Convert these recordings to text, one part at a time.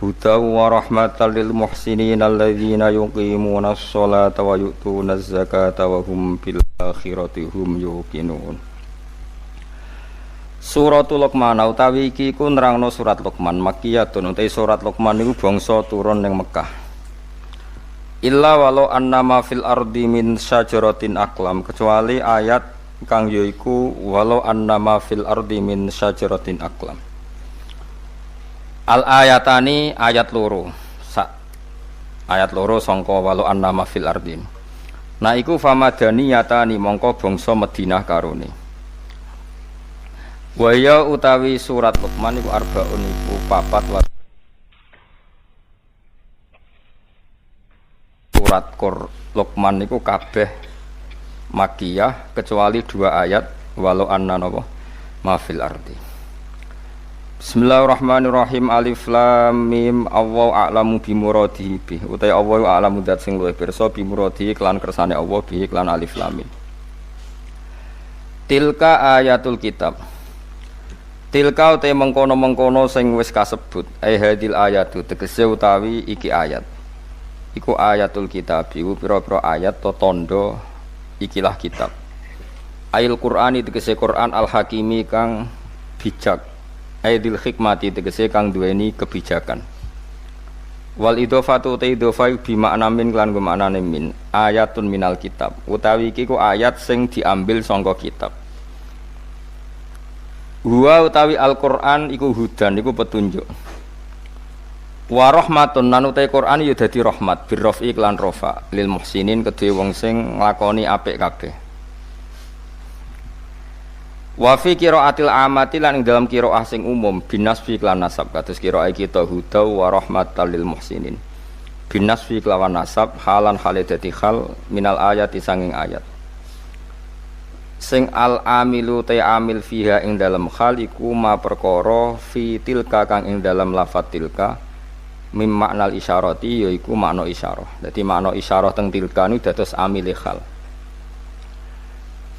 hudaw wa rahmatan lil muhsinin alladzina yuqimunas sholata wa yu'tunaz zakata wa hum bil akhirati hum yuqinun. Suratul Luqman utawi iki iku nerangno surat Luqman Makkiyatun utawi surat Luqman niku bangsa turun ning Mekah. Illa walau annama fil ardi min syajaratin aqlam, kecuali ayat kang yaiku walau annama fil ardi min syajaratin aqlam. Al ayatani ayat loro. Ayat loro sangka walau annama fil ardi. Nah iku famadaniyatani mongko bangsa Madinah karone. Waya utawi surat Luqman iku arbaun iku papat wa surat Luqman iku kabeh Makkiyah kecuali dua ayat walau anna napa ma fil ardi. Bismillahirrahmanirrahim. Alif lam mim. Allahu a'lamu bi muradihi bi. Utawi Allahu a'lamu dat sing luwih pirsa bi muradihi kelan kersane Allah bi kelan alif lam mim. Tilka ayatul kitab. Tilka uta mengkono-mengkono sing wis kasebut ai hadil ayatu tegese utawi iki ayat iku ayatul kitab iku pira-pira ayat to tandha ikilah kitab ail qur'ani tegese Quran al hakimi kang bijak aidil hikmati tegese kang duweni kebijakan wal idhofatu ta idhofa bi makna min lan maknane min ayatun minal kitab utawi iki ku ayat sing diambil saka kitab. Huwa utawi Al-Qur'an iku hudan iku petunjuk. Wa rahmatun lan utawi Qur'an ya dadi rahmat birrafi lan rafa lil muhsinin kedue wong sing nglakoni apik kabeh. Wa fi qiraatil amati lan ing dalam qiraah sing umum binasfi lan nasab kados qiraah kita huda wa rahmatal lil muhsinin. Binasfi lawan nasab halan hale dadi hal minal ayati sanging ayat. Sing al amilu te amil fiha ing dalam hal iku ma perkara fi tilka kang ing dalam lafat tilka mim maknal isyarati yaiku makna isyarah. Dadi makna isyarah teng tilka niku dados amil hal.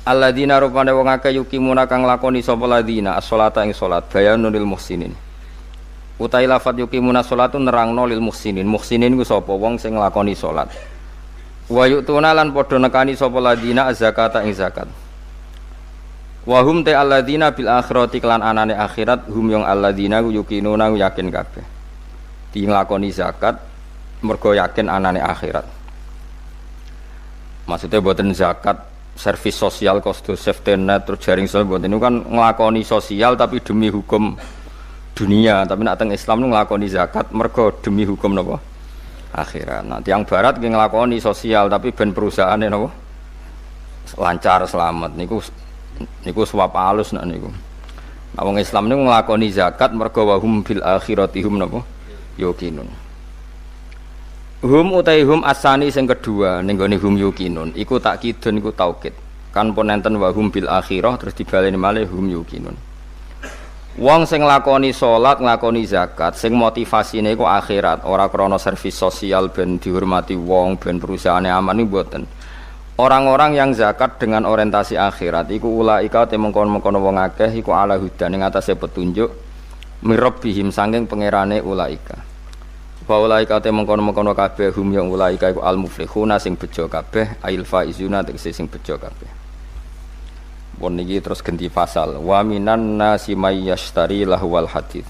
Alladzina rupane wong akeh yukimuna kang lakoni sapa ladina as-sholata ing salat bayanul lil muhsinin. Utai lafat yukimuna sholatu nerangno lil muhsinin. Muhsinin ku sapa wong sing nglakoni salat. Wa yu'tuna lan padha nekani sapa ladina az-zakata ing zakat. Wa hum ta alladzina bil akhirati kelan anane akhirat hum yang alladzina yuqinuna yakin kabeh. Di nglakoni zakat mergo yakin anane akhirat. Maksudnya mboten zakat servis sosial kosto safety net terus jaring sosial mboten niku kan nglakoni sosial tapi demi hukum dunia, tapi nek teng Islam niku nglakoni zakat mergo demi hukum napa? Akhirat. Nah, tiyang barat nggih nglakoni sosial tapi ben perusahaane napa? Lancar selamat niku suap alus nak niku. Nah wong Islam niku nglakoni zakat mergo wa hum bil akhirati hum napa yuqinun. Hum utai hum asani sing kedua ning gone hum yuqinun iku takkidun iku taukid. Kan ponenten wa hum bil akhirah terus dibaleni malih hum yuqinun. Wong sing nglakoni salat, nglakoni zakat, sing motivasine iku akhirat, ora krana servis sosial ben dihormati wong, ben perusahaane aman niku mboten. Orang-orang yang zakat dengan orientasi akhirat iku ulaika te mengkon-mengkon wong akeh iku ala hudan ing atase petunjuk mirabbihim sanging pangerane ulaika. Wa ulaika te mengkon-mengkon kabeh hum yang ulaika iku al muflihuna sing bejo kabeh ail faizuna tegese sing bejo kabeh. Pun niki terus ganti pasal wa minan nasi may yashtari lahwal hadits.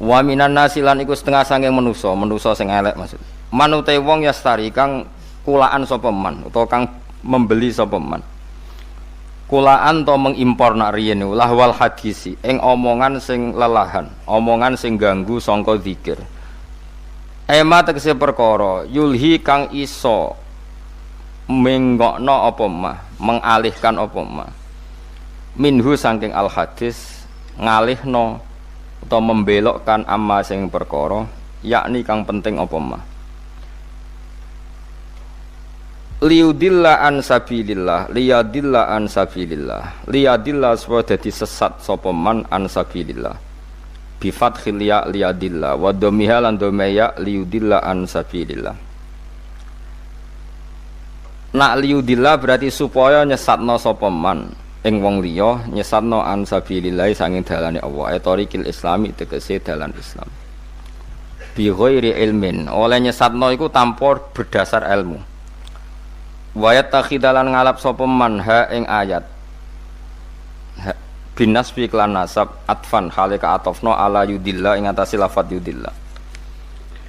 Wa minan nasi lan iku setengah sanging manusa sing elek maksud. Manute wong yastari kang kulaan sapa man utawa kang membeli sapa man. Kulaan to mengimpor nak riyen lahwal hadisi ing omongan sing lelahan, omongan sing ganggu sangka zikir. Ema tegese perkara yulhi kang iso menggokno apa mah, mengalihkan apa mah. Minhu saking al hadis ngalihno utawa membelokkan amma sing perkara yakni kang penting apa mah. Liudilla an sabilillah liyadilla an sabilillah liyadilla supaya dadi sesat sapa man an sabilillah bi fathil ya liyadilla wa dhammiha lan dhammaya liudilla an sabilillah. Nak liudilla berarti supaya nyesatno sapa man ing wong liya, nyesatno an sabilillah sanging dalane Allah, tariqil islami tegese dalan Islam. bi ghairi ilmin, oleh nyesatno iku tanpa berdasar ilmu. Wa yatakhidalan ngalap sapa man ha ing ayat binas fi klan nasab atfan halika atofno ala yudillah ing atase lafat yudillah.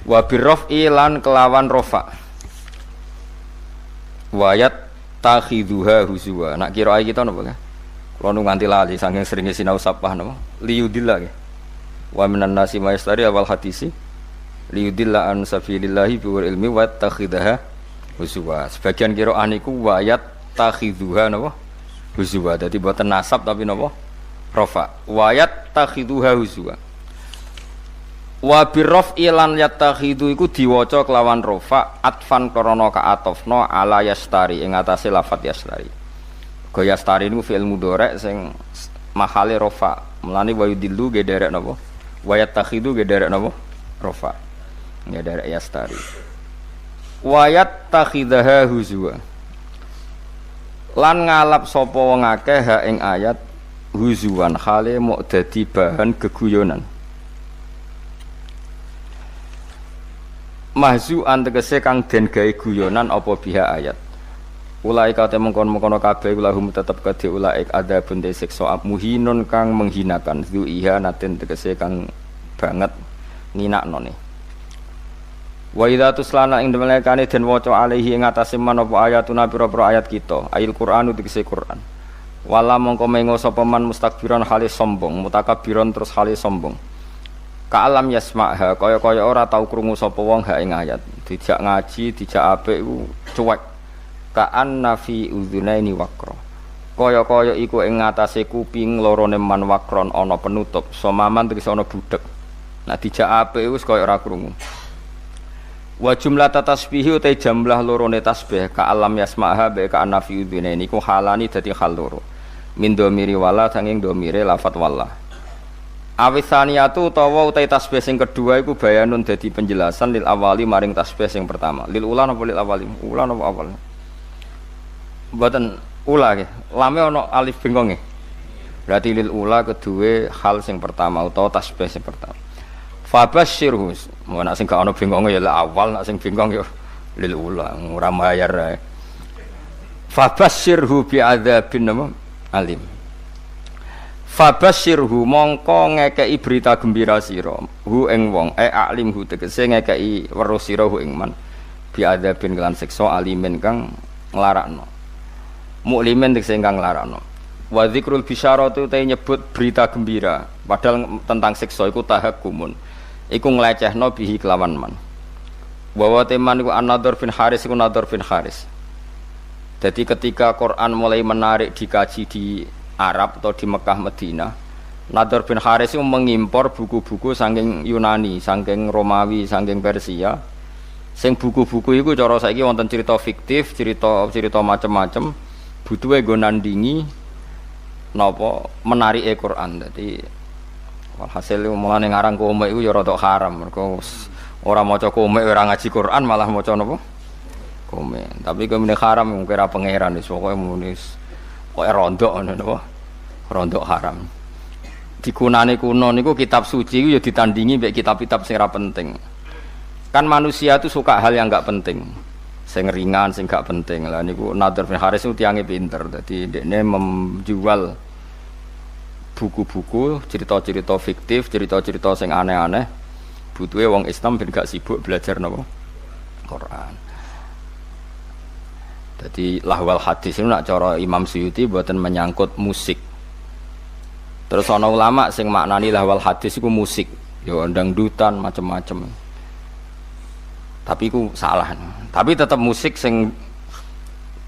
Wa birraf'i lan kelawan rafa. Wa yatakhiduha huzwa. Nak kira kita napa? Kulo nu nganti lali saking seringe sinau sapah napa? Liyudillah. Wa minan nasi mayastari awal hadisi liyudillah an sabilillahi biwar ilmi wa takhidaha huzwa. Sebagian qiraah niku wa yatakhiduha napa? Huzwa. Dadi boten nasab tapi napa? Rafa. Wa yatakhiduha huzwa. Wa birraf'i lan yatakhidu iku diwaca kelawan rafa atfan krana kaatofna ala yastari ing atase lafat yastari. Go yastari niku fi'il mudhari sing mahale rafa. Mulane wa yudillu ge derek napa? Wa yatakhidu ge derek napa? Rafa. Ya derek yastari. Wa yatakhidaha huzwa. Lan ngalap sapa wong akeh ha ing ayat huzwan hale mok dadi bahan geguyonan. Mahzu antegese kang den gawe guyonan apa biha ayat. Ulai kate mengkon-mengkono kabeh ulahum tetep kedhe ulaik adzabun te siksa muhinun kang menghinakan zu iha naten tegese kang banget nginaknone. Wa idza tuslana ing demekane den waca alaihi ing atase manapa ayatuna pira-pira ayat kita ayil Qur'an tegese Qur'an. Wala mongko mengo sapa man mustakbiran hale sombong mutakabbiron terus hale sombong. Ka'alam yasma'ha kaya-kaya ora tau krungu sapa wong ha ing ayat. Dijak ngaji, dijak apik iku cuek. Ka'anna fi udzunaini waqra. Kaya-kaya iku ing ngatasé kuping lorone man waqron ana penutup. Somaman tegese ana budhek. Nah dijak apik wis kaya ora krungu. Wa jumlah tasbih uta jumlah lorone tasbih ka'alam yasma'ha ba ka'anna fi udzunaini ku halani dadi hal loro. Min dhamiri wala sanging dhamire lafat wallah. Awisaniyatu utawa utai tasbih sing kedua iku bayanun dadi penjelasan lil awali maring tasbih sing pertama. Lil ula napa lil awali? Ula napa awal? Mboten ula nggih. Lame ana alif bengkong nggih. Berarti lil ula kedue hal sing pertama utawa tasbih sing pertama. Fabasyirhu. Mun nek sing gak ana bengkonge ya lil awal, nek sing bengkong ya lil ula, ora mayar ae. Fabasyirhu bi adzabin alim. Fabasyirhu mongko ngekeki berita gembira sira hu ing wong alim hu tegese ngekeki weruh sira hu ing man bi adzabin kelan siksa alimin kang nglarakno muklimin tegese kang nglarakno wa dzikrul bisyaratu te nyebut berita gembira padahal tentang siksa iku tahakkumun iku nglecehno bihi kelawan man wa teman iku an-nadhr bin haris iku nadhr bin haris. Jadi ketika Quran mulai menarik dikaji di Arab atau di Mekah Madinah, Nadhr bin Haris itu mengimpor buku-buku saking Yunani, saking Romawi, saking Persia. Sing buku-buku itu cara saiki wonten cerita fiktif, cerita macam-macam. Butuhe nggo nandingi napa menarike Quran. Dadi walhasil mulane ngarang komik iku ya rada haram. Mergo ora maca komik ora ngaji Quran malah maca napa? Komik. Tapi kemene haram mung kira pangeran wis pokoke muni kok rondok ngono napa? Rondok haram. Digunane kuno niku kitab suci iku ya ditandingi mek kitab-kitab sing ora penting. Kan manusia itu suka hal yang enggak penting. Sing ringan, sing enggak penting. Lah niku Nadhr bin Haris itu tiange pinter. Dadi dekne menjual buku-buku, cerita-cerita fiktif, cerita-cerita sing aneh-aneh. Butuhe wong Islam ben gak sibuk belajar napa? Quran. Jadi lahwal hadis itu nak cara Imam Suyuti buatan menyangkut musik. Terus ana ulama sing maknani lahwal hadis iku musik, ya dangdutan macam-macam. Tapi iku salah. Tapi tetap musik sing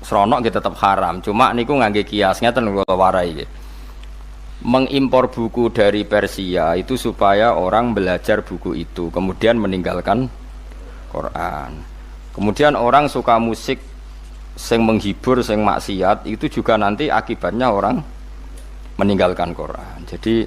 seronok nggih tetap haram. Cuma niku ngangge kias ngeten kula warai nggih. Mengimpor buku dari Persia itu supaya orang belajar buku itu, kemudian meninggalkan Quran. Kemudian orang suka musik sing menghibur, sing maksiat itu juga nanti akibatnya orang meninggalkan Quran. Jadi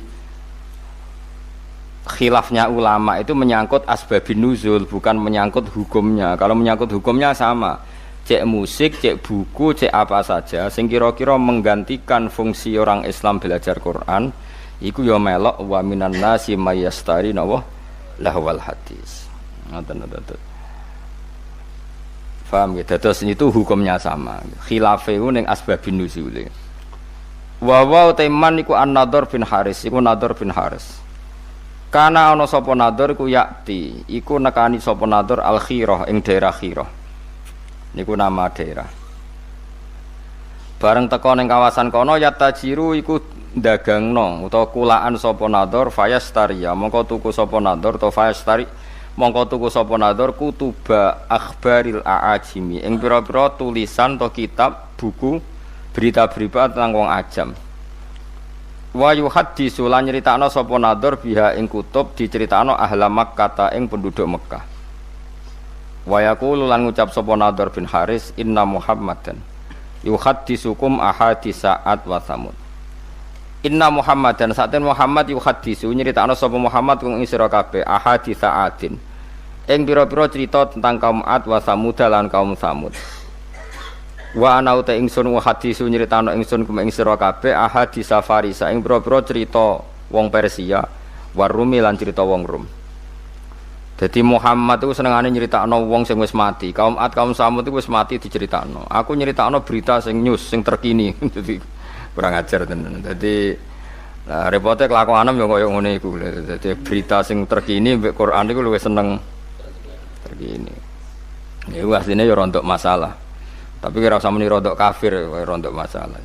khilafnya ulama itu menyangkut asbabun nuzul, bukan menyangkut hukumnya. Kalau menyangkut hukumnya sama, cek musik, cek buku, cek apa saja sing kira-kira menggantikan fungsi orang Islam belajar Quran, iku ya melok wa minan nasi may yastari lahwal hadis. Ngoten. Paham gitu. Terus itu hukumnya sama. Khilafe ning asbabun nuzul. Wa teman iku An-Nadhr bin Haris, iku Nadhr bin Haris. Kana ana sapa Nadhr iku yakti, iku nekani sapa Nadhr Al-Khirah ing daerah Khirah. Niku nama daerah. Bareng teka ning kawasan kono yatajiru iku dagangno utawa kulaan sapa Nadhr fayastaria, mongko tuku sapa Nadhr to fayastari mongko tuku sapa Nadhr kutuba akhbaril aajimi ing pira-pira tulisan to kitab buku berita-berita tentang wong ajam. Wa yuhaddisu lan nyritakno sapa Nadhr biha ing kutub diceritakno ahla Makkah ing penduduk Mekah. Wa yaqulu lan ngucap sapa Nadhr bin Haris inna Muhammadan yuhaddisukum ahadisa Ad wa Tsamud. Inna Muhammadan saten Muhammad yuhaddisu nyritakno sapa Muhammad ing sira kabeh ahadisa Adin ing pira-pira cerita tentang kaum Ad wa Tsamud lan kaum Tsamud. Wa ana uta ingsun wa hadisu nyritakno ingsun kum ing sira kabeh ahadisa Farisa ing pira-pira cerita wong Persia wa Rumi lan cerita wong Rum. Jadi Muhammad itu senengane nyeritakno wong sing wis mati. Kaum Ad, kaum Tsamud itu wis mati diceritakno. Aku nyeritakno berita sing news sing terkini. Jadi kurang ajar tenan. Jadi repote kelakuanem ya koyo ngene iku. Dadi berita sing terkini mbek Quran iku luwih seneng terkini. Iku asline ya rontok masalah. Tapi kira usah muni rontok kafir, rontok masalah.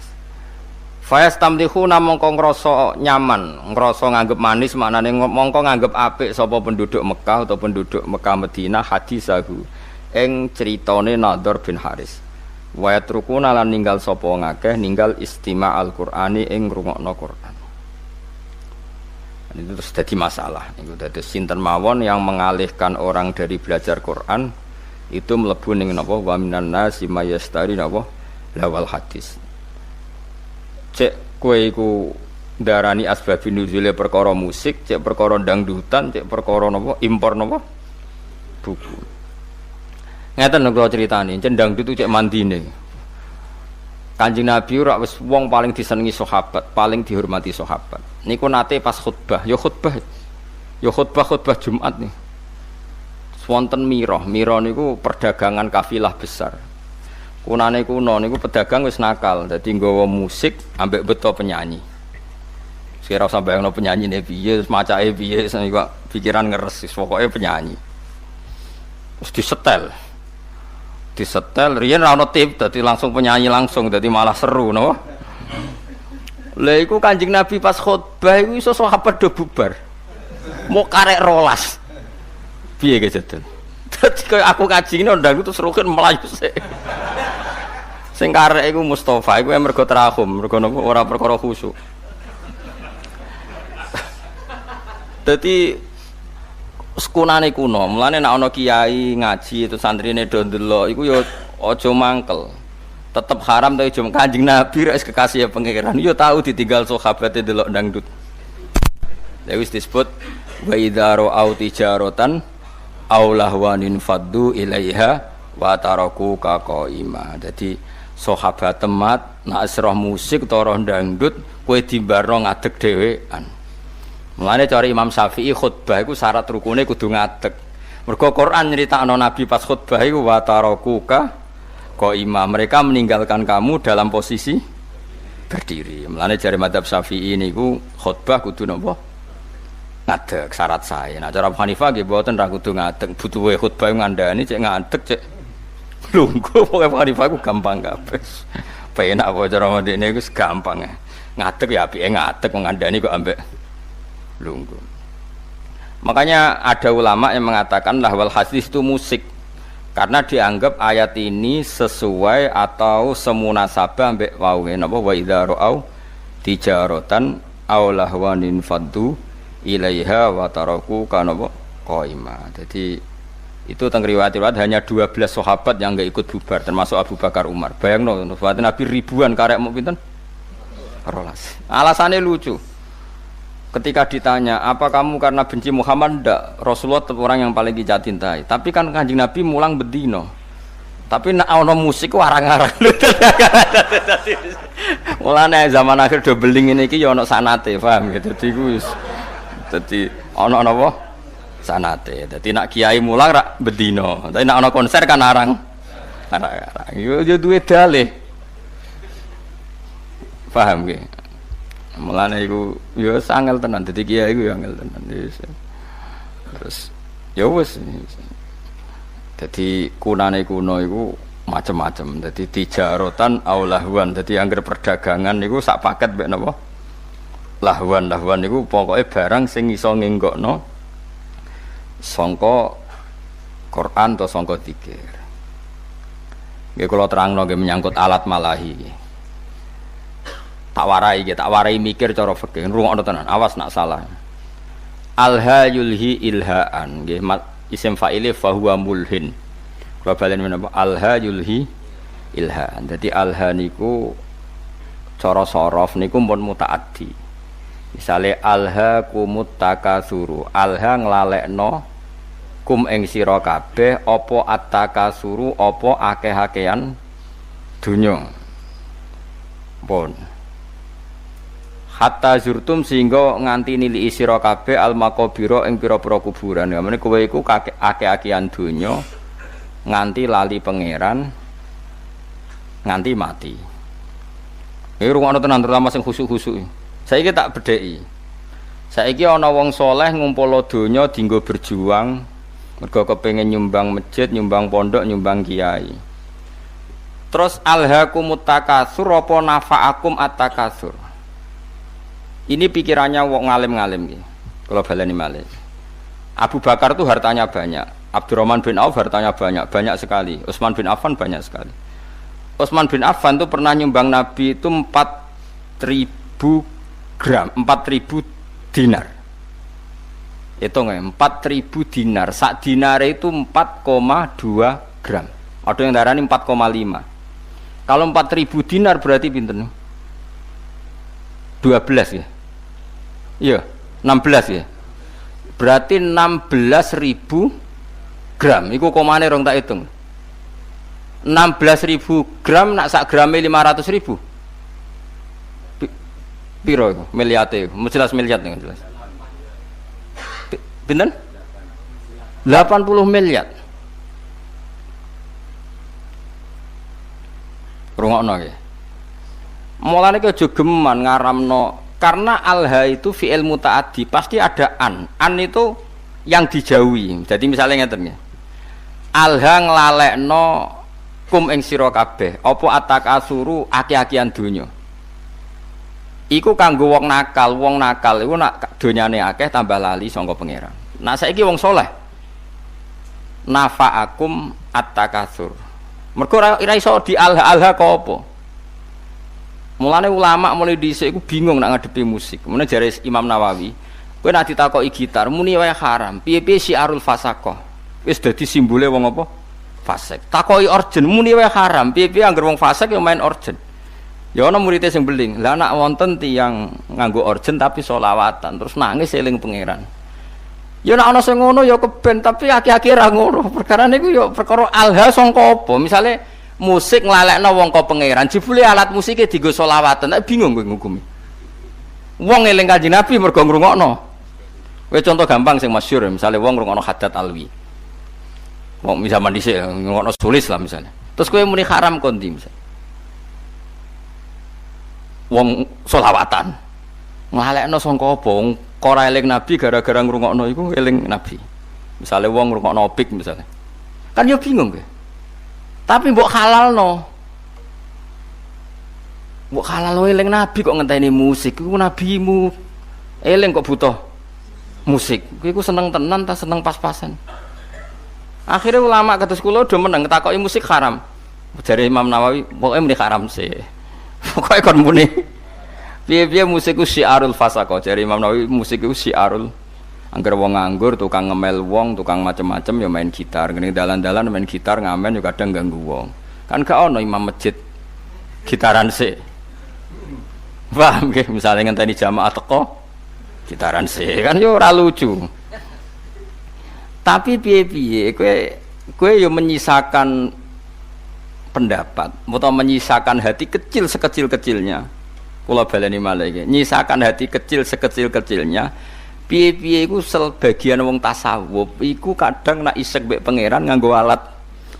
Fayastamdihuna mongko ngrasa nyaman, ngrasa nganggep manis maknane mongko nganggep apik sapa penduduk Mekah atau penduduk Mekah Madinah hadisahu ing critane Nadhr bin Haris. Wa yatrukuna lan ninggal sapa ngakeh ninggal istima' al-Qur'ani ing ngrungokno Qur'an. Itu terus jadi masalah. Itu dadi sinten mawon yang mengalihkan orang dari belajar Quran itu mlebu ning napa wa minan nasi mayastari napa lawal hadis. Cek kowe iku darani asbabun nuzule perkara musik, cek perkara dangdutan, cek perkara napa impor napa buku. Ngeten lho kula critani, cek dangdut cek mandine. Kanjeng Nabi ora wis wong paling disenengi sahabat, paling dihormati sahabat. Niku nate pas khutbah, ya khutbah Jumat nih. Wonten Mira niku perdagangan kafilah besar. Kunane kuno niku pedagang wis nakal, dadi nggawa musik ambek beto penyanyi. Sira usah bayangno penyanyine piye, macake piye, niku pikiran ngeres, pokoke penyanyi. Terus disetel, riyen ra ono tip, dadi langsung penyanyi langsung, dadi malah seru, no. Lha iku Kanjeng Nabi pas khutbah iku iso sahabat do bubar. Mau karek rolas. Piye kejadian? Dadi koyo aku kaji ngene ndang terus rukin melayu sik. Sing karek iku Mustofa iku mergo terahum, mergo napa ora perkara khusyuk. Dadi sekunane kuno, mulane nek ana kiai ngaji itu santrine do ndelok iku ya aja mangkel. Tetep haram ta jum Kanjeng Nabi wis kekasih pangeran. Ya tahu ditinggal sahabate ndelok dangdut. Ya wis disebut wa idza ra'au tijaratan aw lahwanin faddu ilaiha wa taraku ka qaima. Dadi sahabat temat nek roh musik ta roh dangdut kowe dimbarno ngadeg dhewean. Mulane cara Imam Syafi'i khutbah iku syarat rukune kudu ngadeg. Mergo Quran nyritakno Nabi pas khutbah iku wa taraku ka qaima. Mereka meninggalkan kamu dalam posisi berdiri. Mulane jare madzhab Syafi'i niku khutbah kudu napa? Ngadeg syarat sae. Nah cara Abu Hanifah nggih mboten ra kudu ngadeg, butuhe khutbah ngandani cek ngadeg cek lungguh. Pokoke Abu Hanifah ku gampang kabeh. Penak apa cara mendene iku gampang. Ngadeg ya apike ngadeg ngandani kok ambek lungguh. Makanya ada ulama yang mengatakan lahwal hadis itu musik karena dianggap ayat ini sesuai atau semunasabah ambek wae napa wa idza ra'au tijaratan aw lahwanin faddu ilaiha wa taraku kana qaima. Jadi itu teng riwayat hanya 12 sahabat yang enggak ikut bubar termasuk Abu Bakar Umar. Bayangno sahabat Nabi ribuan karek mau pinten? 12. Alasannya lucu. Ketika ditanya, apa kamu karena benci Muhammad? Ndak, Rasulullah tetap orang yang paling kita cintai. Tapi kan Kanjeng Nabi mulang bedino. Tapi nek ana musik warang-arang. Mulane zaman akhir do beling ngene iki ya ana sanate, paham gitu. Dadi ku wis dadi ana napa? sanate. Dadi nak kiai mulang rak bedino, tapi nak ana konser kan arang. Arang. Yo duwe dalih. Paham nggih? Mulane iku yo sangel tenan dadi kiai iku yo angel tenan. Terus ya wis. Dadi kunane kuno iku macam-macam. Dadi tijarotan aulahwan. Dadi angger perdagangan niku sak paket mek napa? Lahwan niku pokoke barang sing iso ngenggokno sangka Quran atau sangka zikir. Nggih kula terangno nggih menyangkut alat malahi. Tak warai mikir cara fikih. Rungokno tenan, awas nak salah. Alha yulhi ilhaan nggih isim fa'ile fa huwa mulhin. Kula balen menapa alha yulhi ilhaan. Dadi alha niku cara sorof niku pun mutaaddi. Misale alha kumut takasuru, alha nglalekno kum ing sira kabeh apa attakasuru apa akeh-akehan donya. Pun hatta zurtum sehingga nganti nilii sira kabeh al maqabira ing pira-pira kuburan. Ngamane kowe iku akeh-akehan donya nganti lali pangeran nganti mati. Iki rungokno tenan terutama sing khusuk-khusuk. Saiki tak bedheki. Saiki ana wong saleh ngumpul donya dienggo berjuang mergo kepengin nyumbang masjid, nyumbang pondok, nyumbang kiai. Terus alhaakumut takasur apa nafa'akum at-takasur. Ini pikirannya wong ngalim-ngalim iki. Kalau baleni malih. Abu Bakar tuh hartanya banyak, Abdurrahman bin Auf hartanya banyak sekali. Utsman bin Affan banyak sekali. Utsman bin Affan tuh pernah nyumbang Nabi itu 4.000 gram, 4.000 dinar. Hitung ya, 4.000 dinar. Sak dinar itu 4,2 gram. Ada yang darani 4,5. Kalau 4.000 dinar berarti pinten? 12 ya? Iya, 16 ya? Berarti 16.000 gram. Iku komane rong tak hitung. 16.000 gram nak sak grame 500.000. Piro itu? Miliate itu? Jelas miliar nih jelas. Pinten? 80 miliar. Rungokno nggih. Mulane ki aja geman ngaramno karena alha itu fi'il mutaaddi, pasti ada an. An itu yang dijauhi. Jadi misalnya ngeten nggih. Alha nglalekno kum ing sira kabeh, apa atakasuru aki-akian donya. Iku kanggo wong nakal iku nak donyane akeh tambah lali sangka pangeran. Nah saiki wong saleh nafa'akum at-takasur. Mergo ora iso di alha-alha kok apa. Mulane ulama mulai dhisik iku bingung nak ngadepi musik. Mulane jare Imam Nawawi, kowe nak ditakoki gitar muni wae haram. Piye-piye syiarul fasaqah. Wis dadi simbole wong apa? Fasik. Takoki orgen muni wae haram. Piye-piye anggere wong fasik ya main orgen. Ya ana muridé sing beling. Lah nak wonten tiyang nganggo orgen tapi selawatan terus nangis eling pangeran. Ya nak ana sing ngono ya keben tapi aki-aki ra ngono. Perkara niku ya perkara alha sangka apa? Misale musik nglalekno wong ka pangeran, jebule alat musike dienggo selawatan. Tak bingung kowe ngukumi. Wong eling Kanjeng Nabi mergo ngrungokno. Kowe contoh gampang sing masyhur, misale wong ngrungokno Haddad Alwi. Wong zaman dhisik ngrungokno sulis lah misalnya. Terus kowe muni haram kondi misalnya. Wong selawatan nglalekno sangka apa wong ora eling Nabi gara-gara ngrungokno iku eling Nabi. Misale wong ngrungokno opik misalnya. Kan yo bingung kowe. Tapi mbok halalno. Mbok halalno eling Nabi kok ngenteni musik. Iku nabimu. Eling kok butuh musik. Kowe iku seneng tenan ta seneng pas-pasan. Akhirnya ulama kados kula do meneng takoki musik haram. Jare Imam Nawawi, pokoke muni haram sih. Pokoke kon muni piye-piye musik ku syiarul fasaqah. Jare Imam Nawawi musik ku syiarul angger wong nganggur, tukang ngemel wong, tukang macem-macem ya main gitar. Ngene dalan-dalan main gitar ngamen yo kadang ganggu wong. Kan gak ono imam masjid gitaran sik. Paham nggih? Misale ngenteni jamaah teko gitaran sik kan yo ora lucu. Tapi piye-piye kowe yo menyisakan pendapat atau menyisakan hati kecil sekecil-kecilnya. Kula baleni malih iki, nyisakan hati kecil sekecil-kecilnya. Piye-piye iku sebagian wong tasawuf iku kadang nak isek mbek pangeran nganggo alat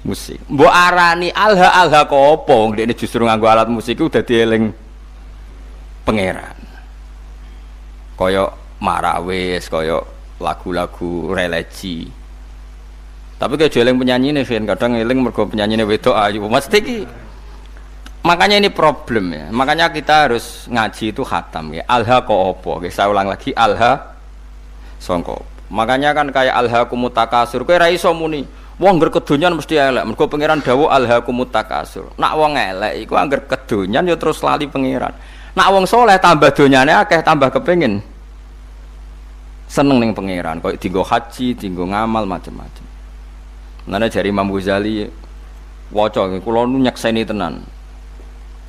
musik. Mbok arani alha kok apa? Ndekne justru nganggo alat musik iku dadi eling pangeran. Kaya marawis, kaya lagu-lagu religi. Tapi kayak eling penyanyine kadang eling mergo penyanyine wedok ayu. Mesti iki makanya ini problem ya. Makanya kita harus ngaji itu khatam ya. Alha kok apa? Saya ulang lagi alha songko. Makanya kan kayak alhaakumut takasur. Kowe ra iso muni wong ngger kedonyan mesti elek. Mergo pangeran dawuh alhaakumut takasur. Nak wong elek iku angger kedonyan ya terus lali pangeran. Nak wong soleh tambah donyane akeh tambah kepengin seneng ning pangeran. Koyo dienggo haji, dienggo ngamal macam-macam. Nane jari Imam Ghazali waca kula nu nyekseni tenan.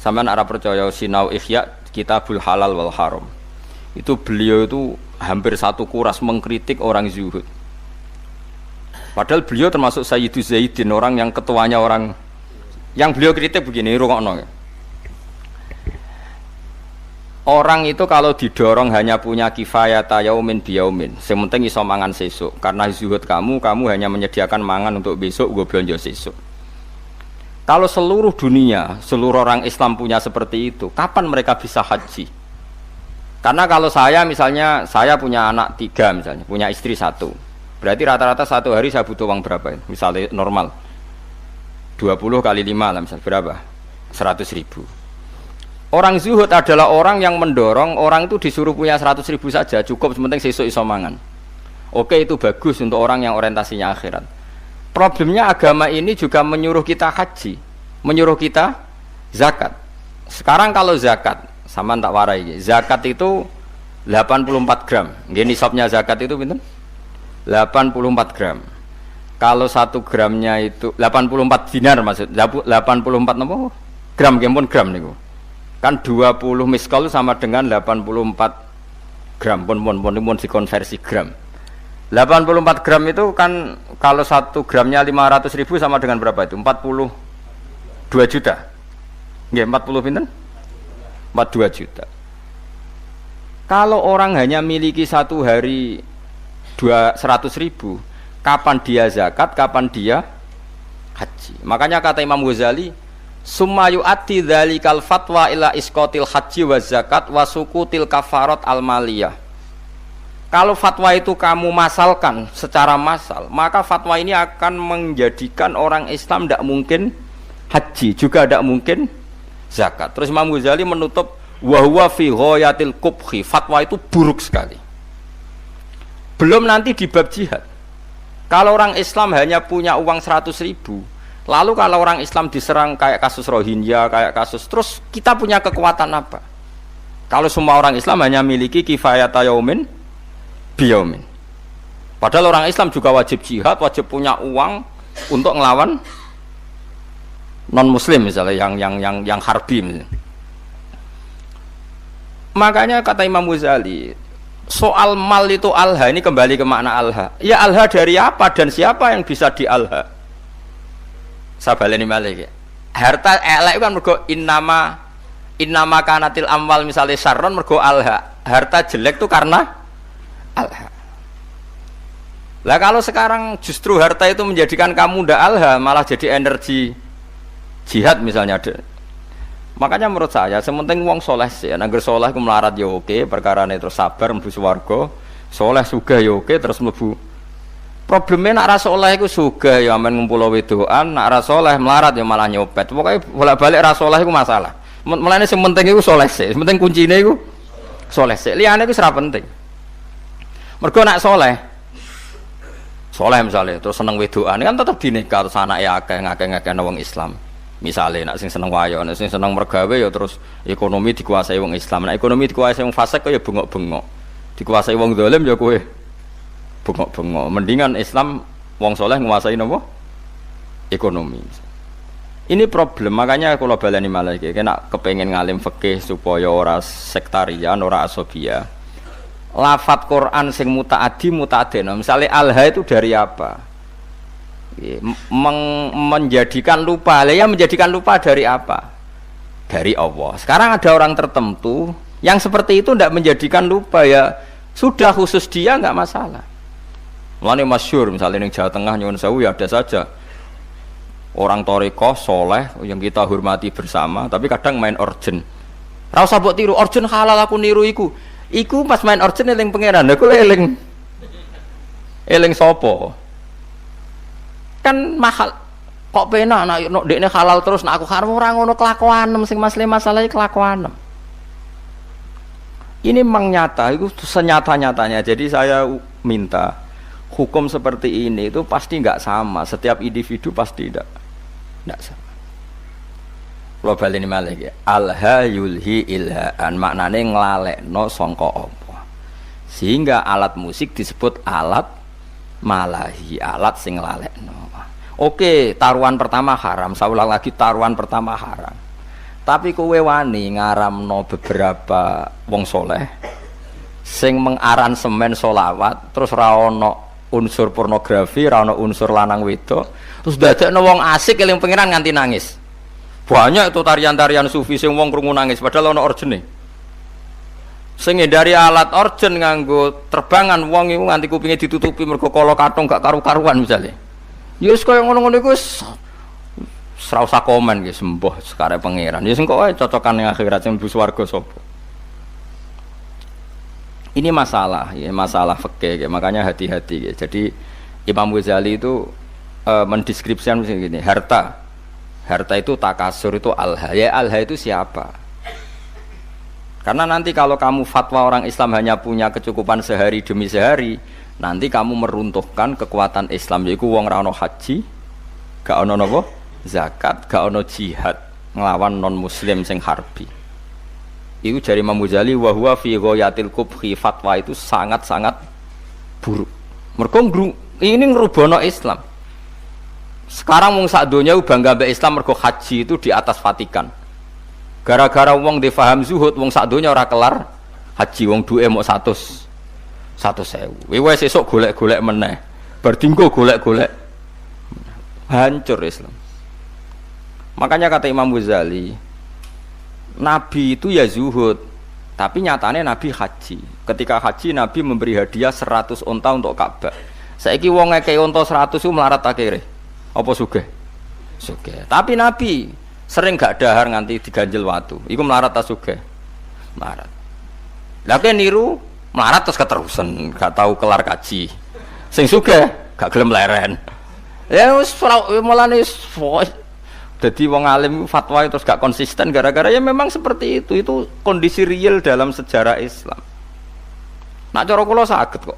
Sampeyan ora percaya sinau Ihya Kitabul Halal wal Haram. Itu beliau itu hampir satu kuras mengkritik orang zuhud. Padahal beliau termasuk Sayyidu Zaidin, orang yang ketuanya orang yang beliau kritik begini, rungokno. Orang itu kalau didorong hanya punya kifayata yaumin biyaumin, yang penting iso mangan sesuk. Karena zuhud kamu hanya menyediakan mangan untuk besok, gue belanja sesuk. Kalau seluruh dunia, seluruh orang Islam punya seperti itu, kapan mereka bisa haji? Karena kalau saya misalnya, saya punya anak 3 misalnya, punya istri 1. Berarti rata-rata 1 hari saya butuh uang berapa? Misalnya normal 20 kali 5 lah misalnya, berapa? 100.000. Orang zuhud adalah orang yang mendorong orang itu disuruh punya 100.000 saja, cukup sementing sesuk iso mangan. Oke, itu bagus untuk orang yang orientasinya akhirat. Problemnya agama ini juga menyuruh kita haji, menyuruh kita zakat. Sekarang kalau zakat, sama tak warai, zakat itu 84 gram. Nggih nisabnya zakat itu pinten? 84 gram. Kalau 1 gramnya itu 84 dinar maksud. 84 napa? Gram nggih pun gram niku. Kan 20 miskal sama dengan 84 gram. Pun dikonversi gram. 84 gram itu kan kalau 1 gramnya 500.000 sama dengan berapa itu? 42 juta. Nggih 40 pinten? 42 juta. Kalau orang hanya miliki 1 hari 100.000, kapan dia zakat, kapan dia haji? Makanya kata Imam Ghazali, summa yu'ati dzalikal fatwa ila isqatil haji wa zakat wa sukutil kafarat al maliyah. Kalau fatwa itu kamu masalkan secara massal, maka fatwa ini akan menjadikan orang Islam tidak mungkin haji, juga tidak mungkin zakat. Terus Imam Ghazali menutup wa huwa fi ghayatil qubhi, fatwa itu buruk sekali. Belum nanti di bab jihad. Kalau orang Islam hanya punya uang 100.000, lalu kalau orang Islam diserang kayak kasus Rohingya, kayak kasus, terus kita punya kekuatan apa? Kalau semua orang Islam hanya miliki kifayata yaumin biyaumin. Padahal orang Islam juga wajib jihad, wajib punya uang untuk ngelawan non muslim misalnya yang harbi misalnya. Makanya kata Imam Ghazali, soal mal itu alha, ini kembali ke makna alha. Ya alha dari apa dan siapa yang bisa di alha? Saya baleni malih ya. Harta elek kan mergo innama kanatil amwal misalnya syarron mergo alha. Harta jelek itu karena alha. Lah kalau sekarang justru harta itu menjadikan kamu ndak alha, malah jadi energi jihad misalnya ada. Makanya menurut saya sementing wong soleh sih, nangger soleh ku melarat ya oke, perkara ini terus sabar mlebu swarga, soleh sugih ya oke terus mlebu. Problemnya nak ra soleh iku sugih ya men ngumpul wedokan, nak ra soleh melarat ya malah nyopet. Pokoke bolak-balik ra soleh iku masalah. Mulane sing penting iku soleh sih, penting kuncine iku soleh sih. Liyane iku ora penting. Mergo nak soleh misalnya terus seneng wedokan kan tetep dinikah terus anake akeh ngakeh-ngakeh wong Islam. Misalnya nak sing seneng wayo, nak sing seneng mergawe ya terus ekonomi dikuasai wong Islam. Nak ekonomi dikuasai wong fasik ya bengok-bengok. Dikuasai wong zalim ya kowe bengok-bengok. Mendingan Islam wong soleh nguasai napa? Ekonomi. Ini problem, makanya kalau baleni malah iki nek kepengin ngalim fikih supaya ora sektarian, ora asobia. Lafat Quran sing muta'addi. Misalnya alha itu dari apa? Menjadikan lupa. Ya menjadikan lupa dari apa? Dari Allah. Sekarang ada orang tertentu yang seperti itu tidak menjadikan lupa ya. Sudah khusus dia nggak masalah. Mulane masyhur misalnya di Jawa Tengah nyuwun sewu ya ada saja orang toriko soleh yang kita hormati bersama, tapi kadang main organ. Ra usah mbok tiru, organ halal aku niru iku. Iku pas main organ eling pangeran, aku eling sapa? Kan mahal kok penak nek dekne halal terus nek aku karo ora ngono kelakuanem sing masalah kelakuanem. Ini memang nyata, itu senyata-nyatanya. Jadi saya minta hukum seperti ini itu pasti nggak sama. Setiap individu pasti tidak sama. Kalau balik ini malah ya, alha yulhi ilhaan maknanya nglalekno sangka apa. Sehingga alat musik disebut alat malahi, alat sing nglalekno. Oke, taruhan pertama haram. Saya ulang lagi, taruhan pertama haram. Tapi kowe wani ngaramno beberapa wong soleh sing mengaransemen solawat terus ra ono unsur pornografi, ra ono unsur lanang wedok, terus dadekno wong asik eling pengiran nganti nangis. Banyak itu tarian-tarian sufi sing wong krungu nangis padahal ono orjene. Sing dari alat orjen nganggo terbangan wong iku nganti kupinge ditutupi mergo kala kathong gak karu-karuan misale. Ya wis kaya ngono-ngono iku ora usah komen nggih sembuh sekare pangeran. Ya sing kok wae cocokan ning akhirat sing mlebu swarga sapa. Ini masalah, ya masalah fikih. Makanya hati-hati. Ya. Jadi Imam Ghazali itu mendeskripsikan begini, harta itu takasur, itu alha. Ya alha itu siapa? Karena nanti kalau kamu fatwa orang Islam hanya punya kecukupan sehari demi sehari, nanti kamu meruntuhkan kekuatan Islam. Yaitu wong ra ono haji, gak ono napa? Zakat, gak ono jihad nglawan non muslim sing harbi. Itu dari Imam Ghazali wa huwa fi ghayatil qubhi, fatwa itu sangat-sangat buruk. Mergo ini ngerubono Islam. Sekarang wong sak donya bangga mbek Islam mergo haji itu di atas Vatikan. Gara-gara wong difaham zuhud, wong sak donya ora kelar haji, wong duwe mok 100.000. Wis sesuk golek-golek meneh. Bar dinggo golek-golek. Hancur Islam. Makanya kata Imam Ghazali, Nabi itu ya zuhud, tapi nyatanya Nabi haji. Ketika haji Nabi memberi hadiah 100 unta untuk Ka'bah. Saiki wong ngekei unta 100 itu melarat akhirnya. Apa sugih? Sugih. Tapi Nabi sering gak dahar nganti diganjel watu. Iku melarat ta sugih? Melarat. Lah kowe niru melarat terus keterusan, gak tahu kelar kaji. Sing sugih gak gelem leren. Ya wis mulane jadi wong alim fatwa terus gak konsisten gara-gara ya memang seperti itu kondisi real dalam sejarah Islam. Nak cara kula saged kok.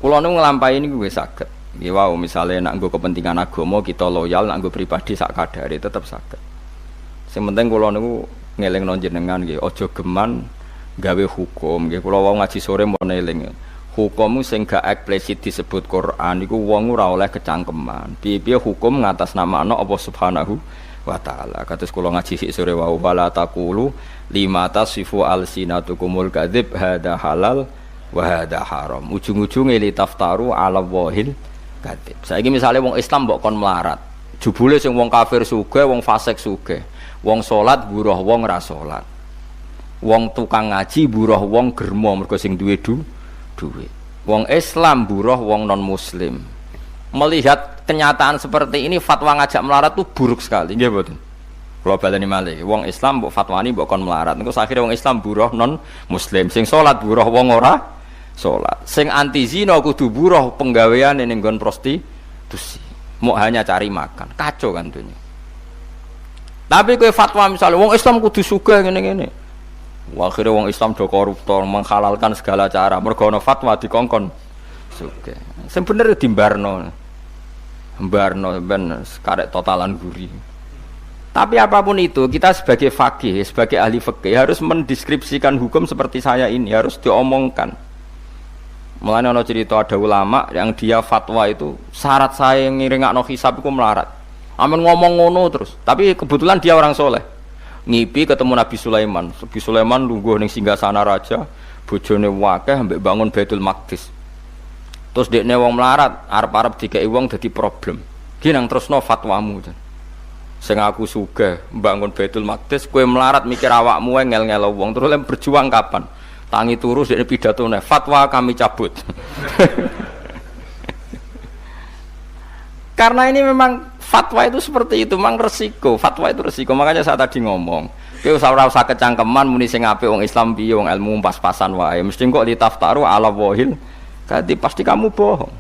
Kula nu nglampahi niku wis saged. Nggih wau misale nak nggo kepentingan agama kita loyal, nak nggo pribadi sak kadare tetep saged. Sing penting kula niku ngelingno jenengan nggih aja geman gawe hukum nggih. Kula wau ngaji sore mau eling. Hukum sing gak eksplisit disebut Quran iku wong ora oleh kecangkeman. Piye-piye hukum ngatasnamakno Allah Subhanahu wa taala. Kados kula ngaji sik sore wau wala taqulu lima tasifu alsinatukumul kadzib hada halal wa hada haram. Ujung-ujunge li taftaru ala wahil kadzib. Saiki misale wong Islam mbok kon melarat. Jebule sing wong kafir sugih, wong fasik sugih. Wong salat buruh wong ra salat. Wong tukang ngaji buruh wong germo mergo sing duwe duit. Wong Islam buruh wong non muslim. Melihat kenyataan seperti ini fatwa ngajak melarat itu buruk sekali. Nggih mboten. Kula baleni malih. Wong Islam mbok fatwani mbok kon melarat. Engko akhire wong Islam buruh non muslim. Sing salat buruh wong ora salat. Sing anti zina kudu buruh penggaweane ning nggon prostitusi. Mau hanya cari makan. Kacau kan dunia. Tapi kowe fatwa misalnya wong Islam kudu sugih ngene-ngene. Akhirnya wong Islam do koruptor menghalalkan segala cara mergo ana fatwa dikongkon sugih. Sing bener dimbarno. Mbarno ben karek totalan guri. Tapi apapun itu kita sebagai faqih, sebagai ahli fikih harus mendeskripsikan hukum seperti saya ini, harus diomongkan. Mulane ana cerita ada ulama yang dia fatwa itu syarat saya ngiringakno hisab iku melarat. Amen ngomong ngono terus. Tapi kebetulan dia orang soleh. Ngipi ketemu Nabi Sulaiman. Nabi Sulaiman lungguh ning singgasana raja, bojone wakeh ambek bangun Baitul Maqdis. Terus dekne wong melarat, arep-arep dikeki wong dadi problem. Ki nang terusno fatwamu. Sing aku sugih bangun Baitul Maqdis, kowe melarat mikir awakmu ngel-ngelo wong terus lem berjuang kapan? Tangi turu dari pidatone, fatwa kami cabut. Karena ini memang fatwa itu seperti itu, memang resiko. Fatwa itu resiko. Makanya saya tadi ngomong, kowe ora usah kecangkeman muni sing apik wong Islam piye wong ilmu pas-pasan wae. Mesti kok litaftaru ala wahil. Pasti kamu bohong.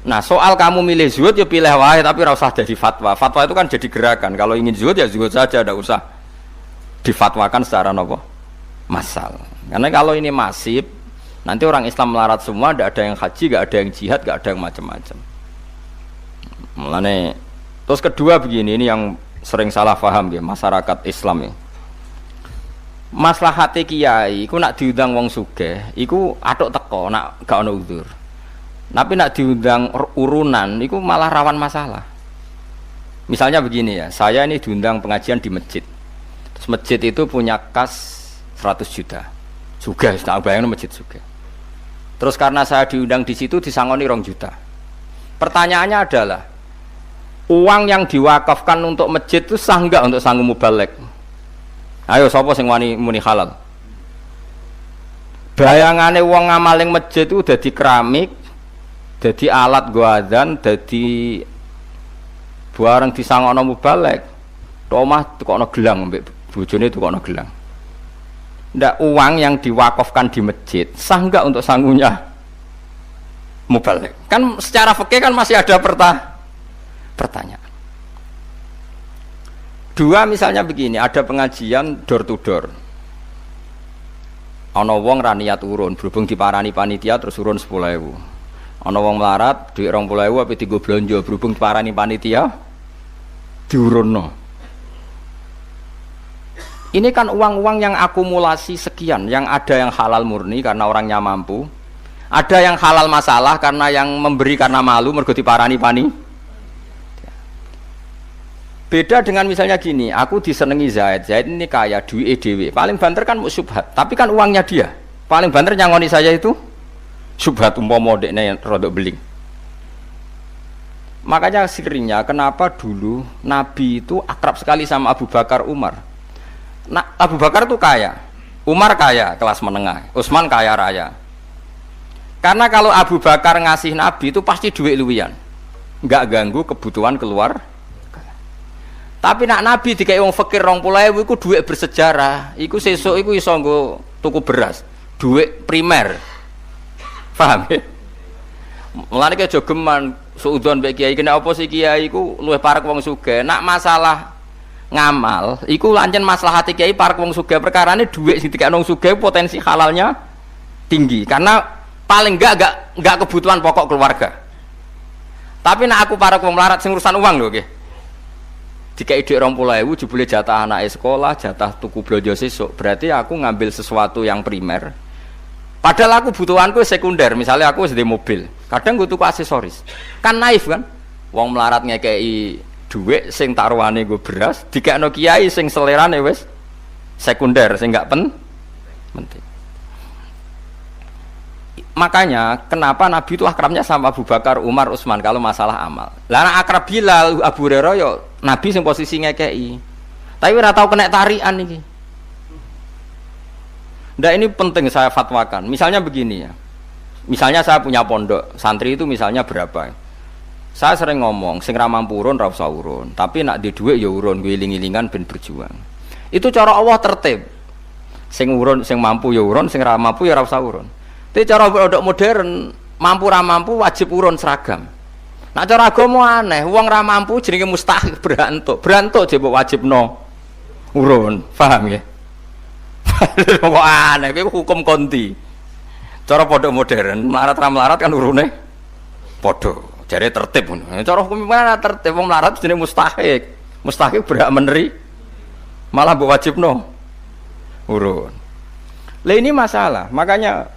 Nah, soal kamu milih zuhud ya pilih wae tapi ora usah jadi fatwa. Fatwa itu kan jadi gerakan. Kalau ingin zuhud ya zuhud saja, tidak usah difatwakan secara nopo massal. Karena kalau ini masif, nanti orang Islam melarat semua, tidak ada yang haji, tidak ada yang jihad, tidak ada yang macam-macam. Mulane terus kedua begini, ini yang sering salah paham ya masyarakat Islam ya. Maslahate kiai iku nak diundang wong sugih, iku atuk teko nak gak ono uzur. Tapi nak diundang urunan iku malah rawan masalah. Misalnya begini ya, saya ini diundang pengajian di masjid. Terus masjid itu punya kas 100 juta. Juga, tak bayangin masjid juga. Terus karena saya diundang di situ disangoni 2 juta. Pertanyaannya adalah, uang yang diwakafkan untuk masjid itu sah enggak untuk sanggup mubalek? Ayo sapa sing wani muni halal? Bayangane wong ngamaling masjid itu dadi keramik, dadi alat go adzan, dadi barang disangona mubalek. Omah tukokno gelang mbek bojone tukokno gelang. Ndak, uang yang diwakafkan di masjid sah enggak untuk sangunya mubalek? Kan secara fikih kan masih ada pertanyaan. Dua, misalnya begini, ada pengajian door to door. Ana wong ra niat urun, berhubung diparani panitia terus urun 10.000. Ana wong melarat dhuwit 20.000 apa dienggo blonjo, berhubung diparani panitia diurunno. Ini kan uang-uang yang akumulasi sekian, yang ada yang halal murni karena orangnya mampu, ada yang halal masalah karena yang memberi karena malu mergo diparani panitia. Beda dengan misalnya gini, aku disenengi Zaid ini kaya, duit dhewe. Paling banter kan syubhat, tapi kan uangnya dia. Paling banter nyangoni saya itu syubhat umpama dekne rodok beling. Makanya sirinya kenapa dulu Nabi itu akrab sekali sama Abu Bakar, Umar. Nah, Abu Bakar itu kaya, Umar kaya kelas menengah, Utsman kaya raya. Karena kalau Abu Bakar ngasih Nabi itu pasti duit luwian, nggak ganggu kebutuhan keluar. Tapi nak Nabi dikai wong fakir 20.000 iku duit bersejarah. Iku sesuk iku iso nggo tuku beras, duit primer. Paham ya? Mulane ki aja geman suudon mbek kiai, kena apa sih kiai iku luwih parek wong sugih. Nak masalah ngamal, iku lancen maslahate kiai parek wong sugih, perkarane duit sing dikek wong sugih potensi halalnya tinggi. Karena paling enggak kebutuhan pokok keluarga. Tapi nak aku parek wong melarat sing urusan uang lho nggih. Jika ide 20.000 jebule jatah anak sekolah, jatah tuku belanja sesuk, berarti aku ngambil sesuatu yang primer. Padahal aku butuhanku sekunder, misalnya aku sedih mobil, kadang gue tuku aksesoris. Kan naif kan? Wong melarat ngekei duit, sing taruhane gue beras, dikekno kiai sing selerane wis sekunder, sing gak penting. Makanya kenapa Nabi itu akrabnya sama Abu Bakar, Umar, Utsman kalau masalah amal. Lah akrab Bilal, Abu Hurairah yo Nabi sing posisi ngekei. Tapi ora tau kena tarian iki. Ndak, ini penting saya fatwakan. Misalnya begini ya. Misalnya saya punya pondok, santri itu misalnya berapa? Saya sering ngomong, sing ra mampu urun ra usah urun, tapi nak di dhuwit ya urun, ngiling-ngilingan ben berjuang. Itu cara Allah tertib. Sing urun, sing mampu ya urun, sing ra mampu ya ra usah urun. Tapi cara produk modern, mampu ra mampu wajib urun seragam. Nah cara agama aneh, wong ra mampu jenenge mustahil berantuk. Berantuk jebok wajibno urun. Paham ya? Kok aneh, kuwi hukum konti. Cara produk modern, melarat ra melarat kan urune padha. Jare tertib ngono. Cara hukum mana tertib, wong melarat jenenge mustahil. Mustahil berhak meneri. Malah mbok wajibno urun. Lah ini masalah, makanya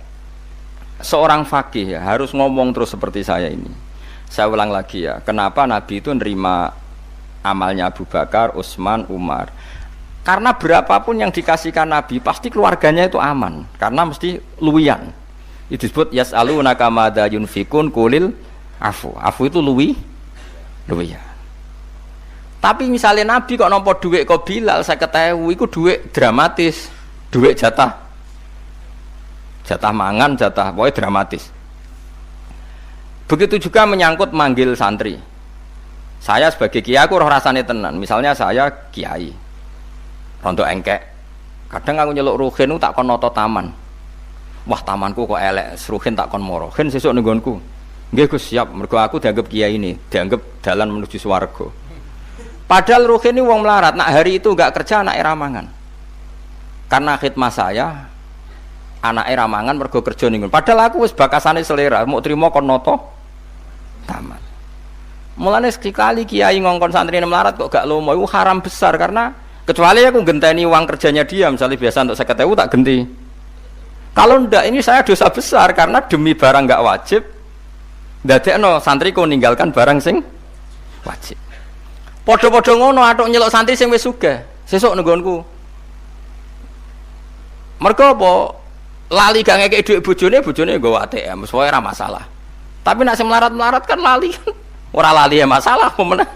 seorang fakih ya harus ngomong terus seperti saya ini. Saya ulang lagi ya, kenapa Nabi itu nerima amalnya Abu Bakar, Utsman, Umar? Karena berapapun yang dikasihkan Nabi pasti keluarganya itu aman, karena mesti luwian. Itu disebut yas'alunaka madza yunfikun qulil afu. Afu itu luwian. Tapi misalnya Nabi kok nampa dhuwit kok Bilal 50.000 iku dhuwit dramatis. Duit jatah mangan, jatah pokoknya dramatis. Begitu juga menyangkut manggil santri. Saya sebagai kiai aku roh rasane tenan. Misalnya saya kiai rontok engkek. Kadang aku nyeluk ruhin tak kon noto taman. Wah tamanku kok elek, ruhin tak kon moro. Hen sesuk ning nggonku. Nggih Gus siap, mergo aku dianggap kiai ini, dianggap dalan menuju swarga. Padahal ruhin ini wong melarat, nak hari itu enggak kerja anak ramangan. Karena khidmah saya anak ramangan mergo kerja ning nggon. Padahal aku wis bakasane selera, mau trimo kon noto taman. Mulane sekali kiai ngongkon santri melarat kok gak lomo, itu haram besar karena kecuali aku genteni uang kerjanya dia, misalnya biasa untuk 50.000 tak genti. Kalau ndak ini saya dosa besar karena demi barang gak wajib ndadekno santri ku ninggalkan barang sing wajib. Padha-padha ngono atuk nyeluk santri sing wis sugih, sesuk nggonku. Mergo apa? Lali gak ngekek dhuwit bojone nggawa ATM, wis wae ora masalah. Tapi nek sing melarat-melarat kan lali kan. Ora lali ya masalah pemenang.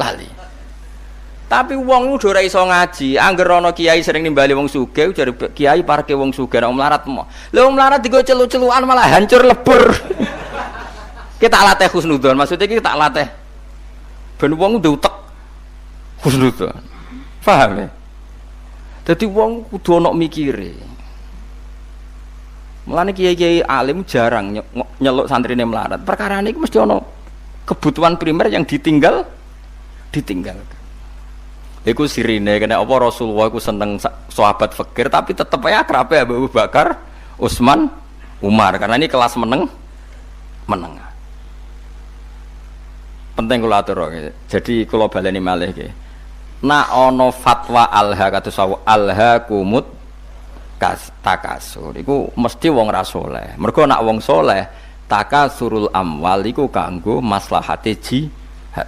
Lali. Tapi wong udah ora iso ngaji, angger ana kiai sering nimbali wong sugih, jare kiai parke wong sugih nek melarat mo. Lha wong melarat digo celu-celukan malah hancur lebur. Kita latih husnudzon, maksudnya kita latih ben wong ndek utek husnudzon. Paham ya? Dadi wong kudu ana mikire. Mulane kiai-kiai alim jarang nyeluk santrine melarat. Perkara niku mesti ana kebutuhan primer yang ditinggalkan. Iku sirine kena apa Rasulullah iku seneng sahabat fakir tapi tetep ae akrabe Abu Bakar, Utsman, Umar karena ini kelas menengah. Penting kula atur. Jadi kula baleni malih nggih. Nak ana fatwa alha kados alha kumut takasur iku mesti wong ra saleh. Mergo nak wong saleh takasurul amwal iku kanggo maslahate jihad.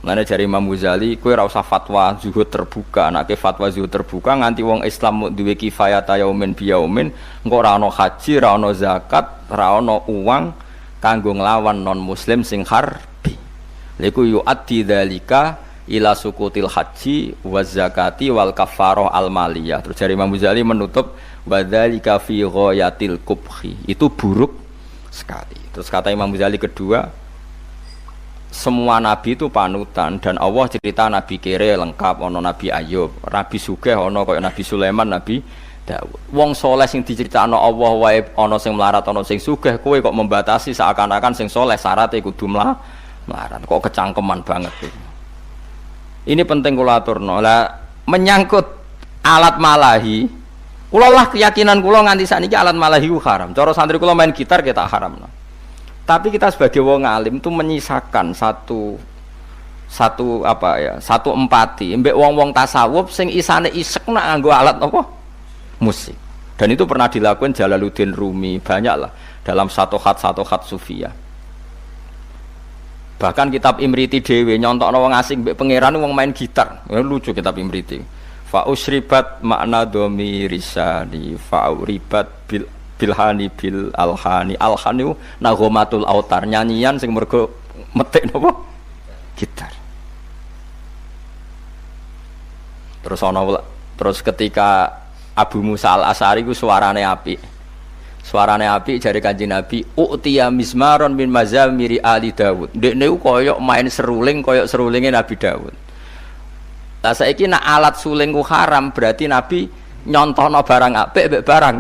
Lane jare Imam Ghazali kowe ora usah fatwa zuhud terbuka, nek fatwa zuhud terbuka nganti wong Islam duwe kifayat yaumin biyaumin, engko ora ana haji, ora ana zakat, ora ana uang kanggo nglawan non muslim sing harbi. Lha iku yu'addi dzalika ila sukutil haji wa zakati wal kafarah al maliyah. Terus jare Imam Ghazali menutup wa dzalika fi ghayatil kubhi. Itu buruk sekali. Terus kata Imam Ghazali kedua, semua nabi itu panutan dan Allah cerita nabi kere lengkap, ono nabi Ayub, nabi sugih ono kaya nabi Sulaiman, nabi Daud. Wong soleh sing diceritakno Allah wae ono sing melarat, ono sing sugih, kowe kok membatasi seakan-akan sing soleh syaratnya kudu melarat. Kok kecangkeman banget itu. Ini penting kula aturno. Lah menyangkut alat malahi, kula lah keyakinan kula nganti sakniki alat malahi haram. Cara santri kula main gitar kita haramno. Tapi kita sebagai wong alim itu menyisakan satu empati mbek wong-wong tasawuf sing isane isek nak nganggo alat apa musik. Dan itu pernah dilakukan Jalaluddin Rumi, banyaklah dalam satu khat sufiyah. Bahkan kitab Imriti dhewe nyontokno wong asing mbek pangeran wong main gitar. Lucu kitab Imriti. Fa usribat makna domi risani fa uribat bilhani bil alhani nagomatul autar, nyanyian sing mergo metik napa gitar. Terus ketika Abu Musa al-Asy'ari ku suarane apik jare Kanjeng Nabi utiya mismaron min mazamiri ali Daud. Ndekne ku koyok main seruling koyok serulinge Nabi Daud. Lah saiki nek alat suling ku haram berarti Nabi nyontohno barang apik mbek barang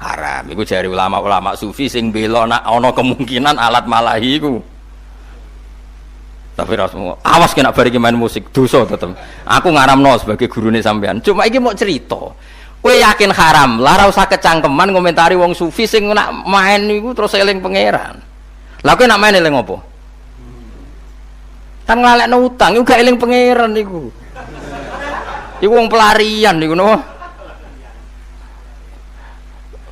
haram. Iku jari ulama-ulama sufi sing bela nak ana kemungkinan alat malahi iku. Tapi rasmu awas kena bari main musik dosa tetep. Aku ngaramno sebagai gurune sampean. Cuma iki mau cerita. Kowe yakin haram, lah ora usah kecangkeman komentari wong sufi sing nak main niku terus eling pangeran. Lah kowe nak main eling apa? Kan ngalekno utang iku gak eling pangeran niku. Iku wong pelarian niku no.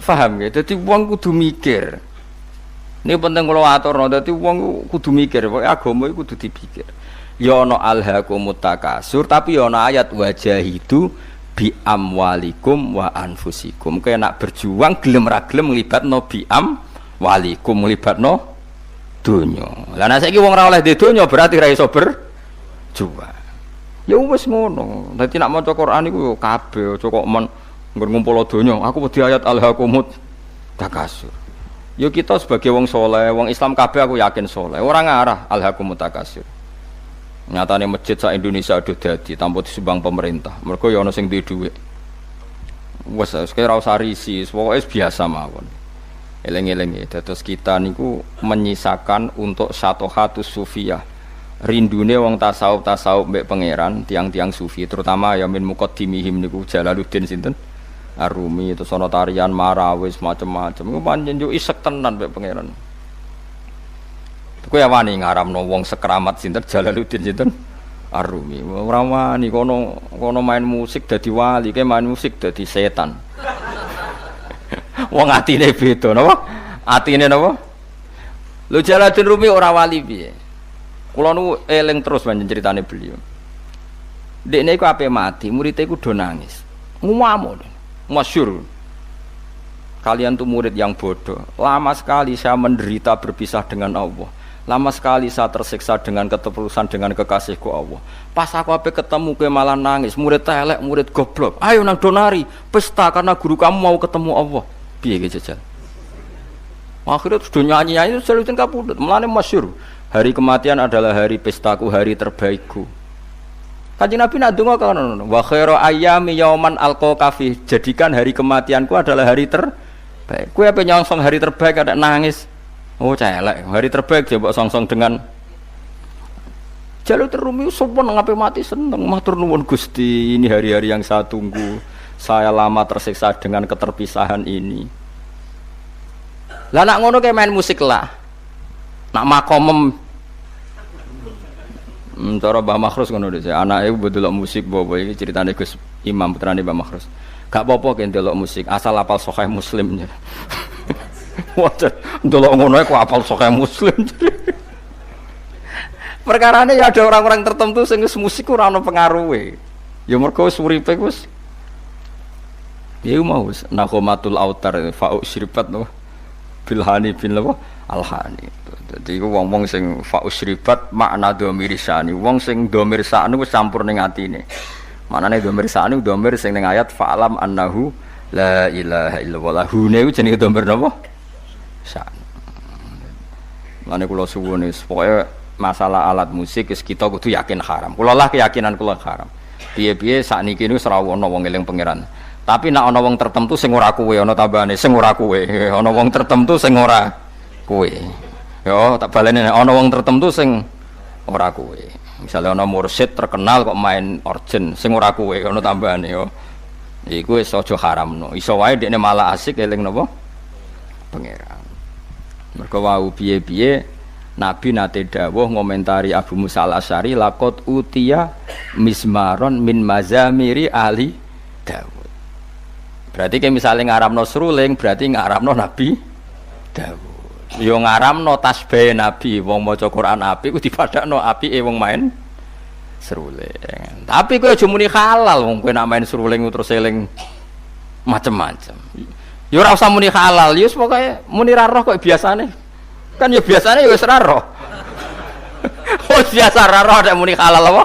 Paham ya? Jadi wong kudu mikir. Ini penting kalau aturno. Jadi wong kudu mikir. Pokoknya agama itu kudu dipikir. Ya ana alhaakumut takasur, tapi ya ana ayat wajahidu bi amwalikum wa anfusikum. Kaya nak berjuang gelem ra gelem nglibatno bi amwalikum, nglibatno donya. Lah nek saiki wong ora oleh di donya berarti ra iso berjuang. Ya wis ngono. Dadi nak maca Quran iku yo kabeh aja kok men ngumpul donya. Aku wedi ayat alhaqumut takasur. Yo kita sebagai wong soleh, wong Islam kabeh aku yakin soleh. Ora ngarah alhaqumut takasur. Nyatane masjid sak Indonesia aduh dadi tanpa disumbang pemerintah. Mergo yo ana sing duwe dhuwit. Wes kaya ora usah risi, pokoke biasa mawon. Eleng-eleng ya. Terus kita niku menyisakan untuk syatohatus sufiyah. Rindune wong tasawuf mbek pangeran, tiang-tiang sufi, terutama ya min muqaddimihim niku Jalaluddin sinten? Ar-Rumi, terus ana tarian Marawis macam-macam. Iku pancen yo isek tenan mbek pangeran. Kowe wani ngaramno wong sekramat sinten Jalaluddin sinten? Ar-Rumi. Ora wani kono main musik dadi wali, kae main musik dadi setan. Wong atine beda napa? Atine napa? Lho Jalaluddin Rumi ora wali piye? Kula nu eling terus panjen critane beliau. Dekne iku ape mati, murid iku do nangis. Ngumamuk. Masyhur. Kalian tuh murid yang bodoh. Lama sekali saya menderita berpisah dengan Allah. Lama sekali saya tersiksa dengan keterpurusan dengan kekasihku Allah. Pas aku ape ketemu kowe malah nangis. Murid elek, murid goblok. Ayo nang donari, pesta karena guru kamu mau ketemu Allah. Piye iki jajal? Akhirnya sudah nyanyi-nyanyi Jalaluddin kapundhut. Mulane masyhur. Hari kematian adalah hari pestaku, hari terbaikku. Kanjeng Nabi nak donga kono, wa khairu ayyami yauman alqa fi. Jadikan hari kematianku adalah hari terbaik. Kowe ape nyongsong hari terbaik ada nangis. Oh celek, hari terbaik dia mbok songsong dengan Jalaluddin Rumi sopan ngape mati seneng. Matur nuwun Gusti, ini hari-hari yang saya tunggu. Saya lama tersiksa dengan keterpisahan ini. Lah nak ngono kayak main musik lah. Nak makomem cara Mbah Makhrus ngono dhewe. Anake delok musik bobo iki critane Gus Imam putrane Mbah Makhrus. Gak apa-apa ki delok musik, asal apal Sahih Muslim. Wajar delok ngono kok apal Sahih Muslim. Perkarane ya ada orang-orang tertentu sing musik ora ono pengaruhe. Ya mergo uripe wis ya mau wis nakhomatul autar fa'u syribat no bilhani bin lawa alhani. Dadi iku wong-wong sing fausribat makna dhamir sani. Wong sing dhamir sani wis campur ning atine. Maknane dhamir sani dhamir sing ning ayat fa'lam annahu la ilaha illallah. Hune iku jenenge dhamir napa? Sani. Mane kula suwun wis pokoke masalah alat musik wis kita kudu yakin haram. Kula lah keyakinan kula haram. Piye-piye sakniki niku ora ana wong eling pangeran. Tapi nek ana wong tertentu sing ora kuwe ana tambahane sing ora kuwe. Ana wong tertentu sing ora kuwe. Yo tak baleni ana wong tertentu sing ora kowe. Misale ana mursyid terkenal kok main organ sing ora kowe ana tambahane yo. Iku wis aja haramno. Iso wae dekne malah asik eling napa? Pangeran. Mergo wau piye-piye Nabi nate dawuh ngomentari Abu Musa Al-Asy'ari laqad utiya mismaron min mazamiri ali Daud. Berarti ke misale ngaramno sruling berarti ngaramno Nabi Daud. Yo ngaramno tasbih Nabi wong maca Quran apik ku dipadakno apike wong main seruling. Tapi kowe aja muni halal wong kowe nak main seruling terus eling macem-macem. Yo ora usah muni halal, yo pokoke muni ra roh kok biasane. Kan yo biasane yo wis ra roh. Oh biasa ra roh nek muni halal apa?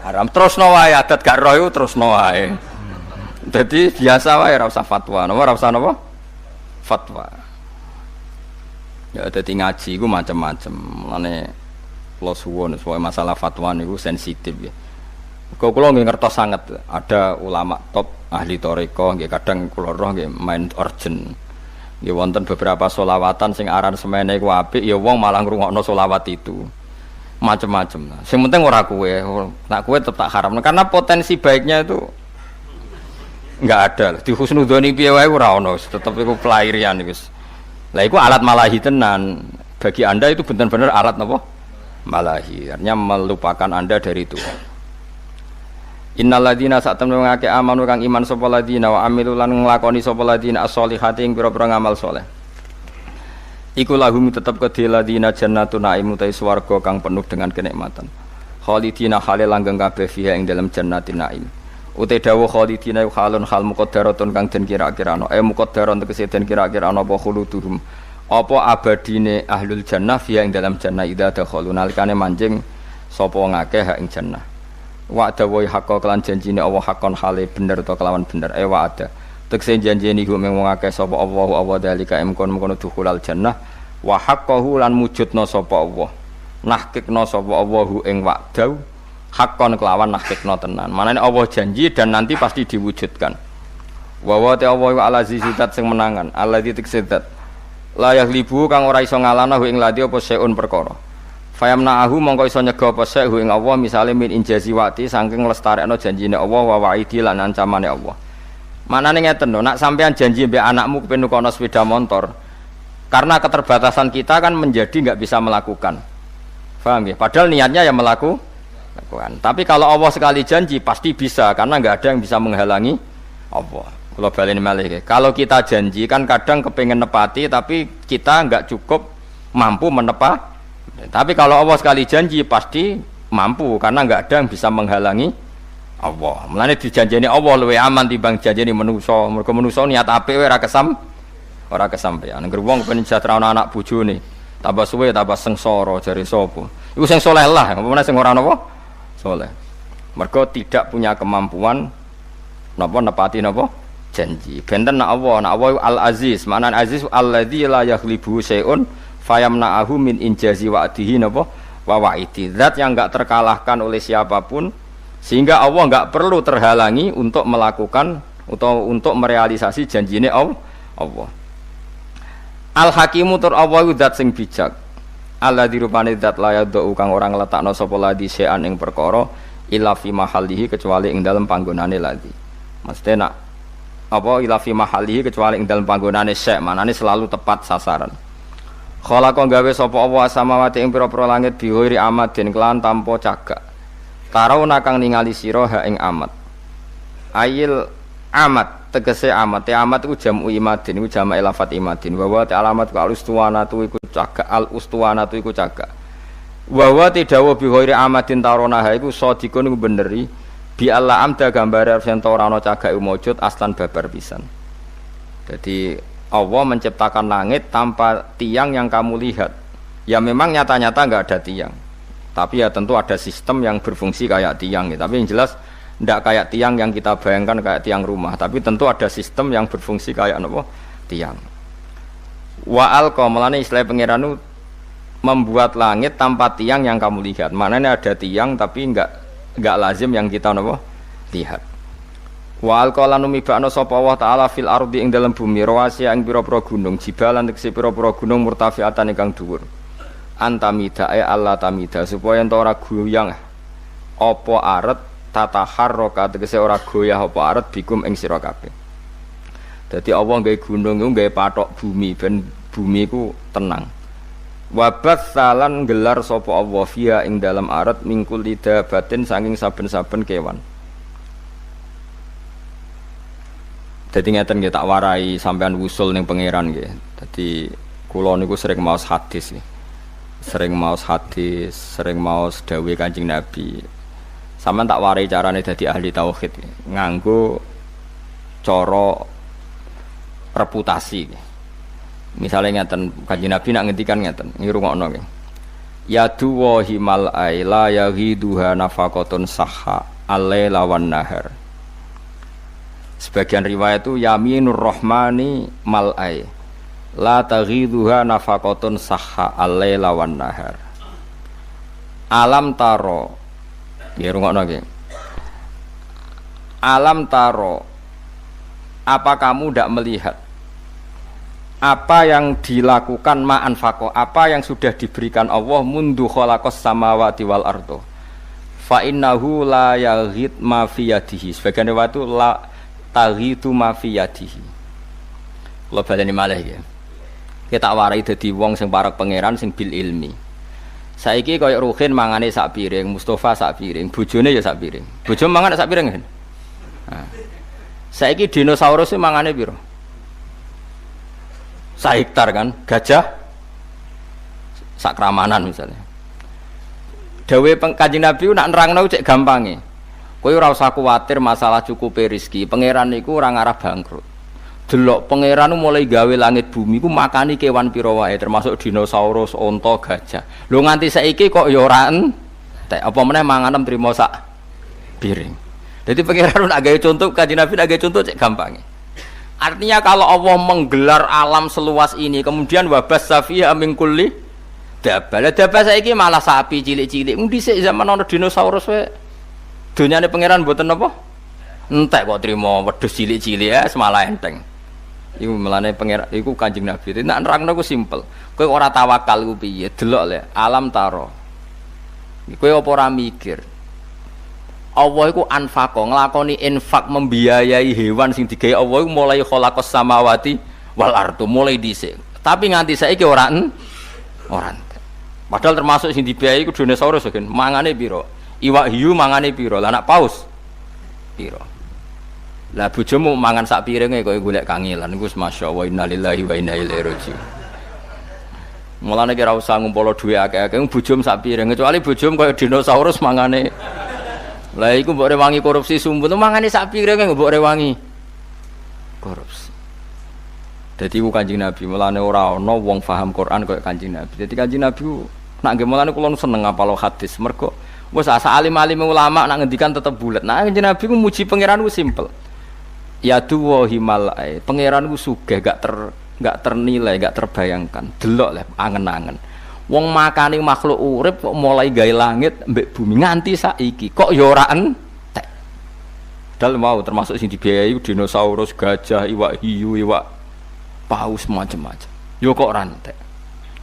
Haram terusno wae adat gak roh iku terusno wae. Dadi biasa wae ora usah fatwa. Ora usah napa? Fatwa. Ya dadi ngaji iku macam-macam. Mulane kula suwun soal masalah fatwa niku sensitif ya. Kok kula nggih ngertos sanget ada ulama top ahli thariqah nggih kadang kula roh nggih main organ. Nggih wonten beberapa sholawatan sing aransemene iku apik ya wong malah ngrungokno sholawat itu. Macam-macam. Sing penting ora kowe. Nek kowe tetep haram karena potensi baiknya itu enggak ada. Di husnudzoni piye wae ora ono, tetep iku pelairian iku. Lah itu alat malahi tenan. Bagi Anda itu benar-benar alat apa? Malahi. Artinya melupakan Anda dari Tuhan. Innal ladzina sa'tamnu ngake amanu kang iman sapa ladzina wa amilu lan nglakoni sapa ladzina as-sholihati ing pira-pira ngamal saleh. Iku lahum tetep kedhe ladzina jannatun na'im utai swarga kang penuh dengan kenikmatan. Khalidina hale langgeng kabeh fiha ing dalam jannatin na'im. Utai dawuh khalidina halun hal muqaddaratun kang den kira-kirano muqaddaron tegese den kira-kirano apa khuluduhum apa abadine ahlul jannah fiha ing dalam jannah idza dakhalu nalikane manjing sapa ngakeh ing jannah Wa'da wa haqqo kelan janjine Allah haqqon hale bener to kelawan bener wa'da tekse janjine iku mung akeh sapa Allah dalika mkono dukhulal jannah wa haqqahu lan mujudna sapa Allah nahkikna sapa Allahu ing wa'da haqqon kelawan nahkikna tenan manane Allah janji dan nanti pasti diwujudkan wa ta Allah ala zidat sing menangan alladzi tiksedat la yaghlibu kang ora iso ngalahno ing ladhi apa seun perkara fayamna'ahu mongko iso nyega apa sek ing Allah misale min injazi wati saking lestarekno janjine Allah wa wa'idi lan ancamane Allah. Manane ngeten lho, nak sampean janji mbek anakmu kepen nukono sepeda motor, karena keterbatasan kita kan menjadi enggak bisa melakukan. Paham ya? Padahal niatnya ya melakukan. Tapi kalau Allah sekali janji pasti bisa karena enggak ada yang bisa menghalangi Allah. Kalau baleni malih. Kalau kita janji kan kadang kepengen nepati tapi kita enggak cukup mampu menepati. Tapi kalau Allah sekali janji pasti mampu karena enggak ada yang bisa menghalangi Allah. Mulane dijanjeni Allah luwih aman timbang janjeni manusa. Mergo manusa niat apik ora kesampean. Angger wong pengen sejahtera anak bojone, tambah suwe tambah sengsara jare sapa? Iku sing saleh lah, apa sing ora napa? Saleh. Mergo tidak punya kemampuan napa nepati napa janji. Benten nak Allah Al-Aziz, maknane Aziz alladzi la yaghlibu syai'un fayamna'ahu min injazi wa'dihi napa wa wa'idi. Zat yang enggak terkalahkan oleh siapapun sehingga Allah enggak perlu terhalangi untuk melakukan atau untuk merealisasi janjine Allah. Al-Hakimu tur Allah zat sing bijak. Alladzi rupane zat la yadhu kang ora ngletakno sapa ladi sean ing perkara illa fi mahallihi kecuali ing dalem panggonane ladi. Mesti nak apa illa fi mahallihi kecuali ing dalem panggonane sek, manane selalu tepat sasaran. Khalaqa gawe sapa Allah samawati ing pira-pira langit bihoiri amadin kelan tanpa cagak. Tarauna kang ningali sira ha ing amad. Ayil amad tegese amad. Te amad iku jamu imadin, iku jamak lafat imadin. Wa ta alamat ka al-ustuwanatu iku cagak, al-ustuwanatu iku cagak. Wa te dawa bihoiri amadin tarona ha iku sadikun iku beneri. Bi alla amda gambare arep ora ana cagak mujud aslan babar pisan. Jadi Allah menciptakan langit tanpa tiang yang kamu lihat. Ya memang nyata-nyata enggak ada tiang. Tapi ya tentu ada sistem yang berfungsi kayak tiang. Tapi yang jelas enggak kayak tiang yang kita bayangkan kayak tiang rumah. Tapi tentu ada sistem yang berfungsi kayak apa? Tiang. Wa al-qamalane istilah pangeran membuat langit tanpa tiang yang kamu lihat. Maknanya ada tiang tapi enggak lazim yang kita apa? Lihat. Wa alqalan mibakna sapa Allah taala fil ardi ing dalam bumi rawasi ing pira-pira gunung jibalan tegese pira-pira gunung murtafiatan ingkang dhuwur antamida Allah tamida supaya ento ora goyang apa aret tataharraka tegese ora goyah apa aret bikum ing sira kabeh. Dadi Allah gawe gunung iku gawe patok bumi ben bumi iku tenang. Wabat salan gelar sapa Allah fiha ing dalam aret mingkul lidabatin saking saben-saben kewan. Jadi ngeten nggih tak warai sampean wusul ning pangeran nggih. Dadi kula niku sering maos hadis nggih. Sering maos dawuh Kanjeng Nabi. Sampeyan tak warai carane dadi ahli tauhid nganggo cara reputasi nggih. Misale ngeten Kanjeng Nabi nak ngendikan ngeten, ngrungokno nggih. Ya duwahi mal aila yaghiduha nafaqatun sahha al-laila wan nahar. Sebagian riwayat itu yaminur rahmani mal'ai la taghiduha nafaqatun sahha al-laila wan nahar. Alam taro ya rungokno nggih. Alam taro, apa kamu tidak melihat apa yang dilakukan ma'anfaqo, apa yang sudah diberikan Allah mundu khalaqas samawati wal ardo fa innahu la yaghid ma fi yadihi. Sebagian riwayat itu la taghitu ma fi yadihi. Kula baleni malih ya. Kita warai dadi wong sing parek pangeran sing bil ilmi. Saiki kaya Ruhin mangane sak piring, Mustafa sak piring, bojone ya sak piring. Bojo mangan sak piring kan. Nah. Saiki dinosaurus mangane piro? Sak hektar kan, gajah sak kramanan misalnya. Dawe Kanjeng Nabi nak nerangno cek gampange. Kowe ora usah kuwatir masalah cukupe rezeki. Pangeran niku ora ngarah bangkrut. Delok pangeran mulai gawe langit bumi ku makani kewan pira wae termasuk dinosaurus, onta, gajah. Lho nganti saiki kok ya ora entek. Apa meneh manganem trimo sak piring. Jadi pangeran nak gawe contoh, Kanjeng Nabi nak gawe contoh cek gampang. Artinya kalau Allah menggelar alam seluas ini, kemudian wabas safiya min kulli dabal. Dabal saiki malah sapi cilik-cilik. Mung dhisik zaman ana dinosaurus wae. Donyane pangeran mboten napa? Entek kok trimo wedhus cilik-cilik ya semalah enteng. Iku melane pangeran iku Kanjeng Nabi. Nek nerangno ku simpel. Kowe ora tawakal ku piye? Delok le alam taro. Kowe apa ora mikir? Allah iku anfaqo nglakoni infak membiayai hewan sing digawe Allah iku mulai khalaqas samawati wal ardu mulai dhisik. Tapi nganti saiki ora entek. Padahal termasuk sing dibiayai iku dinosaurus kan. Mangane pira? Iwak hiu mangane pira? Lah anak paus pira? Lah bojomu mangan sak piringe kok golek kangelan iku masyaallah innalillahi wa inna ilaihi raji'un. Mulane kira usah ngumpul dhuwit akeh-akeh bojom sak piring kecuali bojom kaya dinosaurus mangane. Lah iku mbok rewangi korupsi sumpun mangane sak piringe mbok rewangi korupsi. Dadi ku Kanjeng Nabi mulane ora ana wong paham Quran kaya Kanjeng Nabi. Dadi Kanjeng Nabi nak nggih mulane kula seneng apal hadis mergo wis asa alim-alim ulama nak ngendikan tetep bulet. Nah Kanjeng Nabi ku muji pangeran ku simpel. Ya duwa himalai, pangeran ku sugih gak ternilai, gak terbayangkan. Delok le angen-angen. Wong makane makhluk urip kok mulai gawe langit mbek bumi nganti saiki kok ya ora entek. Dal mau termasuk sing dibiayai dinosaurus, gajah, iwak hiu, iwak paus macam-macam. Yo kok ora entek.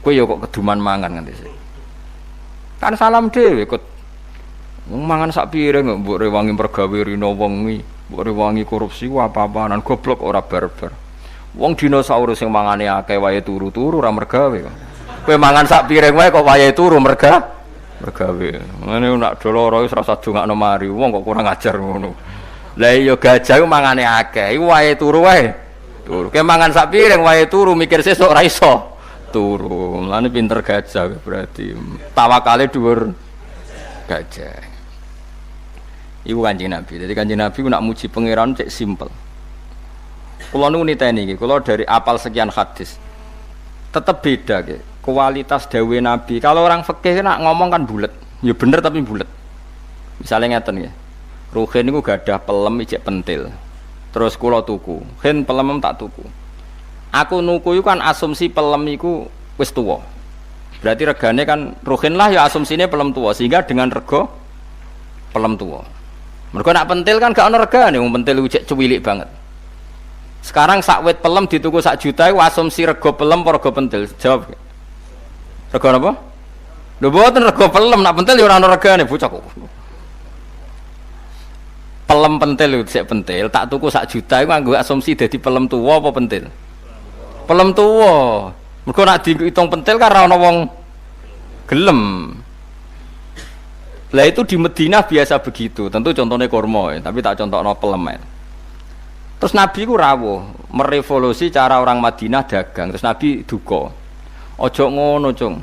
Kowe yo kok keduman mangan nganti saiki. Kan salam dhewe kok mangan sak piring mbok rewangi pergawe rino wengi, mbok rewangi korupsi apa-apaan goblok ora barbar. Wong dinosaurus sing mangane akeh wae turu-turu ora mergawe. Kowe mangan sak piring wae kok wayahe turu mergawe. Ngene nak doloro wis rasa dongakno mari. Wong kok kurang ajar ngono. Lah iya gajah ku mangane akeh, iku wayahe turu wae. Turu. Kowe mangan sak piring wayahe turu mikir sesuk ora iso turu. Mulane pinter gajah berarti. Tawakale dhuwur gajah. Iku Kanjeng Nabi. Jadi Kanjeng Nabi ku nak muji pangeran cek simpel. Kula nu niteni iki, kula dari apal sekian hadis. Tetap beda ke kualitas dawe Nabi. Kalau orang fikih nak ngomong kan bulet, ya bener tapi bulet. Misalnya ngeten ya, Ruhin niku gadah pelem ijek pentil. Terus kula tuku, hen pelem tak tuku. Aku nuku iku kan asumsi pelem iku wis tuwa. Berarti regane kan Ruhin lah ya asumsine pelem tuwa sehingga dengan rego pelem tuwa. Mergo nak pentil kan gak ono regane, wong pentil ijek cuwilik banget. Sekarang sak wit pelem dituku sak juta iku asumsi rego pelem apa rego pentil? Jawab. Rego napa? Lho mboten rego pelem, nak pentil ya ora ana regane bocah kok. Pelem pentil lho sik pentil, tak tuku sak juta iku nganggo asumsi dadi pelem tuwa apa pentil? Pelem tuwa. Mergo nak diitung pentil kan ora ana wong gelem. Lah itu di Madinah biasa begitu. Tentu contohnya kurma ya, tapi tak contohno pelem. Terus Nabi ku rawuh merevolusi cara orang Madinah dagang. Terus Nabi duka. Ojo ngono, Cung.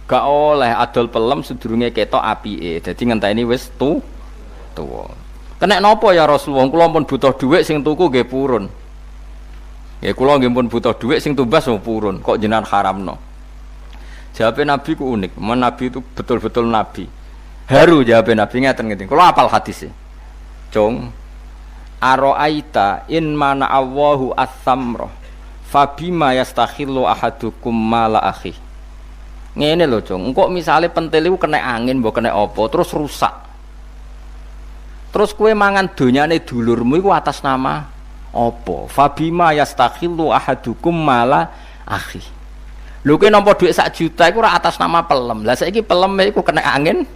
Gak oleh adol pelem sedurunge ketok apike. Dadi ngenteni wis tuwa. Kenek napa ya Rasulullah? Kula pun butuh dhuwit sing tuku nggih purun. Nggih kula nggih pun butuh dhuwit sing tumbas purun. Kok jenengan haramno? Jawabe Nabi ku unik. Nabi itu betul-betul Nabi. Haru jawabe Nabi ngeten. Kula hafal hadise. Cung Aro'aita in mana Allahu as-samra fabima yastakhillu ahadukum mala akhi. Ngene lho, Cung. Engko misale pentil iku kena angin mbok kena apa terus rusak. Terus kowe mangan donyane dulurmu iku atas nama apa? Fabima yastakhillu ahadukum mala akhi. Lho kowe nampa dhuwit sak juta iku ora atas nama pelem. Lah saiki pelem iku kena angin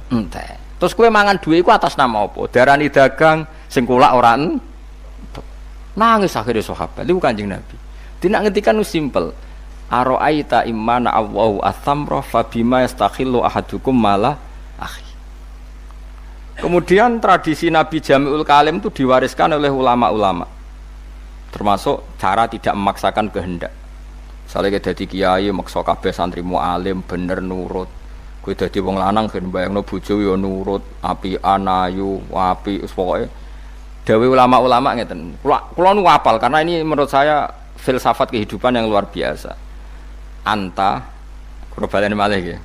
entek. Terus kowe mangan dhuwit iku atas nama apa? Darani dagang sing kulak ora nangis akhire sahabat. Iku Kanjeng Nabi. Dinak ngendikan ku simpel. Aro'aita imana Allahu as-samra fa bima yastakhillu ahadukum mala akhi. Kemudian tradisi Nabi Jami'ul Kalim itu diwariskan oleh ulama-ulama. Termasuk cara tidak memaksakan kehendak. Misalnya dadi kiai maksa kabeh santrimu alim bener nurut. Kowe dadi wong lanang ben bayangno bojo ya nurut, apian ayu, apik wis pokoke. Dawe ulama-ulama ngeten. Kula nu hafal karena ini menurut saya filsafat kehidupan yang luar biasa. Anta kula baleni malih nggih.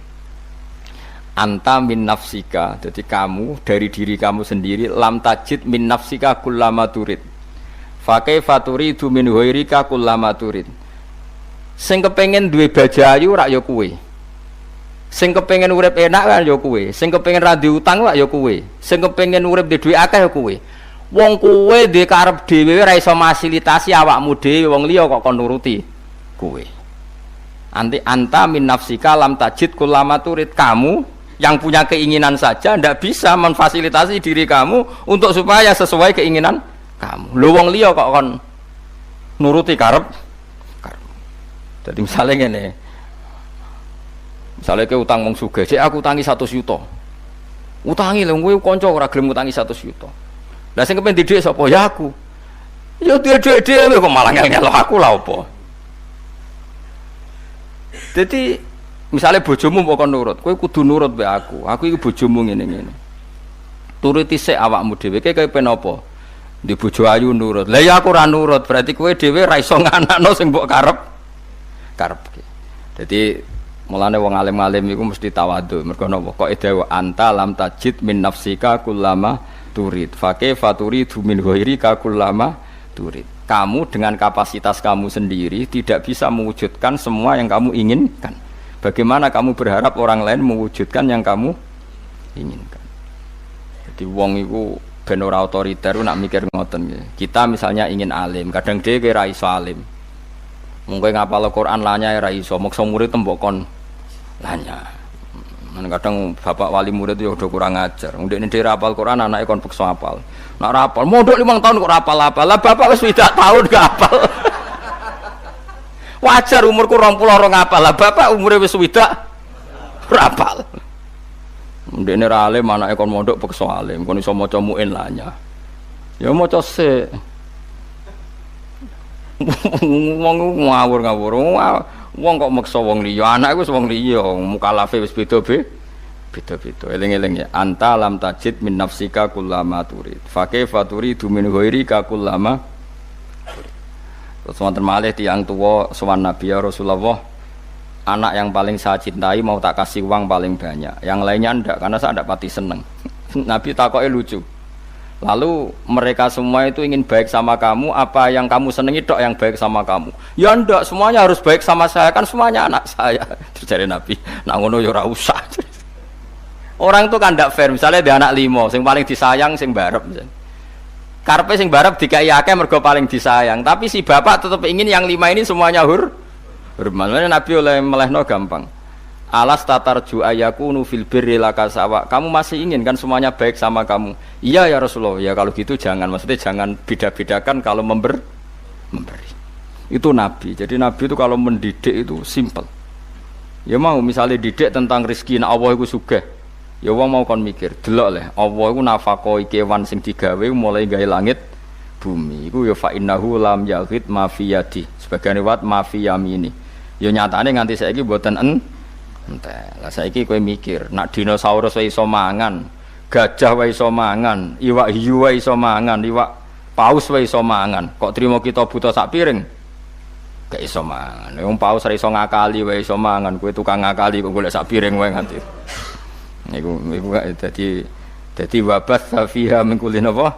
anta min nafsika, jadi kamu dari diri kamu sendiri lam tajid min nafsika kullama turid fa kaifa turidu min ghairika kullama turid. Sing kepengin duwe bajayu rak ya kowe, sing kepengin urip enak kan ya kowe, sing kepengin ra diutang lak ya kowe, sing kepengin urip di dhuwit akeh ya kowe. Wong kowe duwe karep dhewe ra iso fasilitasi awakmu dhewe, wong liya kok kon nuruti kowe. Anti anta min nafsika lam tajid kullama turid, kamu yang punya keinginan saja ndak bisa memfasilitasi diri kamu untuk supaya sesuai keinginan kamu. Lho wong liya kok kon nuruti karep. Jadi misalnya ngene. Misalnya ke utang wong sugih, cek aku utangi 100 juta. Utangi lho kowe kanca ora gelem utangi 100 juta. Lah sing kepen dhuwit sapa? Ya aku. Ya dhuwit dhewe kok malah ngel-ngelo aku lah apa. Jadi misalnya bojomu mau kon nurut, kowe kudu nurut be aku. Aku iki bojomu ngene-ngene. Turuti sik awakmu dhewe, kowe pen apa? Di bojo ayu nurut. Lah ya aku ora nurut, berarti kowe dhewe ra iso nganakno sing mbok karepke. Jadi mulane wong alim-alim iku mesti tawadhu. Mergo napa? Kok edawa anta lam tajid min nafsika kullama turid. Fa kaifa turidu min ghairika kullama turid. Kamu dengan kapasitas kamu sendiri tidak bisa mewujudkan semua yang kamu inginkan. Bagaimana kamu berharap orang lain mewujudkan yang kamu inginkan? Jadi wong iku ben ora otoriter nak mikir ngoten nggih. Kita misalnya ingin alim, kadang dhewe kira iso alim. Mungkin ngapal Al-Qur'an lanya ora iso, maksa murid tembok kon lanya. Kadang bapak wali murid yo udah kurang ajar. Ndekne dhewe hafal Qur'an anake kon peksa hafal. Nak ora hafal, mondok 5 tahun kok ora hafal-hafal. Lah bapak wis 3 tahun gak hafal. Wajar umurku 20 ora ngapal. Lah bapak umure wis 20 ora hafal. Ndekne ra alim anake kon mondok peksa alim, kon iso maca muin lanya. Ya maca sik. Wong ngawur-ngawur. Wong kok maksa wong liya, anak iku wis wong liya, mukalafe wis beda-beda. Eling-eling ya. Anta lam tajid min nafsika kullama turid. Fa kaifa turidu min ghairika kullama turid. Terus wonten malih tiyang tuwa sowan Nabi ya Rasulullah, anak yang paling saya cintai mau tak kasih uang paling banyak. Yang lainnya ndak karena saya ndak pati seneng. Nabi takoke lucu. Lalu mereka semua itu ingin baik sama kamu, apa yang kamu senengi dok yang baik sama kamu? Ya ndak, semuanya harus baik sama saya, kan semuanya anak saya. Terus Nabi, nak ngono ya ora usah. Orang itu kan ndak fair, misalnya dia anak 5, sing paling disayang sing barep. Karepe sing barep dikai akeh mergo paling disayang, tapi si bapak tetap ingin yang 5 ini semuanya hormat. Nabi oleh melehno gampang. Alas tatarju ayakunu fil birri lakasawa. Kamu masih ingin kan semuanya baik sama kamu? Iya ya Rasulullah. Ya kalau gitu jangan, maksudnya jangan beda-bedakan kalau memberi. Itu Nabi. Jadi Nabi itu kalau mendidik itu simple. Ya mau misalnya didik tentang rezeki, nah Allah itu sugih. Ya wong mau kon mikir, delok le. Allah itu nafakoi kewan sing digawe mulai gawe langit bumi. Iku ya fa innahu lam yaghid ma fi yadi. Sebagian riwayat ma fi yamini. Ya nyatane nganti saiki mboten entek. Lah saiki kowe mikir, nak dinosaurus wae iso mangan, gajah wae iso mangan, iwak hiu wae iso mangan, iwak paus wae iso mangan. Kok trimo kita buta sak piring? Gak iso mangan. Wong paus ra iso ngakali wae iso mangan, kowe tukang ngakali kok golek sak piring wae nganti. Iku dadi wabath fiha min kulli napa?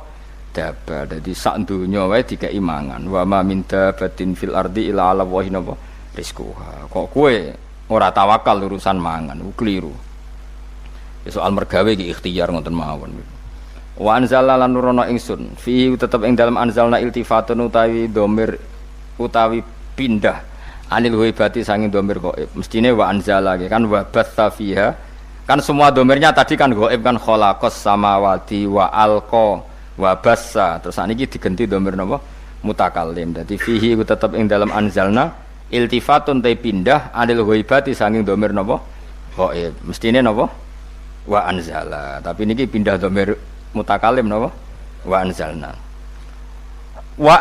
Daba. Dadi sak donya wae dikeki mangan. Wa ma min dabatin fil ardi illa 'ala wahi napa? Rizquha. Kok kowe ora tawakal urusan mangan, keliru. Ya soal mergawe iki ikhtiar ngoten mawon. Wa anzalna lan nurono ingsun fi tetep ing dalam anzalna iltifatun utawi dhamir utawi pindah anil huibati sanging dhamir gaib. Mestine wa anzala kan wa batsa fiha. Kan semua dhamirnya tadi kan gaib kan khalaqas samawati wa alqa wa bassa. Terus sakniki digenti dhamir napa? Mutakallim. Dadi fihi tetep ing dalam anzalna iltifatun te pindah anil ghaibati sanging dhamir napa ghaib mestine napa wa anzala tapi niki pindah dhamir mutakalim napa wa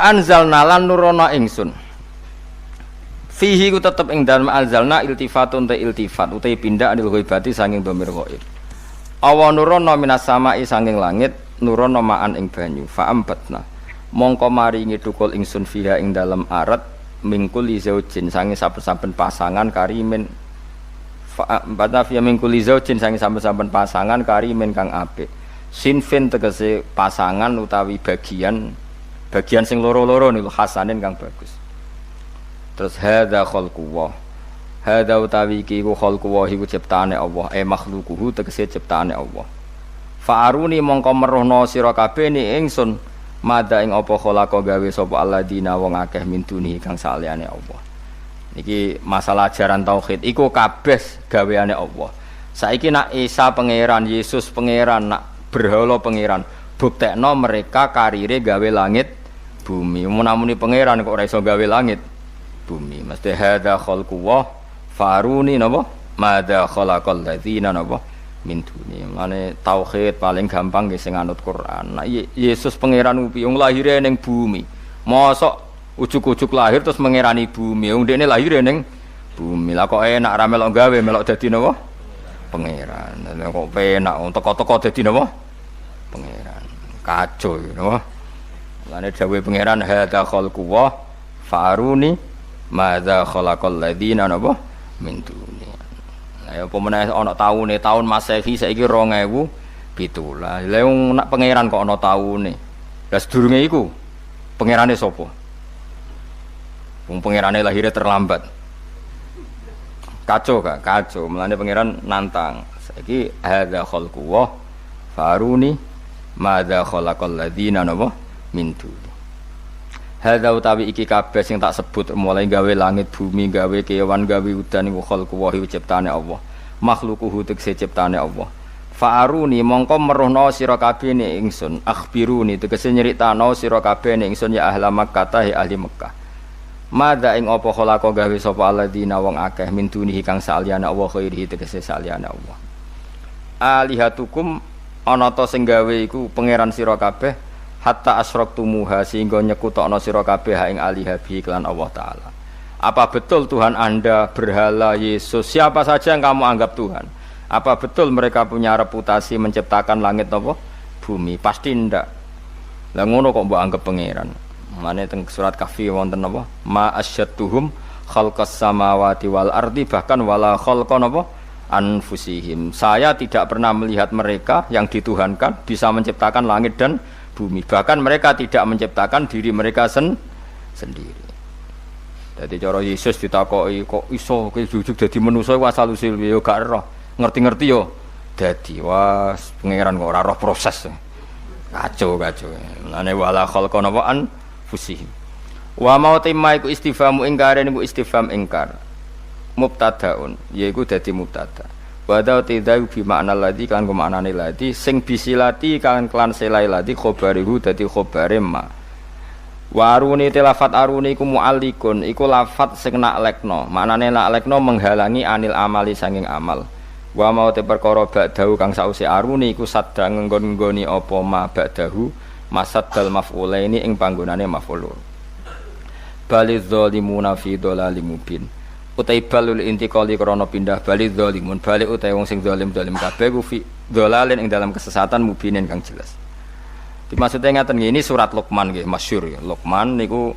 anzalna lan nurono ingsun fihi ku tetep ing dalem anzalna iltifatun te iltifat utahe pindah anil ghaibati sanging dhamir ghaib awa nurono minas samai sanging langit nurono ma'an ing banyu fa ambatna mongko maringi tukul ingsun fiha ing dalem arat mingkul izaujin sange saben-saben pasangan karimin Bata fiya min kulli zaujin sange saben-saben pasangan karimin kang apik. Sinfin tegese pasangan utawi bagian sing loro-loro niku hasanin kang bagus. Terus hadza khalqullah. Hadza utawi iki ku khalqullah iku ciptaane Allah, makhluquhu tegese ciptaane Allah. Fa'aruni mongko meruhna sira kabeh ni ingsun mada ing apa khalaqa gawe sapa alladzina wong akeh min dunihi kang saliyane Allah. Niki masalah ajaran tauhid iku kabeh gaweane Allah. Saiki nak Isa pangeran, Yesus pangeran, nak berhala pangeran, buktekno mereka karire gawe langit bumi. Munamuni pangeran kok ora iso gawe langit bumi. Mesti hadza khalqullah faruni napa? Madza khalaqal ladzina napa min duni. Mane tauhid paling gampang nggih sing anut Quran. Nah, Yesus pangeran upi wong lahire ning bumi. Mosok ujuk-ujuk lahir terus mengerani bumi. Wong dekne lahir ning bumi. Lah kok enak ra melok gawe melok dadi napa? Pangeran. Kok penak teko-teko dadi napa? Pangeran. Kacau napa? Lane dawuhe pangeran hadza khalqullah faruni madza khalaqal ladzina napa min duni. Lah apa meneh ana tahun Masehi saiki 2017. Lah wong nak pangeran kok ana taune. Lah sedurunge iku pangerane sapa? Wong pangerane lahirnya terlambat. Kacau gak? Kacau. Mulane pangeran nantang. Saiki hadza khalqullah faruni madza khalaqal ladzina napa min duni. Hadza utawi iki kabeh sing tak sebut mulai gawe langit bumi, gawe kewan, gawe udan iku khalqullah ciptane Allah. Makhluquhu tegese ciptane Allah. Fa'aruni mongko meruhna sira kabeh ning ingsun, akhbiruni tegese nyritano sira kabeh ning ingsun ya ahli Makkah ahli Mekah. Madza ing apa khalaqa gawe sapa alladzina wong akeh min dunihi kang saliyane Allah khairihi tegese saliyane Allah. Alihatukum ana ta sing gawe iku pangeran sira kabeh hatta asraktumuha sehingga nyekutokno sira kabeh ing alihabi lan Allah taala. Apa betul Tuhan Anda berhala Yesus siapa saja yang kamu anggap Tuhan? Apa betul mereka punya reputasi menciptakan langit apa? Bumi? Pasti ndak. Lah ngono kok mbok anggap pangeran. Mane teng surat Kahfi wonten apa? Ma asyadduhum khalqas samawati wal ardi bahkan wala khalqan apa? Anfusihim. Saya tidak pernah melihat mereka yang dituhankan bisa menciptakan langit dan bumi. Bahkan mereka tidak menciptakan diri mereka sendiri. Jadi cara Yesus ditakoki kok iso kowe jujuk dadi manusa asal usul yo gak roh. Ngerti-ngerti yo dadi wah pangeran kok ora roh proses. Kacau. Lane wala khalqan apa anfusihim. Wa mau tema iku istifhamu ingkar niku istifham ingkar. Mubtadaun yaiku dadi mubtada. Wa da tidai bi makna ladzi kan maknane ladzi sing bisilati kan klan selai ladzi khabarihu dadi khabare ma. Waruni tilafat aruni iku mu'allikun iku lafat sing naklekno. Maknane naklekno menghalangi anil amali sanging amal. Wa mau te perkara ba'dahu kang sause aruni iku sadang nggon-nggoni apa ma ba'dahu masaddal maf'ulaini ing panggonane maf'ul. Baliz zalimuna fi dhalalim mubin. Utai balul intiqali krana pindah bali zalimun bali utai wong sing zalim kabeh ku fi dhalalin ing dalam kesesatan mubinin kang jelas. Maksudnya ngaten ini surat Luqman nggih masyhur ya. Luqman niku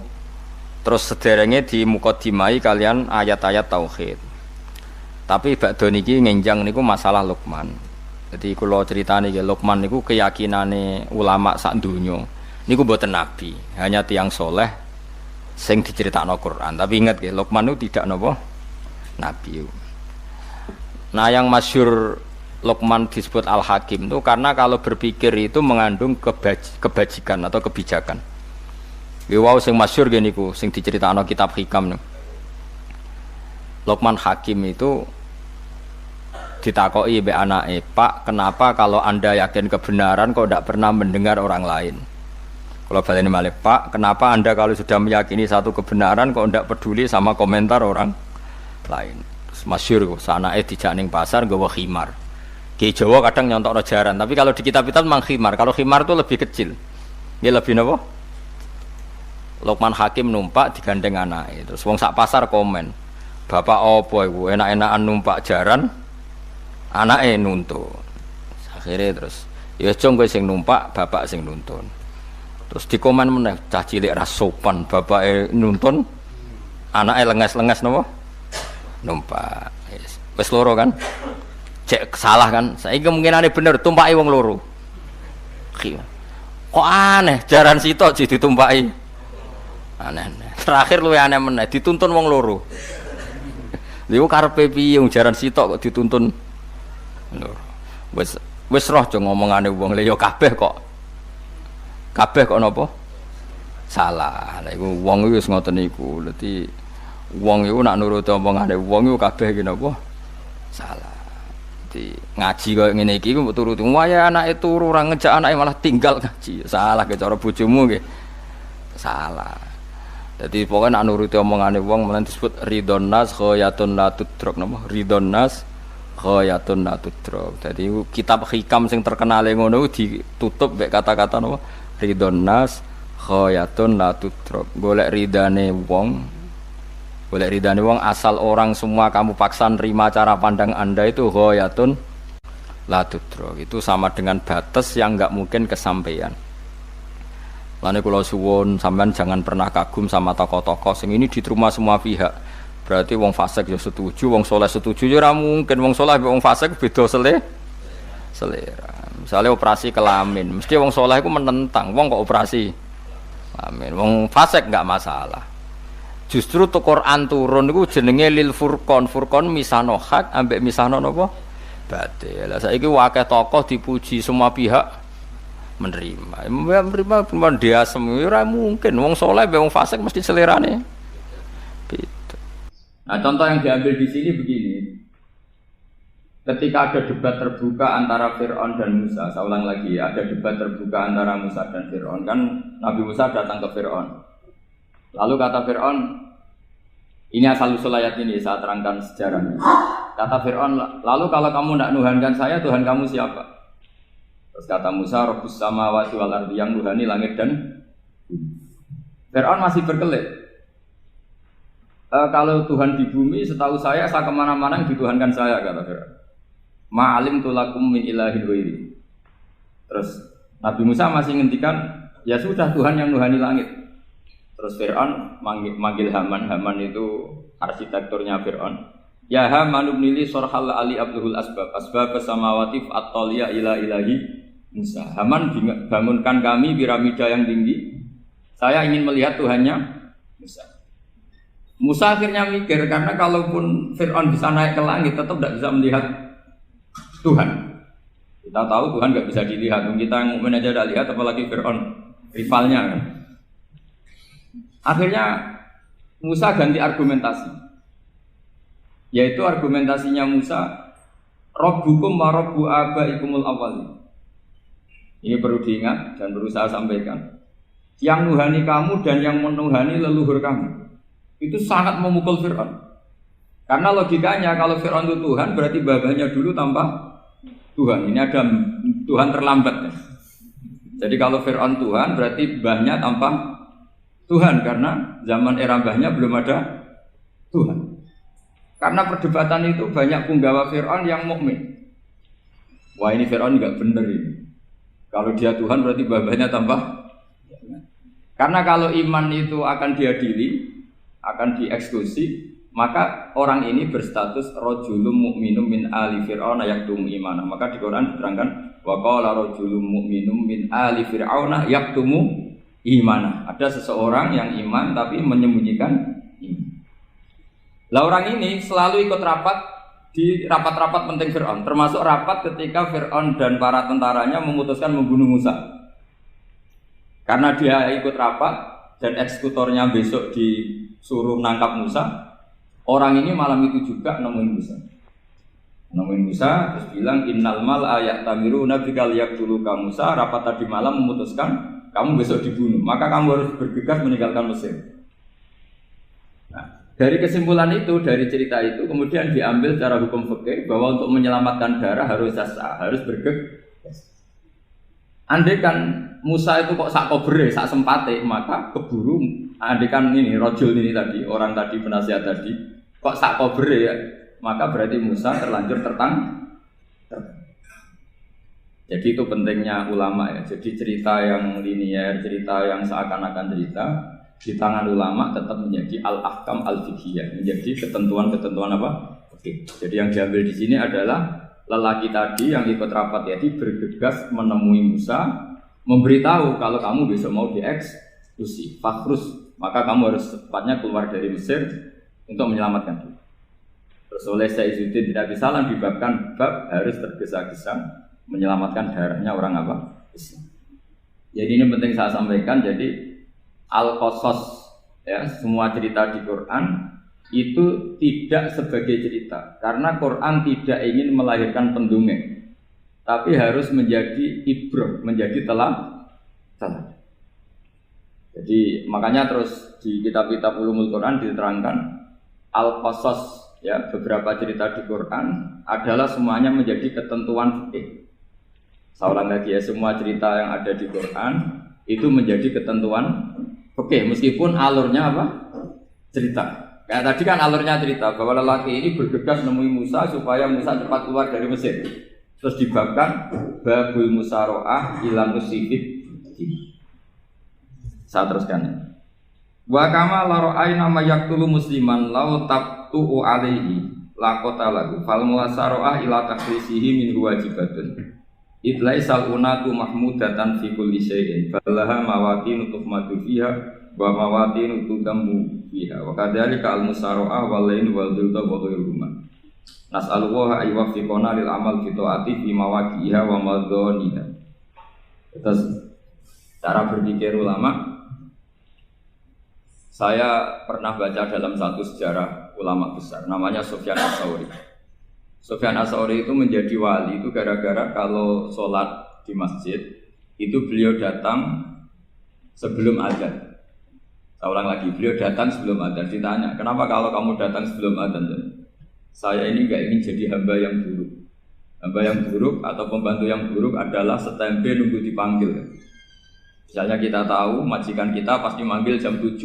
terus sederenge di mukadimai kalian ayat-ayat tauhid. Tapi bakdo niki ngenjang niku masalah Luqman. Jadi kula critane nggih Luqman niku keyakinane ulama sak donya. Niku mboten nabi, hanya tiyang soleh sing diceritakno Quran. Tapi ingat nggih Luqman niku tidak napa nabi. Nah yang masyhur Luqman disebut Al-Hakim itu karena kalau berpikir itu mengandung kebajikan atau kebijakan. Wow sing masyhur gini ku, sing diceritakno kitab Hikam nih. Luqman Hakim itu ditakoki mbek anake, "Pak, kenapa kalau Anda yakin kebenaran kok tidak pernah mendengar orang lain?" Kalau baleni malih, "Pak, kenapa Anda kalau sudah meyakini satu kebenaran kok tidak peduli sama komentar orang lain?" Terus masyhur ku, sanake dijak ning pasar nggawa khimar. Ki Jawa kadang nyontokno jaran, tapi kalau di kitab-kitab memang khimar. Kalau khimar itu lebih kecil. Nggih lebih napa? Luqman Hakim numpak digandeng anake. Terus wong sak pasar komen, "Bapak opo iku enak-enakan numpak jaran, anake nuntun." Akhire terus, "Ya jong kowe sing numpak, bapak sing nuntun." Terus dikomen meneh, "Cah cilik ra sopan, bapake nuntun, anake lenges-lenges napa? Numpak." Wis loro kan? Cek salah kan? Saiki kemungkinane bener tumpaki wong loro. Kok aneh jaran sitok ditumpaki. Aneh. Terakhir luwih aneh meneh dituntun wong loro. Lha karepe piye wong jaran sitok kok dituntun loro. Wis roh aja ngomongane wong lha ya kabeh kok napa? Salah. Lha iku wong iku wis ngoten niku. Dadi wong iku nak nuruti omongane wong iku kabeh iki napa? Salah. Dadi ngaji koyo ngene iki mbok turuti. Waya anake turu ora ngejak anake malah tinggal ngaji. Salah ke cara bojomu nggih. Salah. Dadi pokoke nak nuruti omongane wong menen disebut ridon nas khayatun la tudrok napa? Ridon nas khayatun la tudrok. Dadi kitab hikam sing terkenal ngono ditutup mek kata-kata napa? Ridon nas khayatun la tudrok. Golek ridane wong asal orang semua kamu paksa nerima cara pandang Anda itu ghayatun la tudrok. Itu sama dengan batas yang enggak mungkin kesampaian. Lane kula suwun sampean jangan pernah kagum sama tokoh-tokoh sing ini diterima semua pihak. Berarti wong fasik ya setuju, wong saleh setuju ya ora mungkin wong saleh mbek wong fasik beda selera. Misalnya operasi kelamin, mesti wong saleh iku menentang, wong kok operasi kelamin. Wong fasik enggak masalah. Justru tuh Quran turun itu jenenge lil furqan. Furqan misano hak ambek misano napa? Batil. Lah saiki akeh tokoh dipuji semua pihak menerima dia semua ora mungkin. Wong saleh mbek wong fasik mesti selerane beda. Nah, contoh yang diambil di sini begini. Ketika ada debat terbuka antara Fir'aun dan Musa, saya ulang lagi, ada debat terbuka antara Musa dan Fir'aun. Kan Nabi Musa datang ke Fir'aun. Lalu kata Fir'aun, ini asal-usul ayat ini, saya terangkan sejarahnya. Kata Fir'aun, lalu kalau kamu tidak nuhankan saya, Tuhan kamu siapa? Terus kata Musa, Rabbus samawati wal ardi, yang nuhani langit dan bumi. Fir'aun masih berkelit. Kalau Tuhan di bumi, setahu saya kemana-mana yang dituhankan saya, kata Fir'aun. Ma'alim tulakum min ilahin ghairi. Terus Nabi Musa masih ngendikan, ya sudah Tuhan yang nuhani langit. Terus Fir'aun manggil Haman. Haman itu arsitekturnya Fir'aun. Ya Haman ibnili sorhal ali abduhul asbab samawati at-taliya ila ilahi Musa. Haman bangunkan kami piramida yang tinggi. Saya ingin melihat Tuhannya Musa. Musa akhirnya mikir, karena kalaupun Fir'aun bisa naik ke langit tetap tidak bisa melihat Tuhan. Kita tahu Tuhan nggak bisa dilihat. Kita yang mukmin aja tidak lihat, apalagi Fir'aun rivalnya kan. Akhirnya Musa ganti argumentasi, yaitu argumentasinya Musa, Rabbukum wa Rabbu abaikumul awwalin. Ini perlu diingat dan perlu saya sampaikan. Yang nuhani kamu dan yang menuhani leluhur kamu itu sangat memukul Fir'aun. Karena logikanya kalau Fir'aun itu Tuhan berarti babahnya dulu tanpa Tuhan. Ini ada Tuhan terlambat ya. Jadi kalau Fir'aun Tuhan berarti bahnya tanpa Tuhan, karena zaman era mbahnya belum ada Tuhan. Karena perdebatan itu banyak punggawa Fir'aun yang mukmin. Wah, ini Fir'aun enggak benar ini. Kalau dia Tuhan berarti babahnya tanpa. Karena kalau iman itu akan diadili, akan dieksekusi, maka orang ini berstatus rajulun mukminum min ali fir'auna yaktum imanah. Maka di Quran diterangkan wa qala rajulun mukminum min ali fir'auna yaktumu imanah. Ada seseorang yang iman tapi menyembunyikan iman. Lah orang ini selalu ikut rapat di rapat-rapat penting Fir'aun, termasuk rapat ketika Fir'aun dan para tentaranya memutuskan membunuh Musa. Karena dia ikut rapat dan eksekutornya besok disuruh nangkap Musa, orang ini malam itu juga nemuin Musa terus bilang innal mal ayat tamiru nabikal yaqtuluka Musa. Rapat tadi malam memutuskan kamu besok dibunuh, maka kamu harus bergegas meninggalkan Mesir. Nah, dari kesimpulan itu, dari cerita itu kemudian diambil secara hukum fikih bahwa untuk menyelamatkan darah harus sah, harus bergegas. Andai kan Musa itu kok sak kobre, sak sempate, maka keburu. Andai kan ini rojul ini tadi, orang tadi penasihat tadi, kok sak kobre ya, maka berarti Musa terlanjur tertang. Jadi itu pentingnya ulama ya. Jadi cerita yang linier, cerita yang seakan-akan cerita di tangan ulama tetap menjadi al-ahkam al-fiqhiyah, menjadi ketentuan-ketentuan apa? Oke. Jadi yang diambil di sini adalah lelaki tadi yang ikut rapat tadi bergegas menemui Musa, memberitahu kalau kamu besok mau dieksekusi, fakhrus, maka kamu harus secepatnya keluar dari Mesir untuk menyelamatkan diri. Terus oleh Saizuddin tidak Salam dibabkan bab harus tergesa-gesa menyelamatkan darahnya orang apa? Islam. Jadi ini penting saya sampaikan. Jadi al-qasas ya, semua cerita di Quran itu tidak sebagai cerita karena Quran tidak ingin melahirkan pendongeng, tapi harus menjadi ibrah, menjadi teladan. Jadi makanya terus di kitab-kitab ulumul Quran diterangkan al-qasas ya, beberapa cerita di Quran adalah semuanya menjadi ketentuan fikih. Saya ulang lagi ya, semua cerita yang ada di Quran itu menjadi ketentuan fikih meskipun alurnya apa? Cerita. Kayak tadi kan alurnya cerita bahwa lelaki ini bergegas nemui Musa supaya Musa cepat keluar dari Mesir. Terus dibabkan babul musaroah ila musifid. Saya teruskan. Wa kama la ra'ayna ma yaqtulu musliman law tabtu'u alaihi laqatalahu fal musaroah ila takhrisihi min wajibatun. Idlaisal unatu mahmudatan fi kulli syai'in falaha mawaqinu tuhmatu fiha wa mawaqinu tudammu fiha wa kadzalika al musara'ah wal lain wal dhulta wa ghairuhuma nas'alullaha ay yuwaffiqana lil amal fi ta'ati fi mawaqi'iha wa madhaniha. Terus cara berpikir ulama, saya pernah baca dalam satu sejarah ulama besar namanya Sufyan Ats-Tsauri. Sufyan Ats-Tsauri itu menjadi wali itu gara-gara kalau sholat di masjid itu beliau datang sebelum adzan. Saya ulang lagi, beliau datang sebelum adzan. Ditanya, kenapa kalau kamu datang sebelum adzan? Saya ini gak ingin jadi hamba yang buruk. Hamba yang buruk atau pembantu yang buruk adalah setempe nunggu dipanggil. Misalnya kita tahu majikan kita pasti manggil jam 7.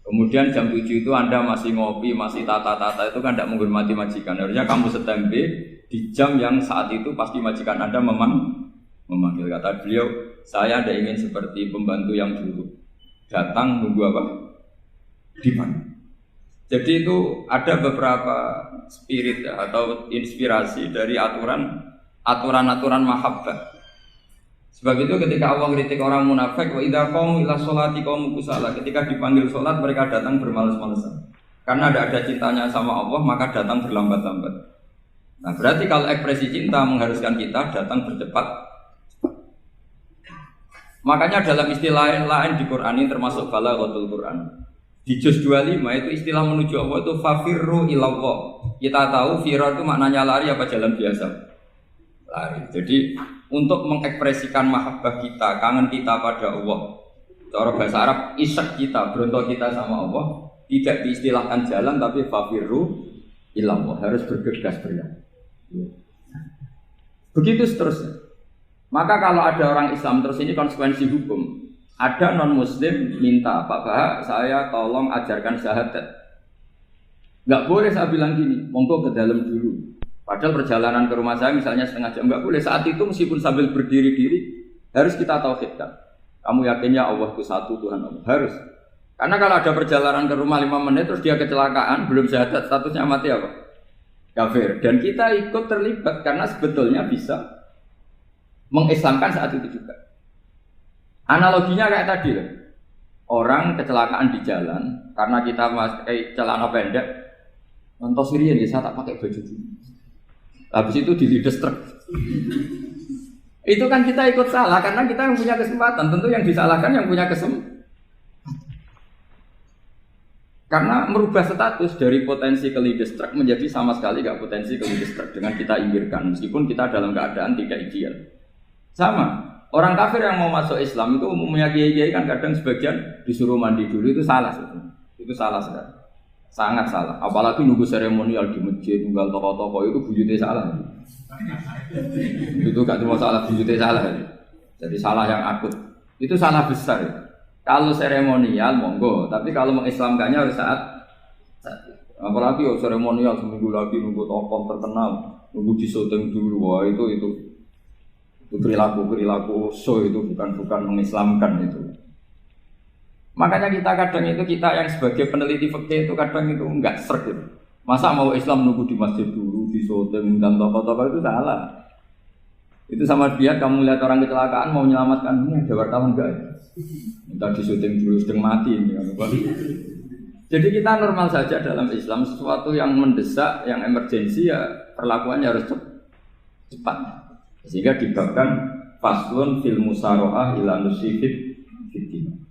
Kemudian jam 7 itu Anda masih ngopi, masih tata-tata, itu kan tidak menghormati majikan. Harusnya kamu setempe di jam yang saat itu pasti majikan Anda memanggil. Kata beliau, saya tidak ingin seperti pembantu yang buruk. Datang nunggu apa? Dipanggil. Jadi itu ada beberapa spirit ya, atau inspirasi dari aturan-aturan mahabbah. Sebab itu ketika Allah kritik orang munafik, wa idza qamu ila sholati qamu kusala, ketika dipanggil sholat mereka datang bermalas-malasan. Karena ada cintanya sama Allah, maka datang berlambat-lambat. Nah, berarti kalau ekspresi cinta mengharuskan kita datang bercepat. Makanya dalam istilah lain di Quran ini termasuk balaghatul Quran. Di juz 25 itu istilah menuju Allah itu fafirru ilallah. Kita tahu firar itu maknanya lari apa jalan biasa? Lari. Jadi untuk mengekspresikan mahabbah kita, kangen kita pada Allah, cara bahasa Arab isyak kita, berontok kita sama Allah, tidak diistilahkan jalan tapi fafirru ilallah, harus bergegas berjalan. Begitu seterusnya. Maka kalau ada orang Islam terus ini konsekuensi hukum. Ada non Muslim minta Pak Bahak, saya tolong ajarkan syahadat. Nggak boleh saya bilang gini, monggo ke dalam dulu. Padahal perjalanan ke rumah saya misalnya setengah jam, nggak boleh. Saat itu meskipun sambil berdiri-diri harus kita tauhidkan. Kamu yakinnya Allah itu satu, Tuhan Allah. Harus. Karena kalau ada perjalanan ke rumah 5 menit terus dia kecelakaan, belum syahadat, statusnya mati apa? Kafir. Dan kita ikut terlibat karena sebetulnya bisa mengislamkan saat itu juga. Analoginya kayak tadi loh. Orang kecelakaan di jalan karena kita pakai celana pendek. Contoh Sirian ya, saya tak pakai baju dulu. Habis itu dilides truk. Itu kan kita ikut salah karena kita yang punya kesempatan. Tentu yang disalahkan yang punya kesempatan. Karena merubah status dari potensi kelides truk menjadi sama sekali gak potensi kelides truk dengan kita inggirkan. Meskipun kita dalam keadaan tidak ideal. Sama, orang kafir yang mau masuk Islam itu umumnya kiai-kiai kan kadang sebagian disuruh mandi dulu, itu salah sebetulnya. Itu salah sekali, sangat salah. Apalagi nunggu seremonial di masjid, nunggal toko-toko itu bujutnya salah. Itu gak cuma salah, bujutnya salah. Jadi salah yang akut, itu salah besar. Kalau seremonial monggo, tapi kalau mengislamkannya harus saat. Apalagi seremonial seminggu lagi nunggu tokoh terkenal, nunggu di syuting dulu, wah itu perilaku so itu bukan mengislamkan itu. Makanya kita kadang itu kita yang sebagai peneliti fikih itu kadang itu enggak serg gitu. Masa mau Islam nunggu di masjid dulu, di syuting dan tokoh-tokoh itu salah. Itu sama dia kamu lihat orang kecelakaan mau menyelamatkan, ini ada wartawan enggak? Minta di syuting dulu sedang mati ini. Jadi kita normal saja dalam Islam, sesuatu yang mendesak, yang emergensi ya perlakuannya harus cepat. Sehingga dibabkan faslun fil musaroah ila nusifid fitin.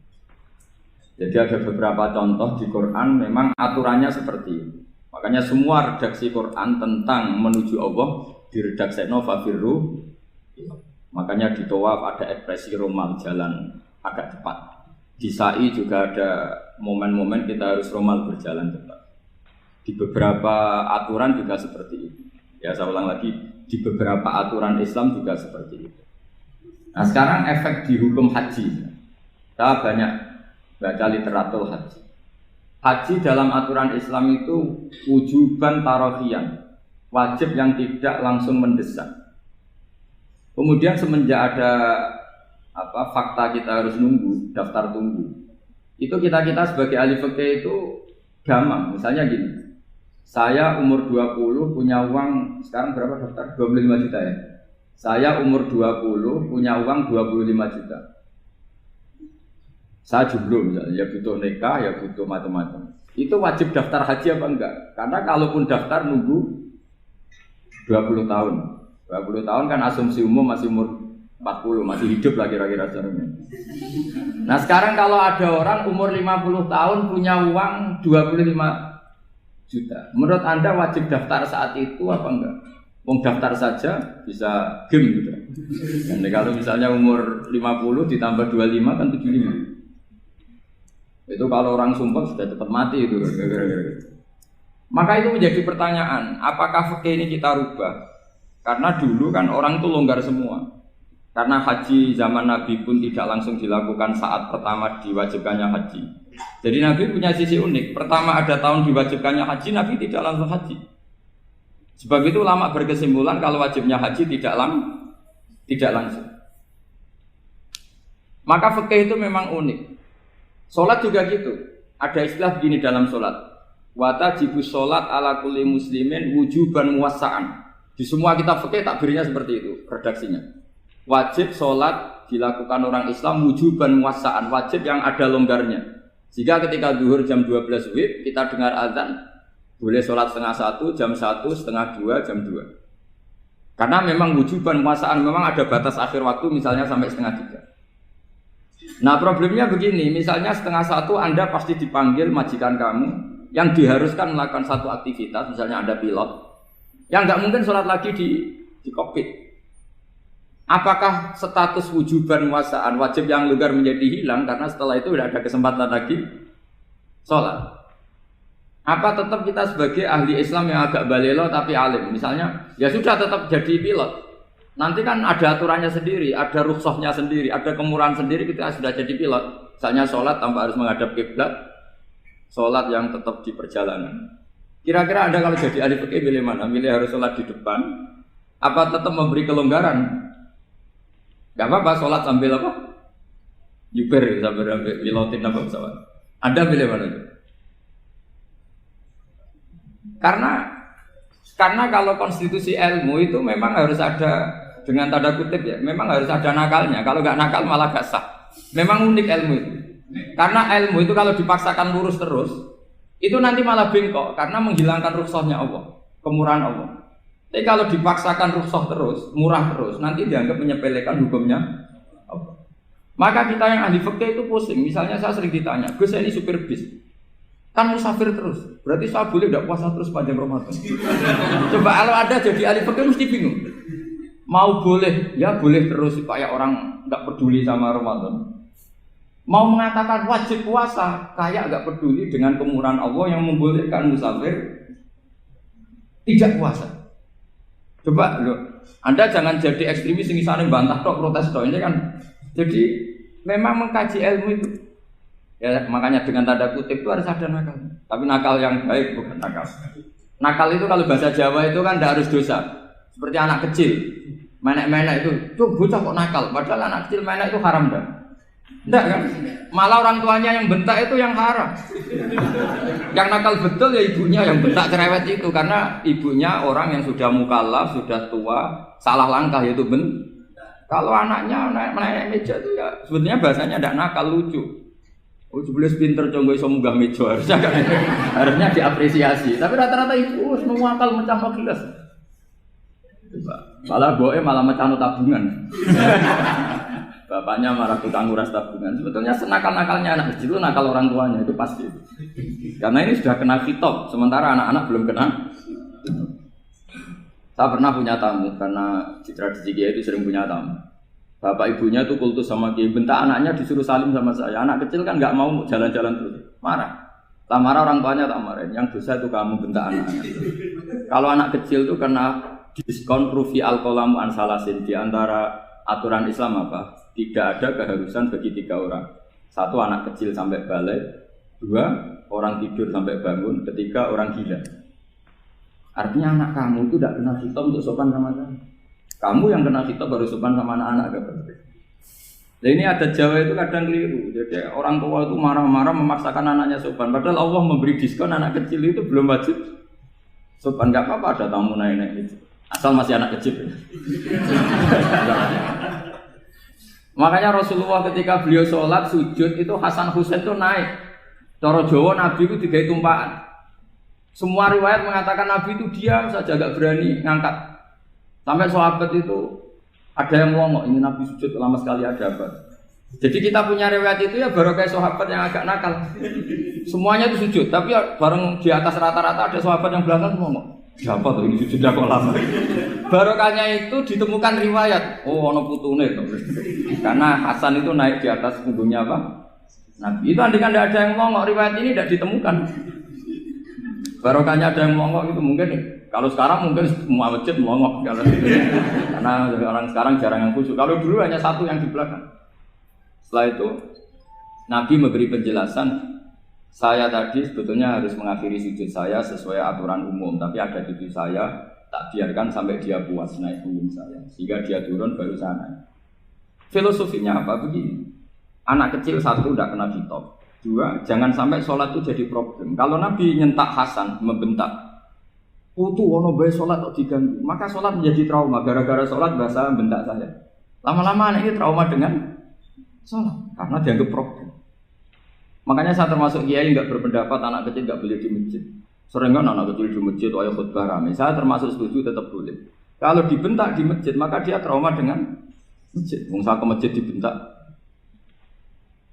Jadi ada beberapa contoh di Quran memang aturannya seperti itu. Makanya semua redaksi Quran tentang menuju Allah diredaksi fafirru. Makanya di tawaf ada ekspresi romal jalan agak cepat. Di sa'i juga ada momen-momen kita harus romal berjalan cepat. Di beberapa aturan juga seperti itu. Ya saya ulang lagi, di beberapa aturan Islam juga seperti itu. Nah sekarang efek di hukum haji. Kita banyak baca literatur haji. Haji dalam aturan Islam itu wujuban tarofian, wajib yang tidak langsung mendesak. Kemudian semenjak ada fakta kita harus nunggu, daftar tunggu. Itu kita sebagai ahli fikih itu gampang. Misalnya gini, saya umur 20 punya uang, sekarang berapa daftar? 25 juta ya. Saya umur 20 punya uang 25 juta. Saya jomblo misalnya, ya butuh nikah, ya butuh macam-macam. Itu wajib daftar haji apa enggak? Karena kalaupun daftar nunggu 20 tahun. 20 tahun kan asumsi umum masih umur 40, masih hidup lah kira-kira sejarahnya. Nah sekarang kalau ada orang umur 50 tahun punya uang 25 juta. Menurut Anda wajib daftar saat itu apa enggak? Wong daftar saja bisa game gitu. Dan kalau misalnya umur 50 ditambah 25 kan 75. Itu kalau orang sumpah sudah cepat mati itu. Maka itu menjadi pertanyaan, apakah fikih ini kita rubah? Karena dulu kan orang itu longgar semua. Karena haji zaman Nabi pun tidak langsung dilakukan saat pertama diwajibkannya haji. Jadi Nabi punya sisi unik. Pertama ada tahun diwajibkannya haji, Nabi tidak langsung haji. Sebab itu ulama berkesimpulan kalau wajibnya haji tidak langsung. Maka fikih itu memang unik. Sholat juga gitu. Ada istilah begini dalam sholat. Watajibus sholat ala kulli muslimin wujuban muwassa'an. Di semua kitab fikih takbirnya seperti itu redaksinya. Wajib sholat dilakukan orang Islam wujuban muwassa'an, wajib yang ada longgarnya. Jika ketika zuhur jam 12 WIB kita dengar azan, boleh sholat setengah 1, jam 1, setengah 2, jam 2. Karena memang wujuban muwassa'an, memang ada batas akhir waktu misalnya sampai setengah 3. Nah problemnya begini, misalnya setengah 1 Anda pasti dipanggil majikan kamu yang diharuskan melakukan satu aktivitas, misalnya Anda pilot, yang nggak mungkin sholat lagi di kokpit. Apakah status wujuban muwassa'an wajib yang longgar menjadi hilang karena setelah itu tidak ada kesempatan lagi sholat? Apa tetap kita sebagai ahli Islam yang agak balelo tapi alim, misalnya ya sudah tetap jadi pilot? Nanti kan ada aturannya sendiri, ada rukhsahnya sendiri, ada kemurahan sendiri ketika sudah jadi pilot. Misalnya sholat tanpa harus menghadap kiblat, sholat yang tetap di perjalanan. Kira-kira Anda kalau jadi ahli fikih pilih mana? Pilih harus sholat di depan, apa tetap memberi kelonggaran? Gak apa-apa, sholat sambil apa? Yuber, sambil pilotin apa pesawat. Anda pilih mana? Karena kalau konstitusi ilmu itu memang harus ada, dengan tanda kutip ya, memang harus ada nakalnya. Kalau nggak nakal malah gak sah. Memang unik ilmu itu. Karena ilmu itu kalau dipaksakan lurus terus, itu nanti malah bengkok karena menghilangkan rukhsahnya Allah, kemurahan Allah. Tapi kalau dipaksakan rukhsah terus, murah terus, nanti dianggap menyepelekan hukumnya Allah. Maka kita yang ahli fikih itu pusing. Misalnya saya sering ditanya, Gus ini supir bis, kan musafir terus, berarti saya boleh tidak puasa terus panjang Ramadan? Coba kalau ada jadi ahli fikih mesti bingung. Mau boleh, ya boleh terus supaya orang nggak peduli sama Ramadan. Mau mengatakan wajib puasa, kayak nggak peduli dengan kemurahan Allah yang membolehkan musafir tidak puasa. Coba loh, Anda jangan jadi ekstremis yang misalnya bantah tok, protes tok, ini kan. Jadi memang mengkaji ilmu itu. Ya, makanya dengan tanda kutip itu harus ada nakal. Tapi nakal yang baik, bukan nakal. Nakal itu kalau bahasa Jawa itu kan tidak harus dosa. Seperti anak kecil, menek-menek itu bocah kok nakal. Padahal anak kecil menek itu haram dah. Enggak kan? Malah orang tuanya yang bentak itu yang haram. Yang nakal betul ya ibunya yang bentak cerewet itu, karena ibunya orang yang sudah mukallaf, sudah tua, salah langkah yaitu Kalau anaknya naik meja itu ya sebetulnya bahasanya tidak nakal, lucu. Oh, jelas pinter conggo iso munggah meja, harusnya diapresiasi. Tapi rata-rata ibu semua akal mecah gelas. Malah boe malah mecah tabungan. Bapaknya marah tukang nguras tabungan. Sebetulnya senakal-nakalnya anak kecil itu nakal orang tuanya, itu pasti. Karena ini sudah kena kitab, sementara anak-anak belum kena. Saya pernah punya tamu, karena di tradisi Kiai itu sering punya tamu. Bapak ibunya itu kultus sama Kiai, bentak anaknya disuruh salim sama saya. Anak kecil kan nggak mau jalan-jalan terus, marah. Tak marah orang tuanya tak marahin. Yang dosa itu kamu bentak anaknya. Kalau anak kecil itu kena diskon rufi al-qalamu an salasin. Di antara aturan Islam apa? Tidak ada keharusan bagi 3 orang. 1 anak kecil sampai balik, 2 orang tidur sampai bangun, 3 orang gila. Artinya anak kamu itu tidak kena khitab untuk sopan sama kamu. Kamu yang kena khitab baru sopan sama anak-anak. Nah ini ada Jawa itu kadang keliru. Jadi orang tua itu marah-marah memaksakan anaknya sopan. Padahal Allah memberi diskon anak kecil itu belum wajib sopan. Gak apa-apa ada tamu naik-naik itu. Asal masih anak kecil. Makanya Rasulullah ketika beliau sholat sujud itu Hasan Husain itu naik. Cara Jawa Nabi itu 3 tumpahan. Semua riwayat mengatakan Nabi itu diam saja, gak berani ngangkat. Sampai sahabat itu ada yang ngomong, ini Nabi sujud lama sekali ada apa? Jadi kita punya riwayat itu ya baru kayak sahabat yang agak nakal. Semuanya itu sujud, tapi bareng di atas rata-rata ada sahabat yang belakang ngomong, siapa tuh ini sujudnya kok lama? Barokahnya itu ditemukan riwayat, oh ono putune itu. Karena Hasan itu naik di atas punggungnya apa? Nabi. Itu andaikan tidak ada yang ngomong, riwayat ini tidak ditemukan. Barokahnya ada yang melongok itu mungkin kalau sekarang mungkin semua masjid melongok karena orang sekarang jarang yang khusyuk. Kalau dulu hanya 1 yang di belakang. Setelah itu Nabi memberi penjelasan, saya tadi sebetulnya harus mengakhiri sujud saya sesuai aturan umum, tapi ada cucu saya tak biarkan sampai dia puas naik punggung saya, sehingga dia turun baru saya naik. Filosofinya apa? Begini, anak kecil 1 tidak kena khitab. 2, jangan sampai sholat itu jadi problem. Kalau Nabi nyentak Hasan, membentak, putu ono bae sholat kok diganggu, maka sholat menjadi trauma. Gara-gara sholat bahasa bentak saya. Lama-lama anak ini trauma dengan sholat karena dianggap problem. Makanya saya termasuk kiai nggak berpendapat anak kecil nggak boleh di masjid. Sering kan anak kecil di masjid, ayo khutbah rame. Saya termasuk setuju tetap boleh. Kalau dibentak di masjid, maka dia trauma dengan masjid. Mungkin ke masjid dibentak.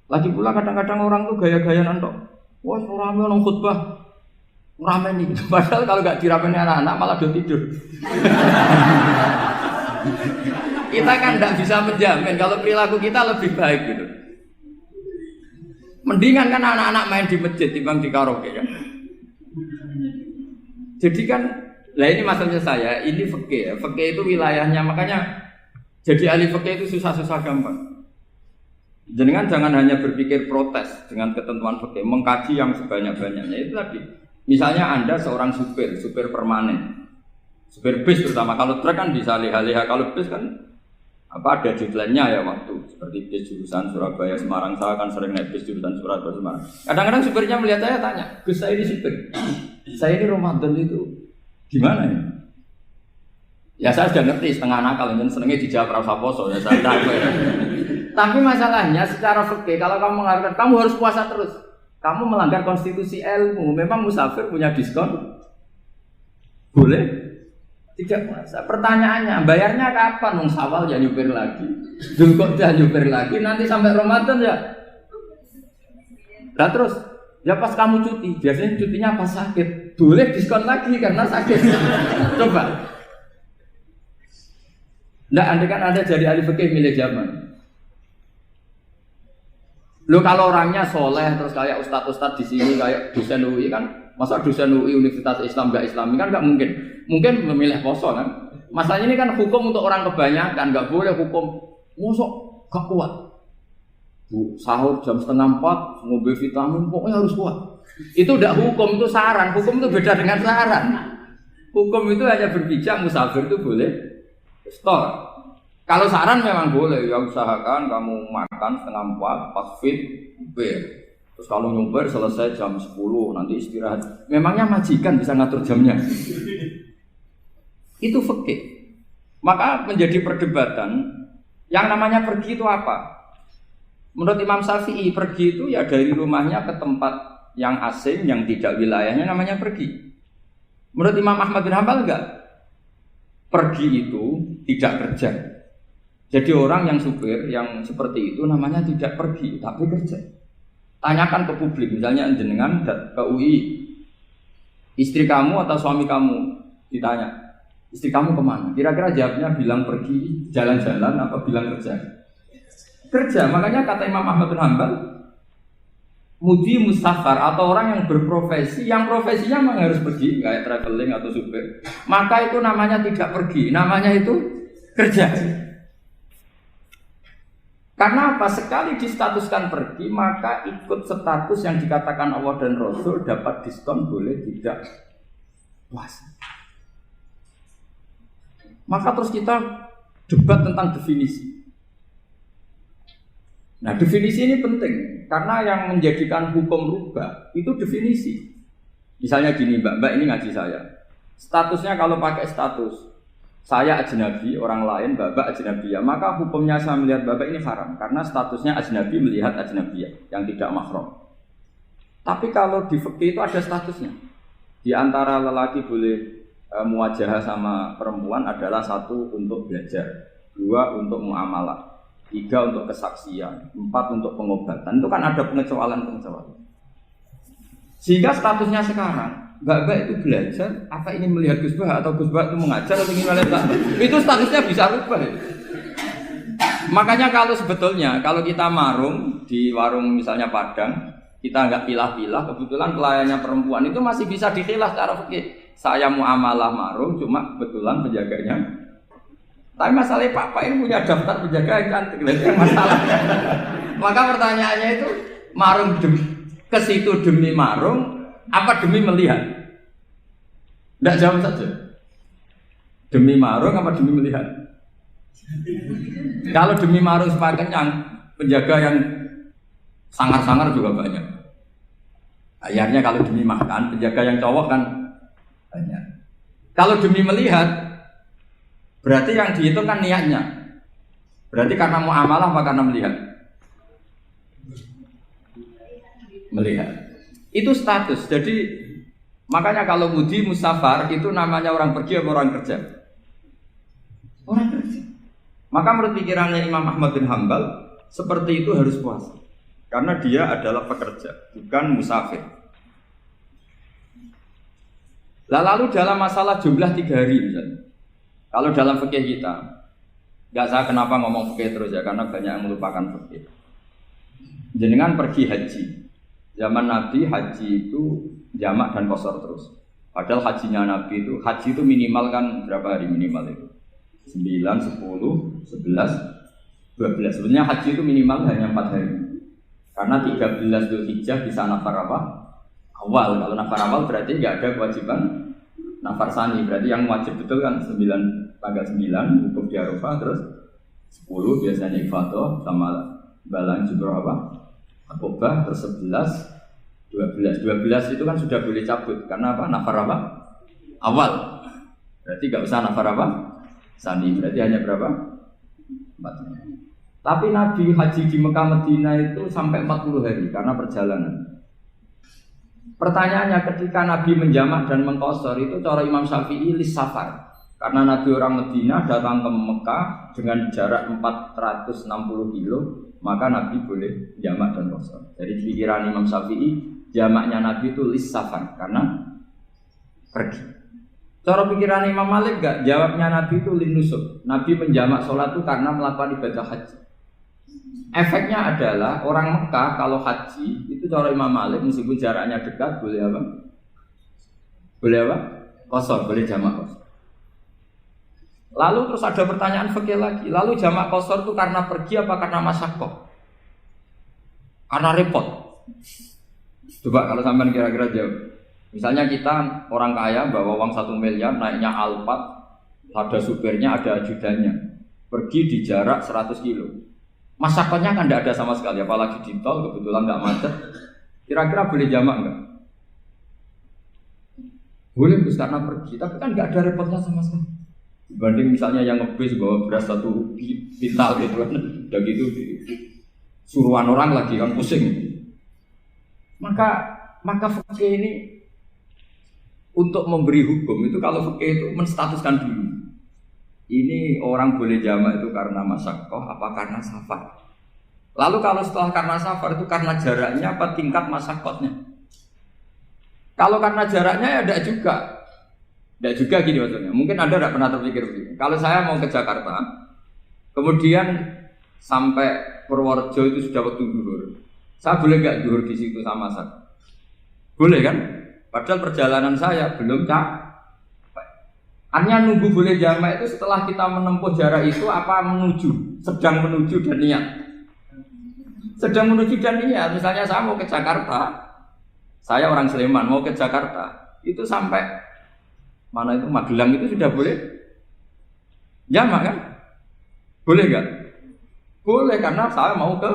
Lagi pula kadang-kadang orang tuh gaya-gayaan tok. Wah, rame orang khutbah. Rame nih. Padahal kalau enggak diramein anak-anak malah udah tidur. Kita kan enggak bisa menjamin kalau perilaku kita lebih baik gitu. Mendingan kan anak-anak main di masjid dibanding di karaoke kan. Jadi kan, lah ini maksudnya saya, ini fikih ya. Fikih itu wilayahnya, makanya jadi ahli fikih itu susah-susah gampang. Jangan hanya berpikir protes dengan ketentuan fikih, mengkaji yang sebanyak-banyaknya. Itu tadi, misalnya Anda seorang supir permanen, supir bis terutama. Kalau truk kan bisa liha-liha, kalau bis kan apa ada deadline-nya ya waktu. Seperti bis jurusan Surabaya Semarang, saya kan sering naik bis jurusan Surabaya Semarang. Kadang-kadang supirnya melihat saya tanya, Gus saya ini supir, saya ini Ramadan itu gimana ya? Ya saya sudah ngerti setengah nakal, dan senengnya dijawab rasa poso ya saya tahu ya. Tapi masalahnya secara fikih kalau kamu mengatakan kamu harus puasa terus, kamu melanggar konstitusi ilmu. Memang musafir punya diskon? Boleh? Tidak puasa. Pertanyaannya, bayarnya kapan? Nung Syawal ya nyupir lagi, Dzulqa'dah nyupir lagi, nanti sampai Ramadan ya. Nah terus, ya pas kamu cuti, biasanya cutinya pas sakit, boleh diskon lagi karena sakit. Coba. Nggak, andai kan Anda jadi ahli fikih milik zaman. Lo kalau orangnya soleh terus kayak ustadz-ustadz di sini kayak dosen UI kan, masa dosen UI Universitas Islam nggak Islami kan nggak mungkin. Mungkin memilih poso kan. Masalahnya ini kan hukum untuk orang kebanyakan, nggak boleh hukum musuh gak kuat. Sahur jam 3:30 ngombe vitamin pokoknya harus kuat. Itu udah hukum, itu saran. Hukum itu beda dengan saran. Hukum itu hanya berbicara musafir itu boleh store. Kalau saran memang boleh, ya usahakan kamu makan setengah 4, pas fit, nyuber. Terus kalau nyuber selesai jam 10, nanti istirahat. Memangnya majikan bisa ngatur jamnya? Itu fikih. Maka menjadi perdebatan, yang namanya pergi itu apa? Menurut Imam Syafi'i, pergi itu ya dari rumahnya ke tempat yang asing, yang tidak wilayahnya namanya pergi. Menurut Imam Ahmad bin Hanbal enggak. Pergi itu tidak kerja. Jadi orang yang supir yang seperti itu namanya tidak pergi, tapi kerja. Tanyakan ke publik, misalnya jenengan ke UI, istri kamu atau suami kamu ditanya, istri kamu kemana? Kira-kira jawabnya bilang pergi jalan-jalan apa bilang kerja? Kerja. Makanya kata Imam Ahmad bin Hanbal, mudi mustafar atau orang yang berprofesi, yang profesinya memang harus pergi, kayak traveling atau supir, maka itu namanya tidak pergi, namanya itu kerja. Karena apa? Sekali distatuskan pergi, maka ikut status yang dikatakan Allah dan Rasul dapat diskon, boleh tidak puasa. Maka terus kita debat tentang definisi. Nah, definisi ini penting karena yang menjadikan hukum rubah itu definisi. Misalnya gini, Mbak ini ngaji saya. Statusnya kalau pakai status saya ajnabi, orang lain Bapak ajnabiyah, maka hukumnya saya melihat Bapak ini haram karena statusnya ajnabi melihat ajnabiyah yang tidak mahram. Tapi kalau di fikih itu ada statusnya. Di antara lelaki boleh muwajahah sama perempuan adalah 1 untuk belajar, 2 untuk muamalah, 3 untuk kesaksian, 4 untuk pengobatan. Itu kan ada pengecualian. Sehingga statusnya sekarang Mbak itu belajar, apa ini melihat Gus Bah atau Gus Bah itu mengajar atau ingin melihat itu statusnya bisa rubah. Makanya kalau sebetulnya kalau kita marung di warung misalnya Padang, kita nggak pilah-pilah, kebetulan pelayannya perempuan itu masih bisa dikhilah secara fikih. Saya muamalah marung, cuma kebetulan penjaganya. Tapi masalahnya Pak ini punya daftar penjaga yang cantik, itu masalahnya. Maka pertanyaannya itu marung ke situ demi marung apa demi melihat? Tidak jawab saja. Demi marung apa demi melihat? Kalau demi marung supaya kenyang, penjaga yang sangar-sangar juga banyak. Akhirnya kalau demi makan, penjaga yang cowok kan banyak. Kalau demi melihat, berarti yang dihitung kan niatnya. Berarti karena muamalah apa karena melihat? Melihat. Itu status. Jadi makanya kalau mudi musafar itu namanya orang pergi atau orang kerja? Orang kerja. Maka menurut pikirannya Imam Ahmad bin Hanbal seperti itu harus puasa. Karena dia adalah pekerja, bukan musafir. Lalu dalam masalah jumlah 3 hari misalnya. Kalau dalam fikih kita, nggak saya kenapa ngomong fikih terus ya, karena banyak yang melupakan fikih. Jenengan pergi haji. Zaman Nabi haji itu jamak dan qashar terus. Padahal hajinya Nabi itu, haji itu minimal kan berapa hari minimal itu? 9, 10, 11, 12. Sebenarnya haji itu minimal hanya 4 hari. Karena 13 Dzulhijjah bisa nafar apa? Awal. Kalau nafar awal berarti nggak ada kewajiban nafar sani. Berarti yang wajib betul kan 9, tanggal 9 wukuf di Arafah, terus 10 biasanya ifadah sama balang jumroh apa? Akobah, terus 11, 12 itu kan sudah boleh cabut karena apa? Nafar apa? Awal. Berarti nggak usah nafar apa? Sani. Berarti hanya berapa? 4. Tapi Nabi haji di Mekah Medina itu sampai 40 hari karena perjalanan. Pertanyaannya ketika Nabi menjamak dan mengqashar itu cara Imam Syafi'i lis safar. Karena Nabi orang Medina datang ke Mekah dengan jarak 460 kilo, maka Nabi boleh jamak dan qashar. Jadi pikiran Imam Syafi'i, jamaknya Nabi itu lis safar karena pergi. Cara pikiran Imam Malik enggak, jawabnya Nabi itu lin nusuk. Nabi menjamak sholat itu karena melakukan ibadah haji. Efeknya adalah orang Mekah kalau haji itu cara Imam Malik meskipun jaraknya dekat boleh apa? Boleh apa? Qashar, boleh jamak qashar. Lalu terus ada pertanyaan fikih lagi. Lalu jamak qashar itu karena pergi apa karena masyaqqah? Karena repot. Coba kalau sampean kira-kira jawab. Misalnya kita orang kaya bawa uang 1 miliar naiknya Alphard, ada supirnya, ada ajudannya. pergi di jarak 100 kilo. Masyarakatnya kan tidak ada sama sekali, apalagi di tol kebetulan nggak macet. Kira-kira boleh jamak nggak? Boleh Gus karena pergi, tapi kan nggak ada repotnya sama sekali. Dibanding misalnya yang ngebis bawa beras 1 pintal gitu kan, udah gitu suruhan orang lagi kan pusing. Maka fikih ini untuk memberi hukum itu kalau fikih itu menstatuskan dulu. Ini orang boleh jamak itu karena masyaqqah apa karena safar. Lalu kalau setelah karena safar itu karena jaraknya apa tingkat masyaqqahnya. Kalau karena jaraknya ya tidak juga. Tidak juga gini maksudnya. Mungkin Anda tidak pernah terpikir begini. Kalau saya mau ke Jakarta, kemudian sampai Purworejo itu sudah waktu zuhur. Saya boleh nggak zuhur di situ sama saya? Boleh kan? Padahal perjalanan saya belum capek. Artinya nunggu boleh jamak itu setelah kita menempuh jarak itu apa menuju, sedang menuju dan niat. Sedang menuju dan niat. Misalnya saya mau ke Jakarta, saya orang Sleman mau ke Jakarta, itu sampai mana itu Magelang itu sudah boleh jamak kan? Boleh nggak? Boleh karena saya mau ke.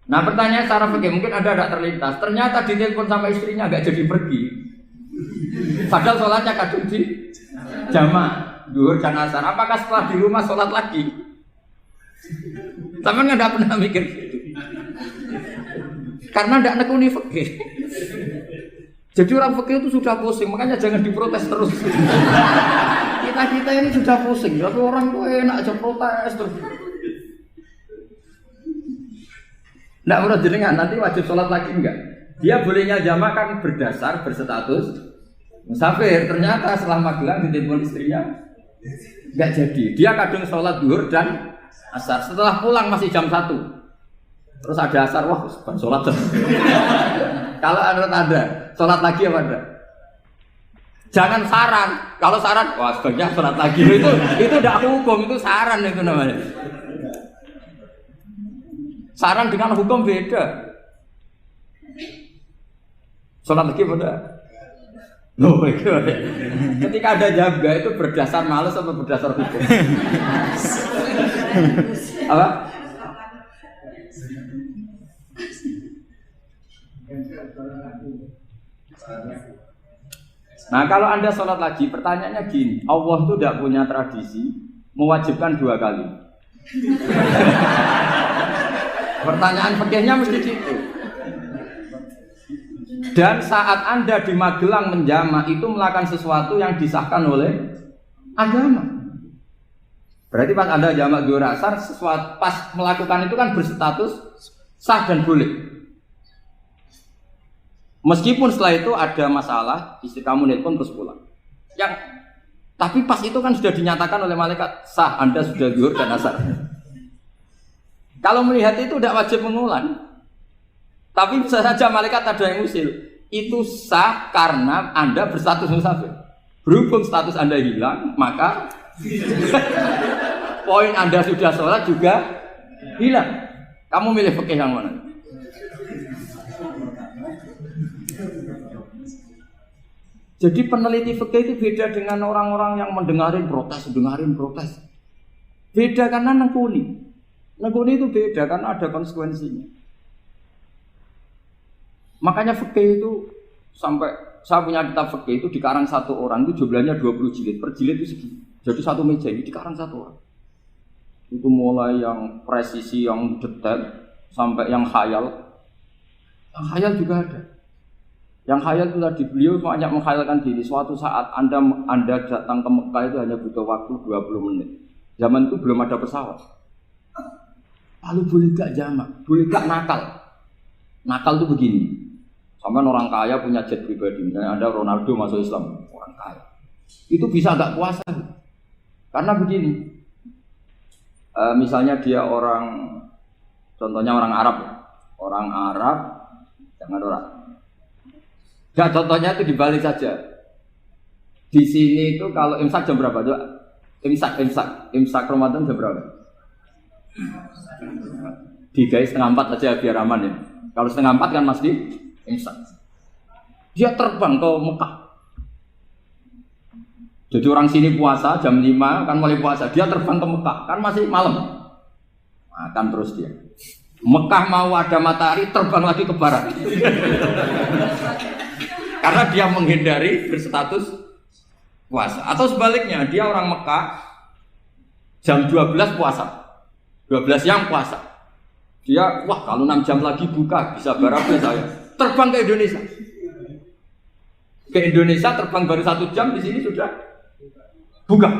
Nah pertanyaan secara fikih mungkin ada tidak terlintas. Ternyata ditelepon sama istrinya nggak jadi pergi. Padahal sholatnya kadung di jamak, zuhur dan asar. Apakah setelah di rumah sholat lagi? Tapi nggak pernah mikir gitu. Karena tidak nekuni fikih. Jadi orang fikih itu sudah pusing, makanya jangan diprotes terus. Kita ini sudah pusing, tapi orang tuh enak aja protes terus. Tidak menurut jenengan nanti wajib sholat lagi enggak? Dia bolehnya jamak kan berdasar berstatus musafir. Ternyata setelah Magelang ditelepon istrinya enggak jadi. Dia kadang sholat zuhur dan asar. Setelah pulang masih jam 1. Terus ada asar, wah sholat. Kalau ada sholat lagi apa ada? Jangan saran. Kalau saran, wah sebaiknya sholat lagi. Itu tidak hukum, itu saran itu namanya. Saran dengan hukum beda. Sholat lagi pada. Loh, ketika ada jaga itu berdasar malas atau berdasar hukum? Apa? Nah kalau Anda sholat lagi, pertanyaannya gini, Allah itu tidak punya tradisi mewajibkan 2 kali. Pertanyaan fikihnya mesti gitu. Dan saat Anda di Magelang menjamak itu melakukan sesuatu yang disahkan oleh agama. Berarti pas Anda jamak zuhur asar, sesuatu pas melakukan itu kan berstatus sah dan boleh. Meskipun setelah itu ada masalah, istri kamu nelpon terus pulang. Tapi pas itu kan sudah dinyatakan oleh malaikat sah, Anda sudah zuhur dan asar. Kalau melihat itu tidak wajib mengulang. Tapi bisa saja malaikat ada yang usil. Itu sah karena Anda berstatus musafir. Berhubung status Anda hilang, maka poin Anda sudah sholat juga hilang. Kamu milih fikih yang mana? Jadi peneliti fikih itu beda dengan orang-orang yang dengarin protes. Beda karena nekuni. Nekuni itu beda karena ada konsekuensinya. Makanya fikih itu sampai saya punya kitab fikih itu dikarang 1 orang itu jumlahnya 20 jilid. Per jilid itu segini. Jadi 1 meja ini dikarang 1 orang. Itu mulai yang presisi, yang detail sampai yang khayal. Yang khayal juga ada. Yang khayal itu tadi beliau banyak menghayalkan diri. Suatu saat Anda datang ke Mekah itu hanya butuh waktu 20 menit. Zaman itu belum ada pesawat. Lalu boleh gak jamak? Boleh gak nakal? Nakal itu begini. Sampai orang kaya punya jet pribadi. Misalnya Anda Ronaldo masuk Islam, orang kaya. Itu bisa gak puasa? Karena begini. Misalnya dia contohnya orang Arab. Orang Arab, jangan orang. Ya contohnya itu dibalik saja. Di sini itu kalau imsak jam berapa? Imsak Ramadan jam berapa? 3:30 aja biar aman ya. Kalau 3:30 kan masih imsak. Dia terbang ke Mekah. Jadi orang sini puasa jam 5 kan mulai puasa, dia terbang ke Mekah kan masih malam. Makan terus dia. Mekah mau ada matahari terbang lagi ke barat. Karena dia menghindari berstatus puasa. Atau sebaliknya, dia orang Mekah jam 12 puasa. 12 siang puasa. Dia, wah kalau 6 jam lagi buka bisa barabe saya. Terbang ke Indonesia. Ke Indonesia terbang baru 1 jam, di sini sudah buka.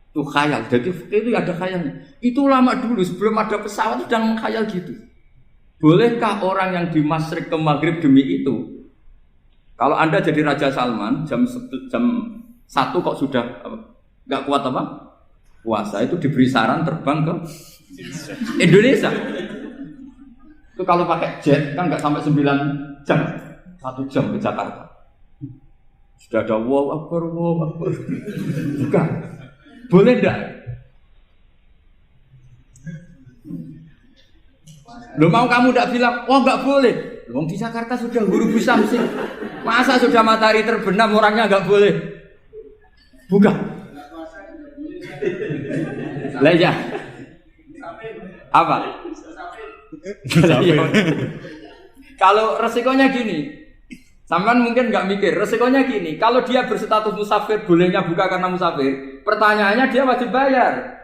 Itu khayal. Jadi itu ada khayalnya. Itu lama dulu sebelum ada pesawat sudah mengkhayal gitu. Bolehkah orang yang di Masyriq ke Maghrib demi itu? Kalau Anda jadi Raja Salman jam 1 kok sudah nggak kuat apa? Puasa, itu diberi saran terbang ke Indonesia. Itu kalau pakai jet kan nggak sampai 9 jam, 1 jam ke Jakarta. Sudah ada wow akbar. Bukan. Boleh enggak? Loh mau kamu enggak bilang, wah enggak boleh. Loh di Jakarta sudah Ghurubu Syamsi. Masa sudah matahari terbenam orangnya enggak boleh? Bukan. Lah ya. Apa? Kalau resikonya gini, sampean mungkin nggak mikir, resikonya gini, kalau dia berstatus musafir, bolehnya buka karena musafir, pertanyaannya dia wajib bayar.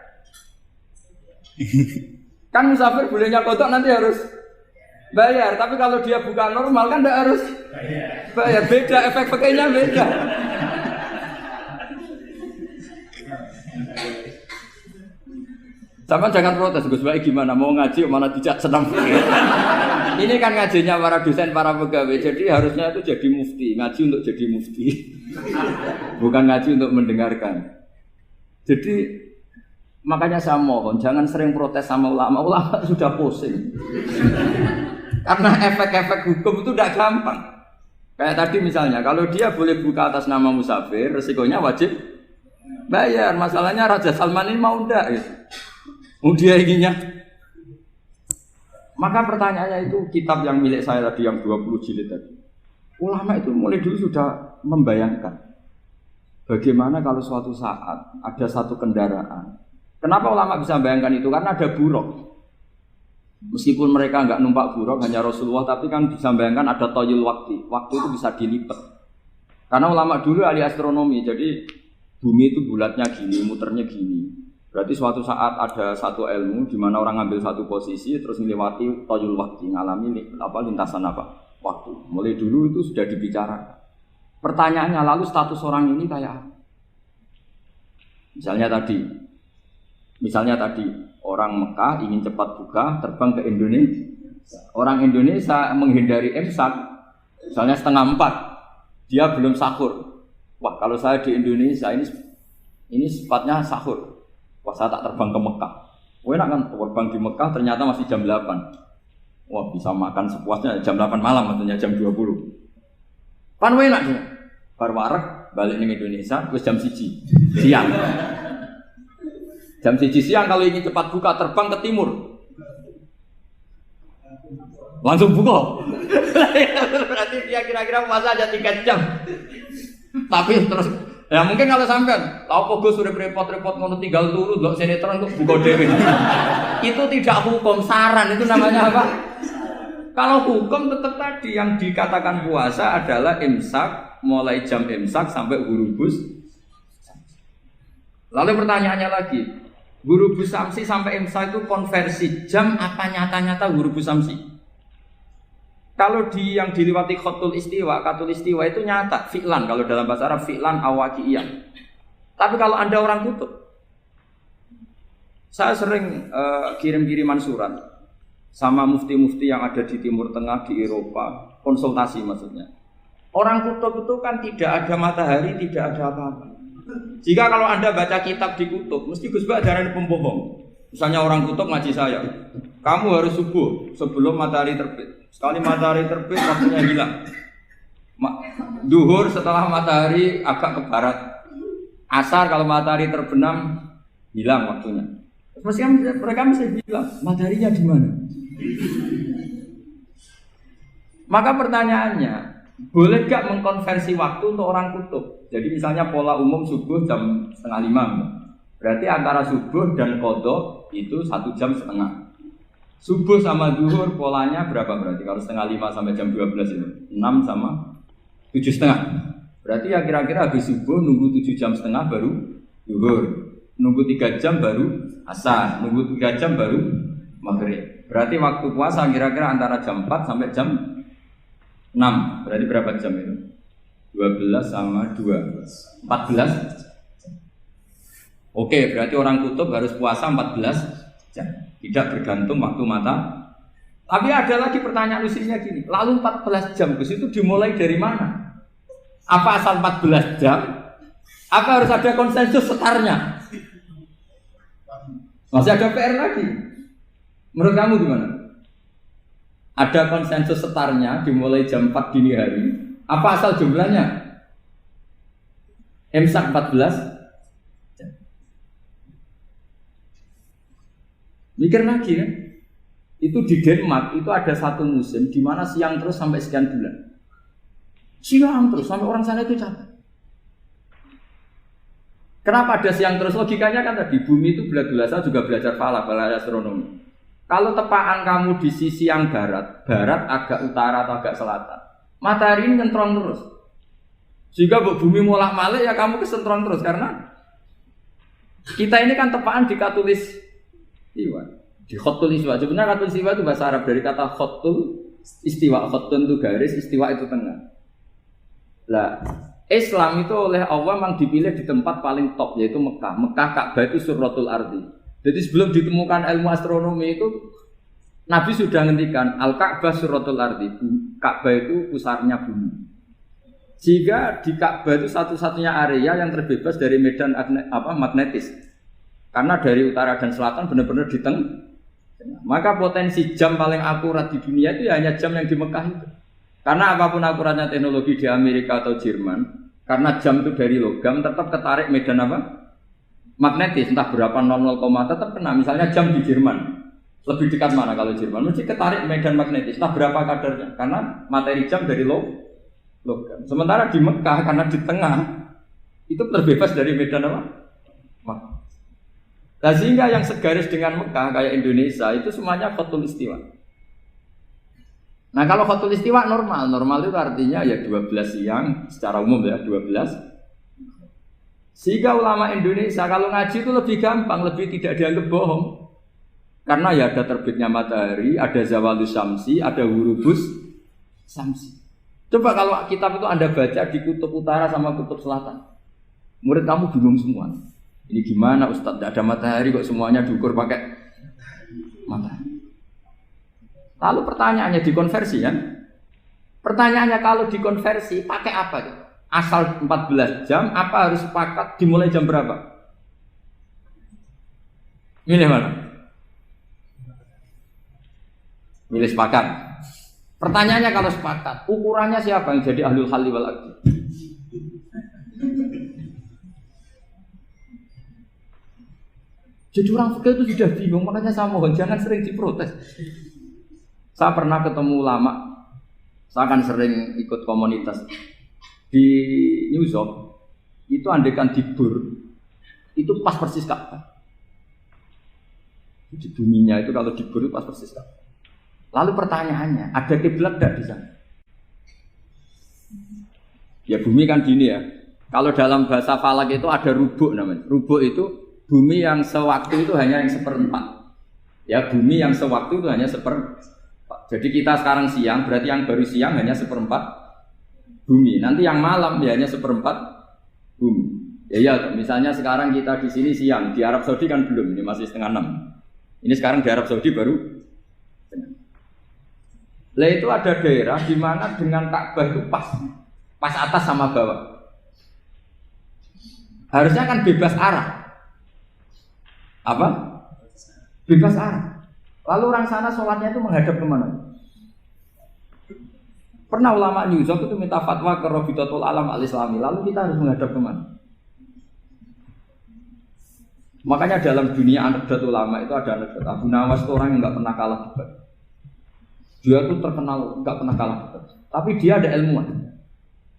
Kan musafir bolehnya kodok nanti harus bayar, tapi kalau dia buka normal kan tidak harus bayar, beda, efek-efeknya beda. Sama jangan protes, Gus Baik gimana mau ngaji mana tidak senang. Ini kan ngajinya para dosen, para pegawai, jadi harusnya itu jadi mufti, ngaji untuk jadi mufti, bukan ngaji untuk mendengarkan. Jadi makanya saya mohon jangan sering protes sama ulama sudah pusing. Karena efek-efek hukum itu tidak gampang. Kayak tadi misalnya, kalau dia boleh buka atas nama musafir, resikonya wajib bayar. Masalahnya Raja Salman ini mau ndak? Gitu. Dia inginnya. Maka pertanyaannya itu kitab yang milik saya tadi yang 20 jilid tadi. Ulama itu mulai dulu sudah membayangkan bagaimana kalau suatu saat ada satu kendaraan. Kenapa ulama bisa membayangkan itu? Karena ada buruk. Meskipun mereka enggak numpak buruk hanya Rasulullah, tapi kan bisa membayangkan ada toyul waktu. Waktu itu bisa dilipat. Karena ulama dulu ahli astronomi, jadi bumi itu bulatnya gini, muternya gini. Berarti suatu saat ada satu ilmu di mana orang ngambil satu posisi terus melewati toyul waktu, ngalami lintasan waktu. Mulai dulu itu sudah dibicarakan. Pertanyaannya lalu status orang ini kayak apa? Misalnya tadi orang Mekah ingin cepat buka terbang ke Indonesia. Orang Indonesia menghindari imsak, misalnya 3:30, dia belum sahur. Wah kalau saya di Indonesia ini sifatnya sahur. Wah saya tak terbang ke Mekah. Wah enak kan terbang di Mekah ternyata masih jam 8. Wah bisa makan sepuasnya jam 8 malam maksudnya jam 20. Pan enak dia. Bar wareg balik ning Indonesia terus jam 1 siang. Jam 1 siang kalau ingin cepat buka terbang ke timur. Langsung buka. Berarti dia kira-kira puasa aja 3 jam. Tapi terus ya mungkin kalau sampean, lha opo Gus sudah repot-repot ngono tinggal turu ndelok sinetron kok buka dhewe. Itu tidak hukum, saran itu namanya apa? Kalau hukum tetap tadi yang dikatakan puasa adalah imsak, mulai jam imsak sampai ghurubus. Lalu pertanyaannya lagi, ghurubus samsi sampai imsak itu konversi jam apa nyata-nyata ghurubus samsi? Kalau yang diliwati khatul istiwa itu nyata, fi'lan kalau dalam bahasa Arab fi'lan awaqiyan. Tapi kalau Anda orang kutub, saya sering kirim-kiriman surat sama mufti-mufti yang ada di Timur Tengah, di Eropa, konsultasi maksudnya. Orang kutub itu kan tidak ada matahari, tidak ada apa-apa. Jika kalau Anda baca kitab di kutub, mesti Gus Bak darani pembohong. Misalnya orang kutub ngaji saya, kamu harus subuh sebelum matahari terbit. Sekali matahari terbit, waktunya hilang. Duhur setelah matahari agak ke barat. Asar kalau matahari terbenam, hilang waktunya. Mereka mesti bilang, mataharinya di mana? Maka pertanyaannya, Boleh gak mengkonversi waktu untuk orang kutub? Jadi misalnya pola umum subuh jam 4:30, berarti antara subuh dan qadha itu 1 jam setengah. Subuh sama zuhur polanya berapa berarti? Kalau 4:30 sampai jam 12 itu 6 sama 7:30. Berarti ya kira-kira habis subuh nunggu 7 jam setengah baru zuhur, nunggu 3 jam baru asar, nunggu 3 jam baru maghrib. Berarti waktu puasa kira-kira antara jam 4 sampai jam 6. Berarti berapa jam itu? 12 sama 2 14. Oke, berarti orang kutub harus puasa 14 jam. Tidak bergantung waktu mata. Tapi ada lagi pertanyaan lucunya gini. Lalu 14 jam Gus itu dimulai dari mana? Apa asal 14 jam? Apa harus ada konsensus setarnya? Masih ada PR lagi. Menurut kamu gimana? Ada konsensus setarnya dimulai jam 4 dini hari. Apa asal jumlahnya? Imsak 14 jam. Mikir lagi kan? Itu di Denmark itu ada satu musim di mana siang terus sampai sekian bulan. Siang terus sampai orang sana itu capek. Kenapa ada siang terus? Logikanya kan tadi bumi itu saya juga belajar falak, belajar astronomi. Kalau tepaan kamu di sisi yang barat agak utara atau agak selatan, matahari ini nyentron terus. Jika bumi molak-malik ya kamu kesentron terus karena kita ini kan tepaan di khatulistiwa, di khatulistiwa. Sebenarnya khatulistiwa itu bahasa Arab dari kata khatul istiwa, khatun itu garis, istiwa itu tengah. Lah, Islam itu oleh Allah memang dipilih di tempat paling top yaitu Mekah. Mekah Ka'bah itu suratul ardi. Jadi sebelum ditemukan ilmu astronomi itu Nabi sudah ngendikan Al-Ka'bah suratul ardi. Ka'bah itu pusarnya bumi. Jika di Ka'bah itu satu-satunya area yang terbebas dari medan magnetis. Karena dari utara dan selatan benar-benar di tengah. Maka potensi jam paling akurat di dunia itu ya hanya jam yang di Mekah itu. Karena apapun akuratnya teknologi di Amerika atau Jerman, karena jam itu dari logam tetap ketarik medan magnetis, entah berapa 00, tetap kena. Misalnya jam di Jerman, lebih dekat mana kalau Jerman? Mesti ketarik medan magnetis, entah berapa kadarnya. Karena materi jam dari logam. Sementara di Mekah, karena di tengah, itu terbebas dari medan magnetis. Nah, sehingga yang segaris dengan Mekah, kayak Indonesia, itu semuanya khatul istiwa. Nah kalau khatul istiwa normal itu artinya ya 12 siang secara umum ya 12. Sehingga ulama Indonesia kalau ngaji itu lebih gampang, lebih tidak dianggap bohong. Karena ya ada terbitnya matahari, ada zawalus syamsi, ada hurubus syamsi. Coba kalau kitab itu Anda baca di kutub utara sama kutub selatan, murid kamu bingung semua. Ini gimana Ustadz, tidak ada matahari kok semuanya diukur pakai matahari. Lalu pertanyaannya dikonversi kan? Pertanyaannya kalau dikonversi pakai apa? Asal 14 jam, apa harus sepakat dimulai jam berapa? Milih mana? Milih sepakat. Pertanyaannya kalau sepakat, ukurannya siapa yang jadi ahlul halli wal aqdi? Jadi orang fikih itu sudah bingung, makanya saya mohon jangan sering diprotes. Saya pernah ketemu ulama, saya kan sering ikut komunitas di New York. Itu andekan di Bur, itu pas persis Ka'bah. Di buminya itu kalau di Bur itu pas persis Ka'bah. Lalu pertanyaannya, ada kiblat tidak di sana? Ya bumi kan gini ya. Kalau dalam bahasa falak itu ada rubuk namanya. Rubuk itu bumi yang sewaktu itu hanya yang 1/4. Ya bumi yang sewaktu itu hanya 1/4. Jadi kita sekarang siang, berarti yang baru siang hanya 1/4 bumi. Nanti yang malam ya hanya 1/4 bumi. Ya, misalnya sekarang kita di sini siang, di Arab Saudi kan belum, ini masih 5:30. Ini sekarang di Arab Saudi baru. Lah itu ada daerah di mana dengan Ka'bah itu pas atas sama bawah. Harusnya kan bebas arah. Apa? Bebas arah. Lalu orang sana sholatnya itu menghadap kemana? Pernah ulama New York itu minta fatwa ke Rabitatul Alam Al-Islami. Lalu kita harus menghadap kemana? Makanya dalam dunia anekdot ulama itu ada anekdot. Abu Nawas itu orang yang nggak pernah kalah debat. Dia tuh terkenal nggak pernah kalah debat. Tapi dia ada ilmuwan.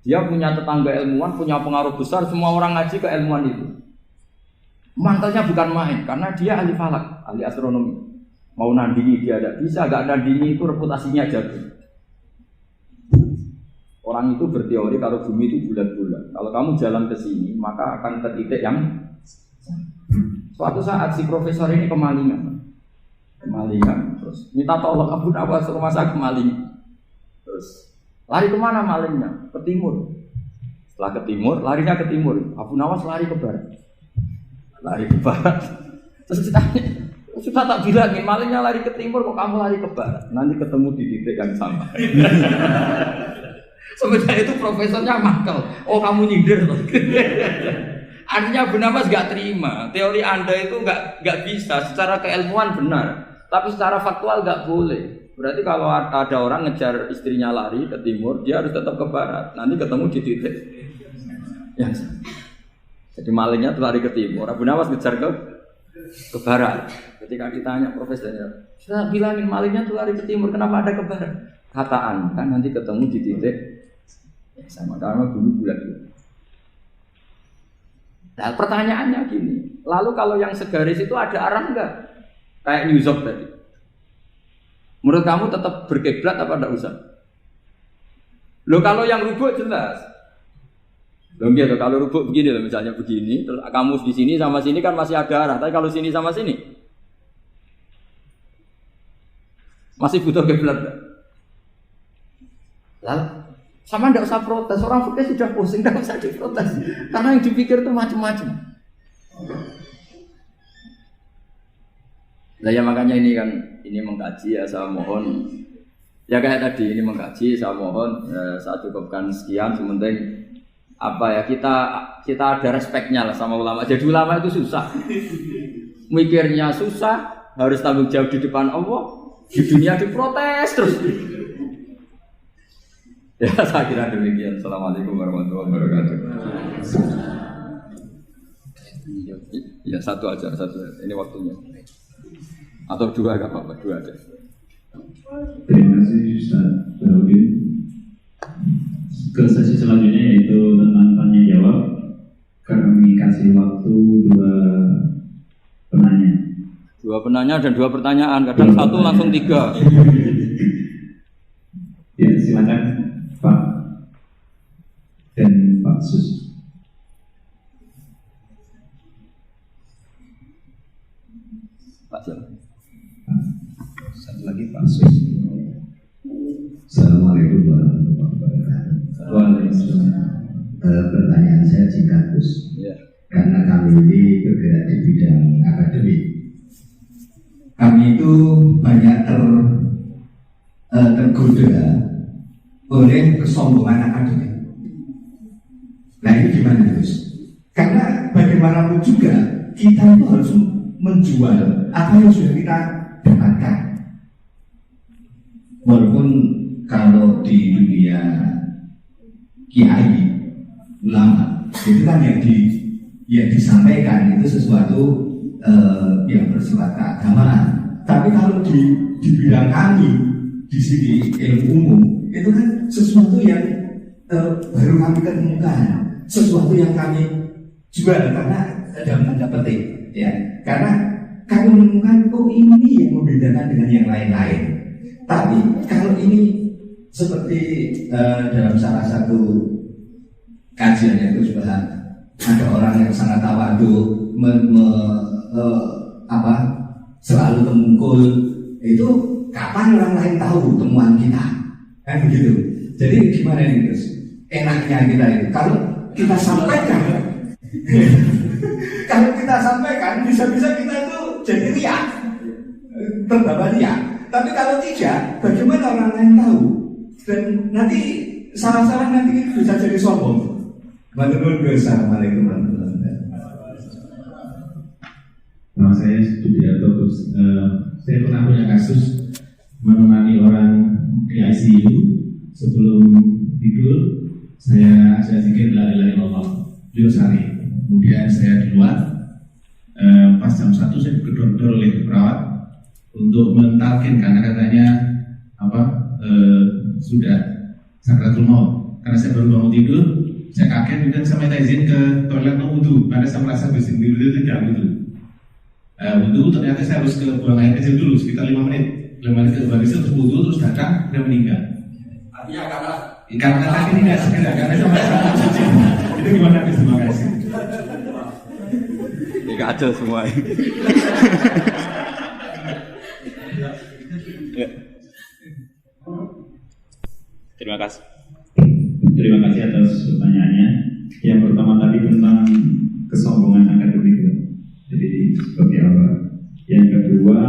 Dia punya tetangga ilmuwan, punya pengaruh besar, semua orang ngaji ke ilmuwan itu. Mantelnya bukan main, karena dia ahli falak, ahli astronomi. Mau nandingi dia tidak bisa, gak nandingi itu reputasinya jatuh. Orang itu berteori kalau bumi itu bulat-bulat. Kalau kamu jalan ke sini, maka akan ke titik yang suatu saat si profesor ini kemalingan, terus minta tolong Abu Nawas rumah saya kemalingan. Terus lari kemana malingnya? Ke timur. Setelah ke timur, larinya ke timur. Abu Nawas lari ke barat. Terus ditanya, sudah tak bilangin malingnya lari ke timur, kok kamu lari ke barat? Nanti ketemu di titik yang sama. Sebenarnya itu profesornya mangkel. Oh kamu nyindir. Artinya Abu Nawas gak terima. Teori Anda itu gak bisa. Secara keilmuan benar, tapi secara faktual gak boleh. Berarti kalau ada orang ngejar istrinya lari ke timur, dia harus tetap ke barat. Nanti ketemu di titik yang sama. Jadi malingnya tuh lari ke timur, Abu Nawas ngejar ke barat. Ketika ditanya profesornya, saya bilangin malingnya tuh lari ke timur, kenapa ada ke barat? Kata Anda nanti ketemu di titik yang sama, karena bumi bulat. Nah pertanyaannya gini, lalu kalau yang segaris itu ada arah enggak? Kayak New York tadi. Menurut kamu tetap berkiblat apa enggak usah? Loh kalau yang rubuk jelas. Loh gitu, kalau rubuk begini loh, misalnya begini, terus kamu di sini sama sini kan masih ada arah, tapi kalau sini sama sini masih butuh kiblat. Lalu sama ndak usah protes, orang fikih sudah pusing, ndak usah diprotes, karena yang dipikir itu macam-macam. Nah ya makanya ini mengkaji ya, saya mohon ya kayak tadi ini mengkaji, saya mohon saya cukupkan sekian. Sementing apa ya kita ada respeknya lah sama ulama. Jadi ulama itu susah, mikirnya susah, harus tanggung jawab di depan Allah, di dunia diprotes terus. Ya saya kira demikian. Assalamualaikum warahmatullahi wabarakatuh. Ya satu aja. Ini waktunya. Atau dua enggak apa-apa, dua aja. Terima kasih Ustaz Darudin. Ke sesi selanjutnya yaitu tentang tanya jawab. Kami kasih waktu dua penanya dan dua pertanyaan. Kadang satu langsung tiga. Ya silakan Pak dan Pak Sus. Pak Sus. Satu lagi Pak Sus. Assalamualaikum warahmatullahi wabarakatuh. Waalaikumsalam. Pertanyaan saya singkat Gus. Ya. Karena kami ini bergerak di bidang akademik, kami itu banyak tergoda oleh kesombongan akademik. Nah ini gimana Gus? Karena bagaimanapun juga kita itu harus menjual apa yang sudah kita dapatkan. Walaupun kalau di dunia kiai, ulama, itu kan yang disampaikan itu sesuatu yang bersifat keagamaan. Tapi kalau di bidang kami di sini ilmu umum itu kan sesuatu yang baru kami ketemukan, sesuatu yang kami jual karena dalam tanda petik, ya. Karena kami menemukan ini yang membedakan dengan yang lain-lain. Tapi kalau ini seperti dalam salah satu kajian itu juga ada orang yang sangat tawadu selalu temungkul, itu kapan orang lain tahu temuan kita kan begitu. Jadi gimana ini Gus? Enaknya kita itu kalau kita sampaikan kalau kita sampaikan bisa-bisa kita itu jadi riak, terbawa riak. Tapi kalau tidak, bagaimana orang lain tahu? Dan nanti salah-salah nanti bisa jadi sombong. Assalamualaikum warahmatullahi wabarakatuh. Nama saya Sudiarto Gus. Saya pernah punya kasus menemani orang di ICU. Sebelum tidur, saya zikir la ilaha illallah, beliau sehari. Kemudian saya di luar, pas jam 1 saya digedor-gedor oleh perawat untuk mentalkin karena katanya sudah sakratul maut. karena saya baru bangun tidur, saya kaget kemudian saya minta izin ke toilet mau wudhu, karena saya merasa bersin dulu itu tidak wudhu. Wudhu ternyata saya harus ke buang air kecil dulu sekitar 5 menit. 5 menit ke buang kecil terus wudhu terus datang dan meninggal. Artinya Karena tadi tidak segera, karena saya merasa suci. Itu gimana nih? Terima kasih. Ini kacau semua. Ya. Terima kasih. Terima kasih atas pertanyaannya. Yang pertama tadi tentang kesombongan akademik. Jadi seperti apa? Yang kedua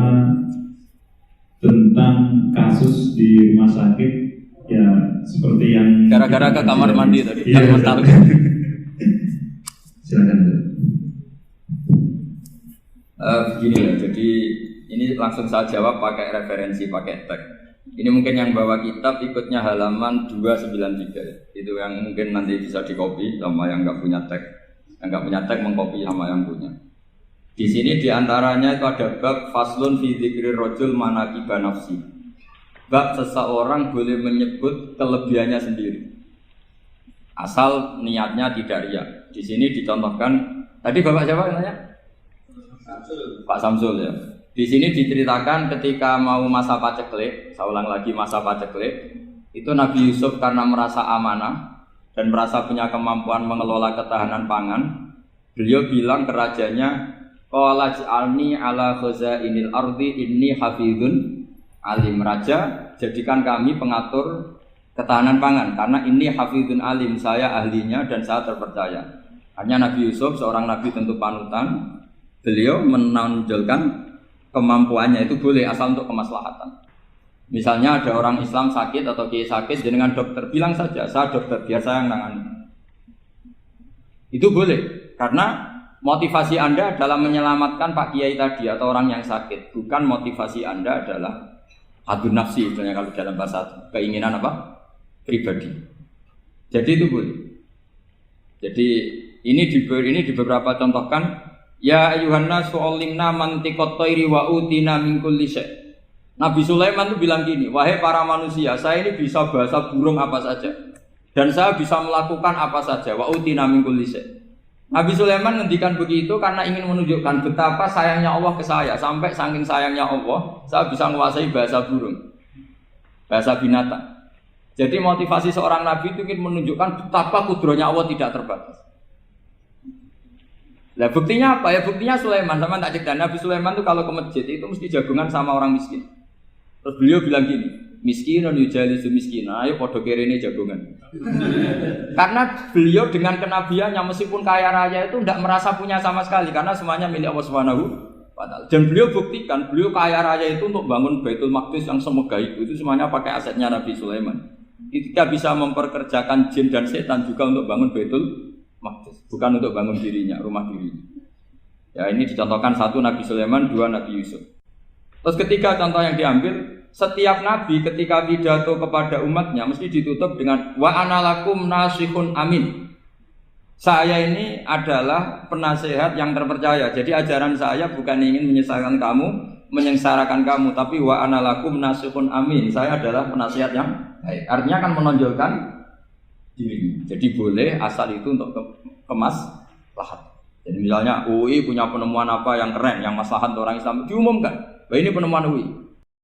tentang kasus di rumah sakit, ya seperti yang Gara-gara ke kamar mandi tadi. Iya, Mental. Silakan. Begini ya, jadi ini langsung saya jawab pakai referensi, pakai tag. Ini mungkin yang bawa kitab ikutnya halaman 293 ya. Itu yang mungkin nanti bisa dikopi sama yang nggak punya tag. Yang nggak punya tag mengkopi sama yang punya. Di sini diantaranya itu ada bab faslun fi dzikri rajul manaqiba nafsi. Bab seseorang boleh menyebut kelebihannya sendiri. Asal niatnya tidak riya. Di sini dicontohkan, tadi Bapak siapa yang nanya? Pak Samsul ya. Di sini diceritakan ketika mau masa paceklik, saya ulang lagi masa paceklik, itu Nabi Yusuf karena merasa amanah dan merasa punya kemampuan mengelola ketahanan pangan, beliau bilang ke rajanya, qala ja'alni ala khazainil ardi inni hafizun alim. Raja, jadikan kami pengatur ketahanan pangan karena ini hafizun alim, saya ahlinya dan saya terpercaya. Hanya Nabi Yusuf seorang nabi tentu panutan, beliau menonjolkan kemampuannya itu boleh asal untuk kemaslahatan. Misalnya ada orang Islam sakit atau kiai sakit, dengan dokter bilang saja, saya dokter, biar saya yang nangani. Itu boleh, karena motivasi Anda adalah menyelamatkan Pak Kiai tadi atau orang yang sakit, bukan motivasi Anda adalah hadun nafsi, misalnya kalau dalam bahasa keinginan apa? Pribadi. Jadi itu boleh. Jadi ini di beberapa contohkan. Ya ayuhan nasu ulimna mantiqat thairi wa utina min kulli syai'. Nabi Sulaiman itu bilang gini, wahai para manusia, saya ini bisa bahasa burung apa saja dan saya bisa melakukan apa saja, wa utina min kulli syai'. Nabi Sulaiman ngendikan begitu karena ingin menunjukkan betapa sayangnya Allah ke saya, sampai saking sayangnya Allah, saya bisa menguasai bahasa burung, bahasa binatang. Jadi motivasi seorang nabi itu ingin menunjukkan betapa kudrohnya Allah tidak terbatas. Nah buktinya apa ya? Buktinya Sulaiman, sama tak cerita, Nabi Sulaiman itu kalau ke masjid itu mesti jagungan sama orang miskin. Terus beliau bilang gini, miskinun yujalisu miskina, ayo podo kerene jagungan. Karena beliau dengan kenabiannya meskipun kaya raya itu tidak merasa punya sama sekali, karena semuanya milik Allah Subhanahu wa Ta'ala. Dan beliau buktikan, beliau kaya raya itu untuk bangun Baitul Maqdis yang semegah itu semuanya pakai asetnya Nabi Sulaiman. Ketika bisa memperkerjakan jin dan setan juga untuk bangun Baitul Maqdis, bukan untuk bangun dirinya, rumah dirinya. Ya ini dicontohkan satu Nabi Sulaiman, dua Nabi Yusuf. Terus ketiga contoh yang diambil, setiap nabi ketika pidato kepada umatnya mesti ditutup dengan wa analakum nasihun amin. Saya ini adalah penasehat yang terpercaya. Jadi ajaran saya bukan ingin menyengsarakan kamu, tapi wa analakum nasihun amin. Saya adalah penasehat yang baik. Artinya akan menonjolkan diri. Jadi boleh asal itu untuk kemaslahat. Jadi misalnya UI punya penemuan apa yang keren, yang maslahat orang Islam diumumkan. Wah ini penemuan UI.